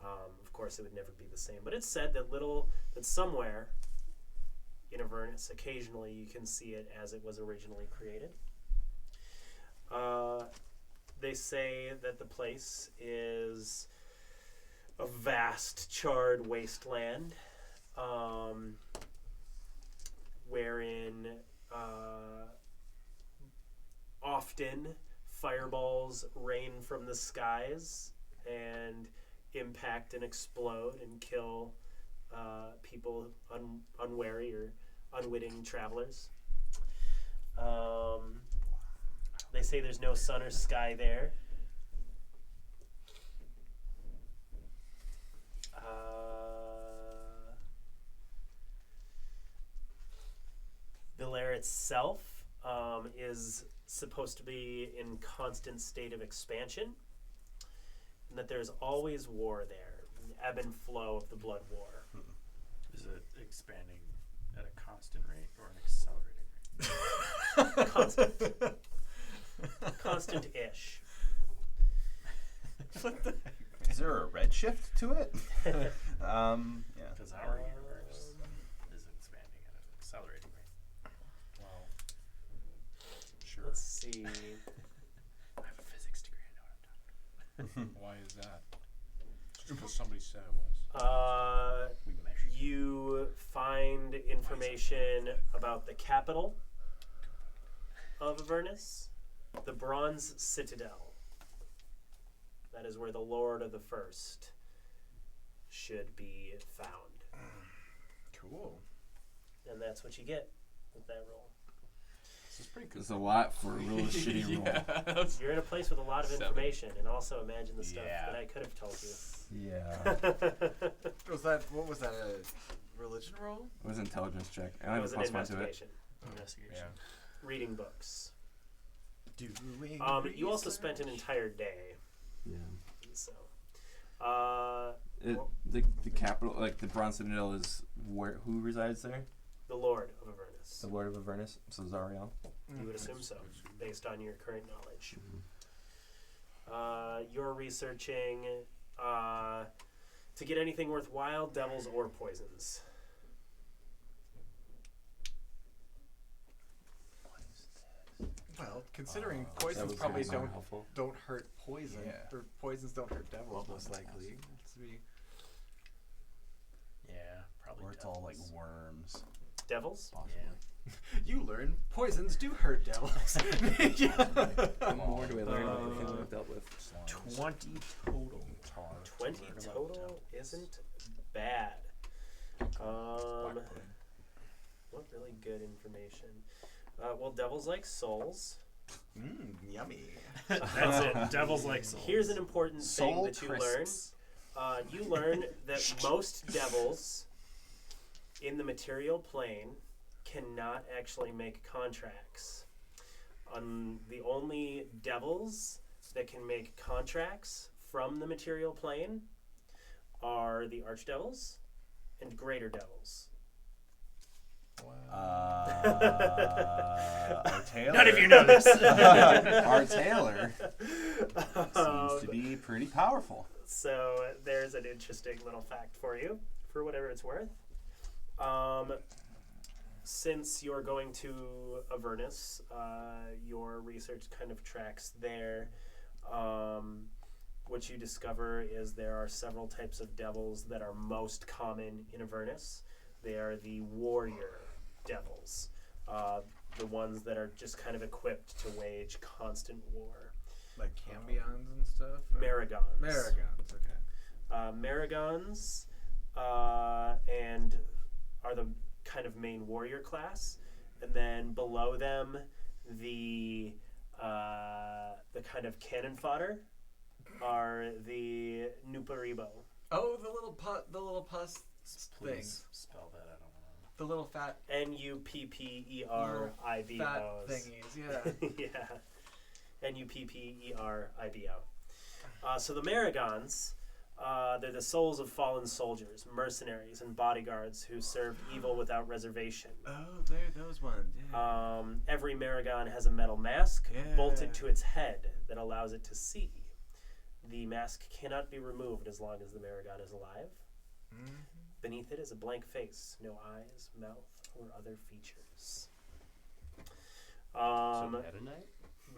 of course it would never be the same. But it's said that somewhere in Avernus, occasionally you can see it as it was originally created. They say that the place is a vast charred wasteland, wherein often fireballs rain from the skies and impact and explode and kill people unwary or unwitting travelers. They say there's no sun or sky there. The lair itself is supposed to be in constant state of expansion, and that there's always war there, an ebb and flow of the blood war. Is it expanding at a constant rate or an accelerating rate? Constant. Constant-ish. Is there a redshift to it? Yeah. Because our universe is expanding at an accelerating rate. Well, sure. Let's see. I have a physics degree. I know what I'm talking Why is that? Just because somebody said it was. We measure. You find information about the capital of Avernus, the Bronze Citadel. That is where the Lord of the First should be found. Cool. And that's what you get with that roll. This is pretty good. It's a lot for a real shitty roll. You're in a place with a lot of 7. information, and also imagine the stuff Yeah. that I could have told you. Yeah. What was that, a religion roll? It was an intelligence check. I It only have was a an plus 1 to it. investigation. Investigation. Yeah. Reading books. Doing You also spent an entire day. Yeah. So, the capital, like the Bronze Citadel, is where? Who resides there? The Lord of Avernus. The Lord of Avernus. So Zariel. You would assume so, based on your current knowledge. You're researching to get anything worthwhile, devils or poisons. Well, considering poisons Devils probably are helpful. don't hurt poison, Yeah. or poisons don't hurt devils, most likely. Let's see. Yeah, probably. Or it's all like worms. Devils? Possibly. You learn poisons do hurt devils. What more do I learn about the things I've dealt with? 20 total. 20 total isn't bad. What really good information. Well, devils like souls. Yummy. That's it. Devils like souls. Here's an important thing Soul that you learn. crisps. You learn that most devils in the material plane cannot actually make contracts. The only devils that can make contracts from the material plane are the archdevils and greater devils. Our tailor. None of you know this. Our tailor seems to be pretty powerful. So there's an interesting little fact for you, for whatever it's worth. Since you're going to Avernus, your research kind of tracks there. What you discover is there are several types of devils that are most common in Avernus. They are the warrior devils, the ones that are just kind of equipped to wage constant war. Like cambions and stuff? Maragons. Maragons, okay. Maragons and are the kind of main warrior class, and then below them the kind of cannon fodder are the Nuparibo. Oh, the little pus thing. Please spell that. I don't know. The little fat Nuppeeribo. fat thingies, yeah. Yeah. Nuppeeribo. So the Maragons, they're the souls of fallen soldiers, mercenaries, and bodyguards who served evil without reservation. Oh, they're those ones, yeah. Every Maragon has a metal mask Yeah. bolted to its head that allows it to see. The mask cannot be removed as long as the Maragon is alive. Mm-hmm. Beneath it is a blank face, no eyes, mouth, or other features. Meta Knight?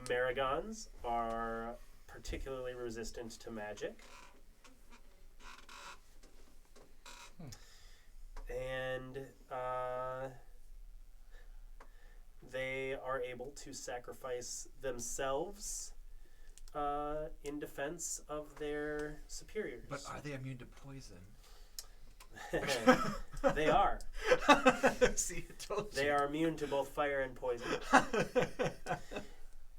Maragons are particularly resistant to magic. And they are able to sacrifice themselves in defense of their superiors. But are they immune to poison? They are. See, I told you. They are immune to both fire and poison.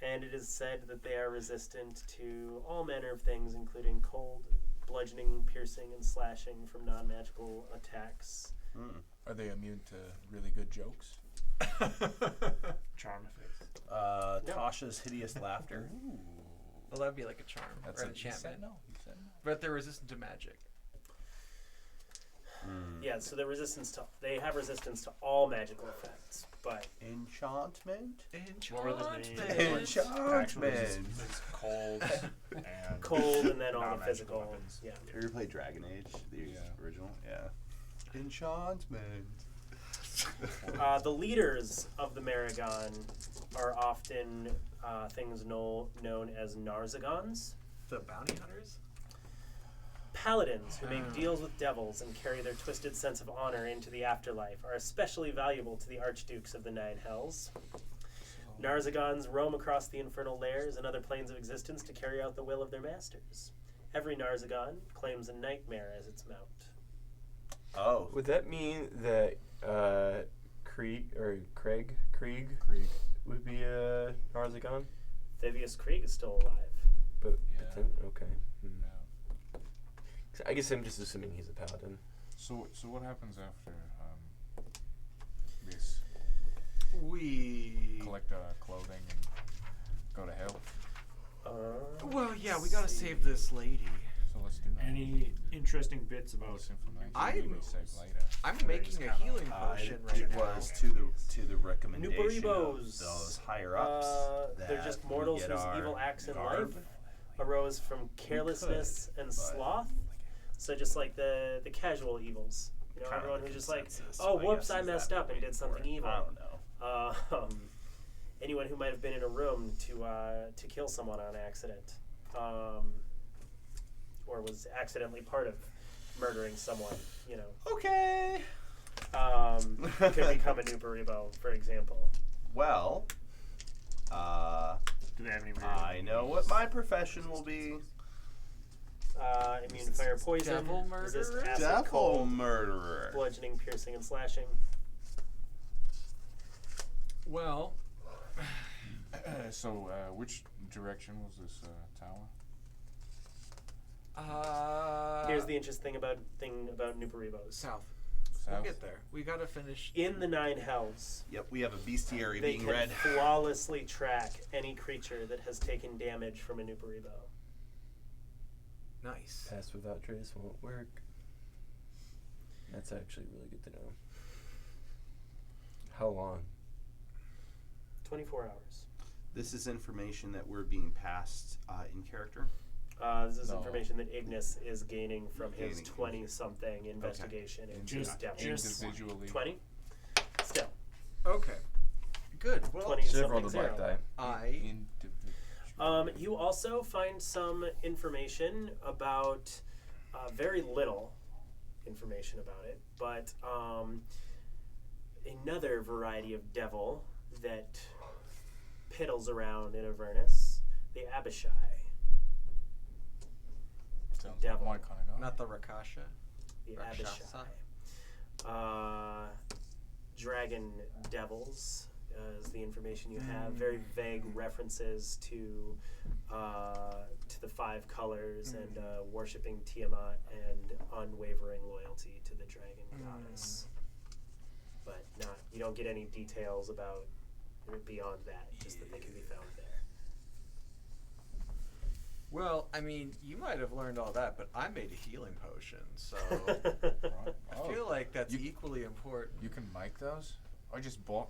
And it is said that they are resistant to all manner of things, including cold, bludgeoning, piercing, and slashing from non-magical attacks. Are they immune to really good jokes? Charm effects. Tasha's hideous laughter. Well, that'd be like a charm That's or an it. You said enchantment. no. You said no. But they're resistant to magic. Yeah, so they have resistance to all magical effects, but Enchantment? Actually, it's cold and cold and then all the non-magical physical. weapons. Yeah. You ever played Dragon Age? The original? Yeah. Enchantment. The leaders of the Maragon are often things known as Narzagons. The bounty hunters? Paladins who make deals with devils and carry their twisted sense of honor into the afterlife are especially valuable to the archdukes of the Nine Hells. Narzagons roam across the infernal lairs and other planes of existence to carry out the will of their masters. Every Narzagon claims a nightmare as its mount. Oh. Would that mean that Krieg would be a Narzagon? Thavius Krieg is still alive. But Yeah. okay. No. I guess I'm just assuming he's a paladin. So what happens after this? We... Collect clothing and go to hell. Well, yeah, we gotta save this lady. So let's do that. Any interesting bits about I'm Or making just a kinda- healing potion right it now. was to the recommendation of Nuperibos. those higher ups. They're that just we mortals get whose our evil acts in garb. life arose from carelessness and sloth. So just like the casual evils. You know, Kinda everyone the who's just like, consensus, oh, but whoops, yes, I is that messed the up and way did something for it? evil. I don't know. Anyone who might have been in a room to kill someone on accident, or was accidentally part of murdering someone, you know, Okay. could become a Nuparibo, for example. Well, do they have any weird I know what my profession will be. Immune to fire, poison, Devil resist murderer? acid, Devil cold, murderer. bludgeoning, piercing, and slashing. Well, So, which direction was this tower? Here's the interesting thing about Nuparibos. south. We'll South? get there. We gotta finish. In the Nine Hells, Yep, we have a bestiary they being can read. flawlessly track any creature that has taken damage from a Nuparibo. Nice. Pass without trace won't work. That's actually really good to know. How long? 24 hours. This is information that we're being passed in character. This is No. information that Ignis is gaining from his Gaining. 20-something investigation into Just- devils. just- Individually. 20? Still. Okay. Good. Well, 20 Should have rolled something a black zero. die. I Individually. You also find some information about, very little information about it, but another variety of devil that piddles around in Avernus, the Abishai. Sounds devil. like my kind of guy. not the Rakasha. The Rakshasa. Abishai. Dragon devils is the information you have. Very vague references to the five colors and worshiping Tiamat and unwavering loyalty to the dragon goddess. But you don't get any details about beyond that. Just that they can be found there. Well, I mean, you might have learned all that, but I made a healing potion, so Right. I feel like that's You- equally important. You can make those? I just bought.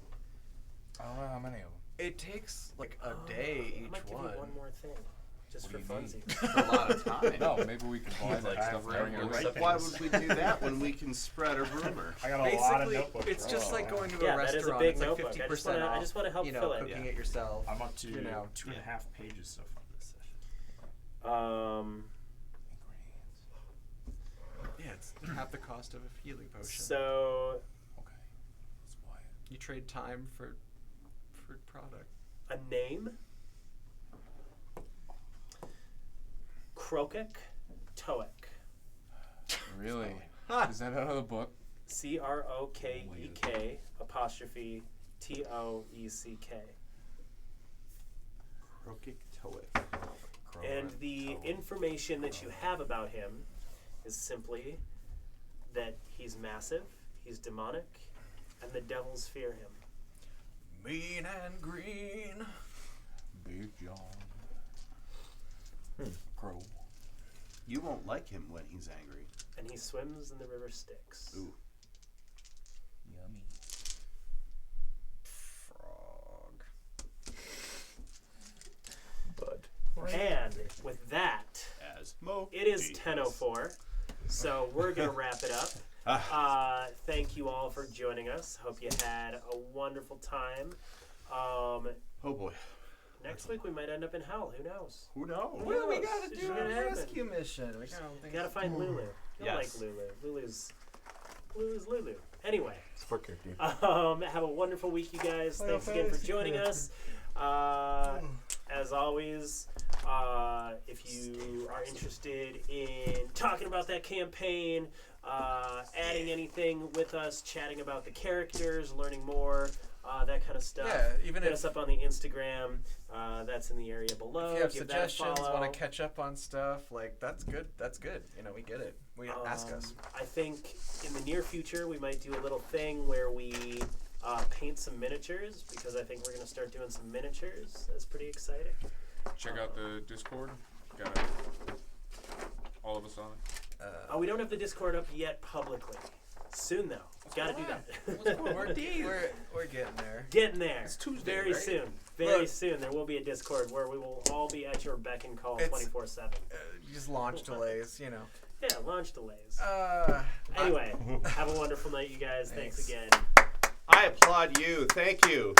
I don't know how many of them. It takes like a day I might each give one. you one more thing, just What for do you need? funsies. For a lot of time. No, maybe we can buy that stuff read during the the right week. Why would we do that when we can spread a rumor? I got a lot of Basically, notebooks. it's just like going to a Yeah, that is a restaurant. big It's like notebook. 50% off. I just wanna help you know, fill it. cooking it yourself. I'm up to you know, 2.5 pages so far this session. Yeah, it's half the cost of a healing potion. So Okay. Let's buy it. You trade time for product. a name. Krokek Toek. Really? Ha! Is that out of the book? CROKEK apostrophe TOECK. Krokik Toek. And the information that you have about him is simply that he's massive, he's demonic, and the devils fear him. Mean and green. Big John. Crow. You won't like him when he's angry. And he swims in the river Styx. Ooh. Yummy. Frog. Bud. And with that, As Mo. it is 10:04, so we're going to wrap it up. Thank you all for joining us. Hope you had a wonderful time. Oh boy. Next week we might end up in hell. Who knows? Who knows? Well, we knows? gotta It's do gonna a happen. rescue mission. We Gotta find Lulu. You Yes. like Lulu. Lulu's Lulu. Anyway, Support character. have a wonderful week, you guys. Thanks again for joining us. As always, if you are interested in talking about that campaign, adding anything with us, chatting about the characters, learning more, that kind of stuff. Yeah, even hit if- us up on the Instagram. That's in the area below. If you have Give that a suggestions, follow. want to catch up on stuff, like that's good. That's good. You know, we get it. We ask us. I think in the near future we might do a little thing where we paint some miniatures, because I think we're going to start doing some miniatures. That's pretty exciting. Check out the Discord. Got all of of us on it? Oh, we don't have the Discord up yet publicly. Soon though. Got to do that. We're getting there. Getting there. It's Tuesday, Very right? soon. Very soon there will be a Discord where we will all be at your beck and call It's- 24/7. Just launch delays, you know. Yeah, launch delays. Uh, Anyway, have a wonderful night, you guys. Thanks Thanks. again. I applaud you. Thank you.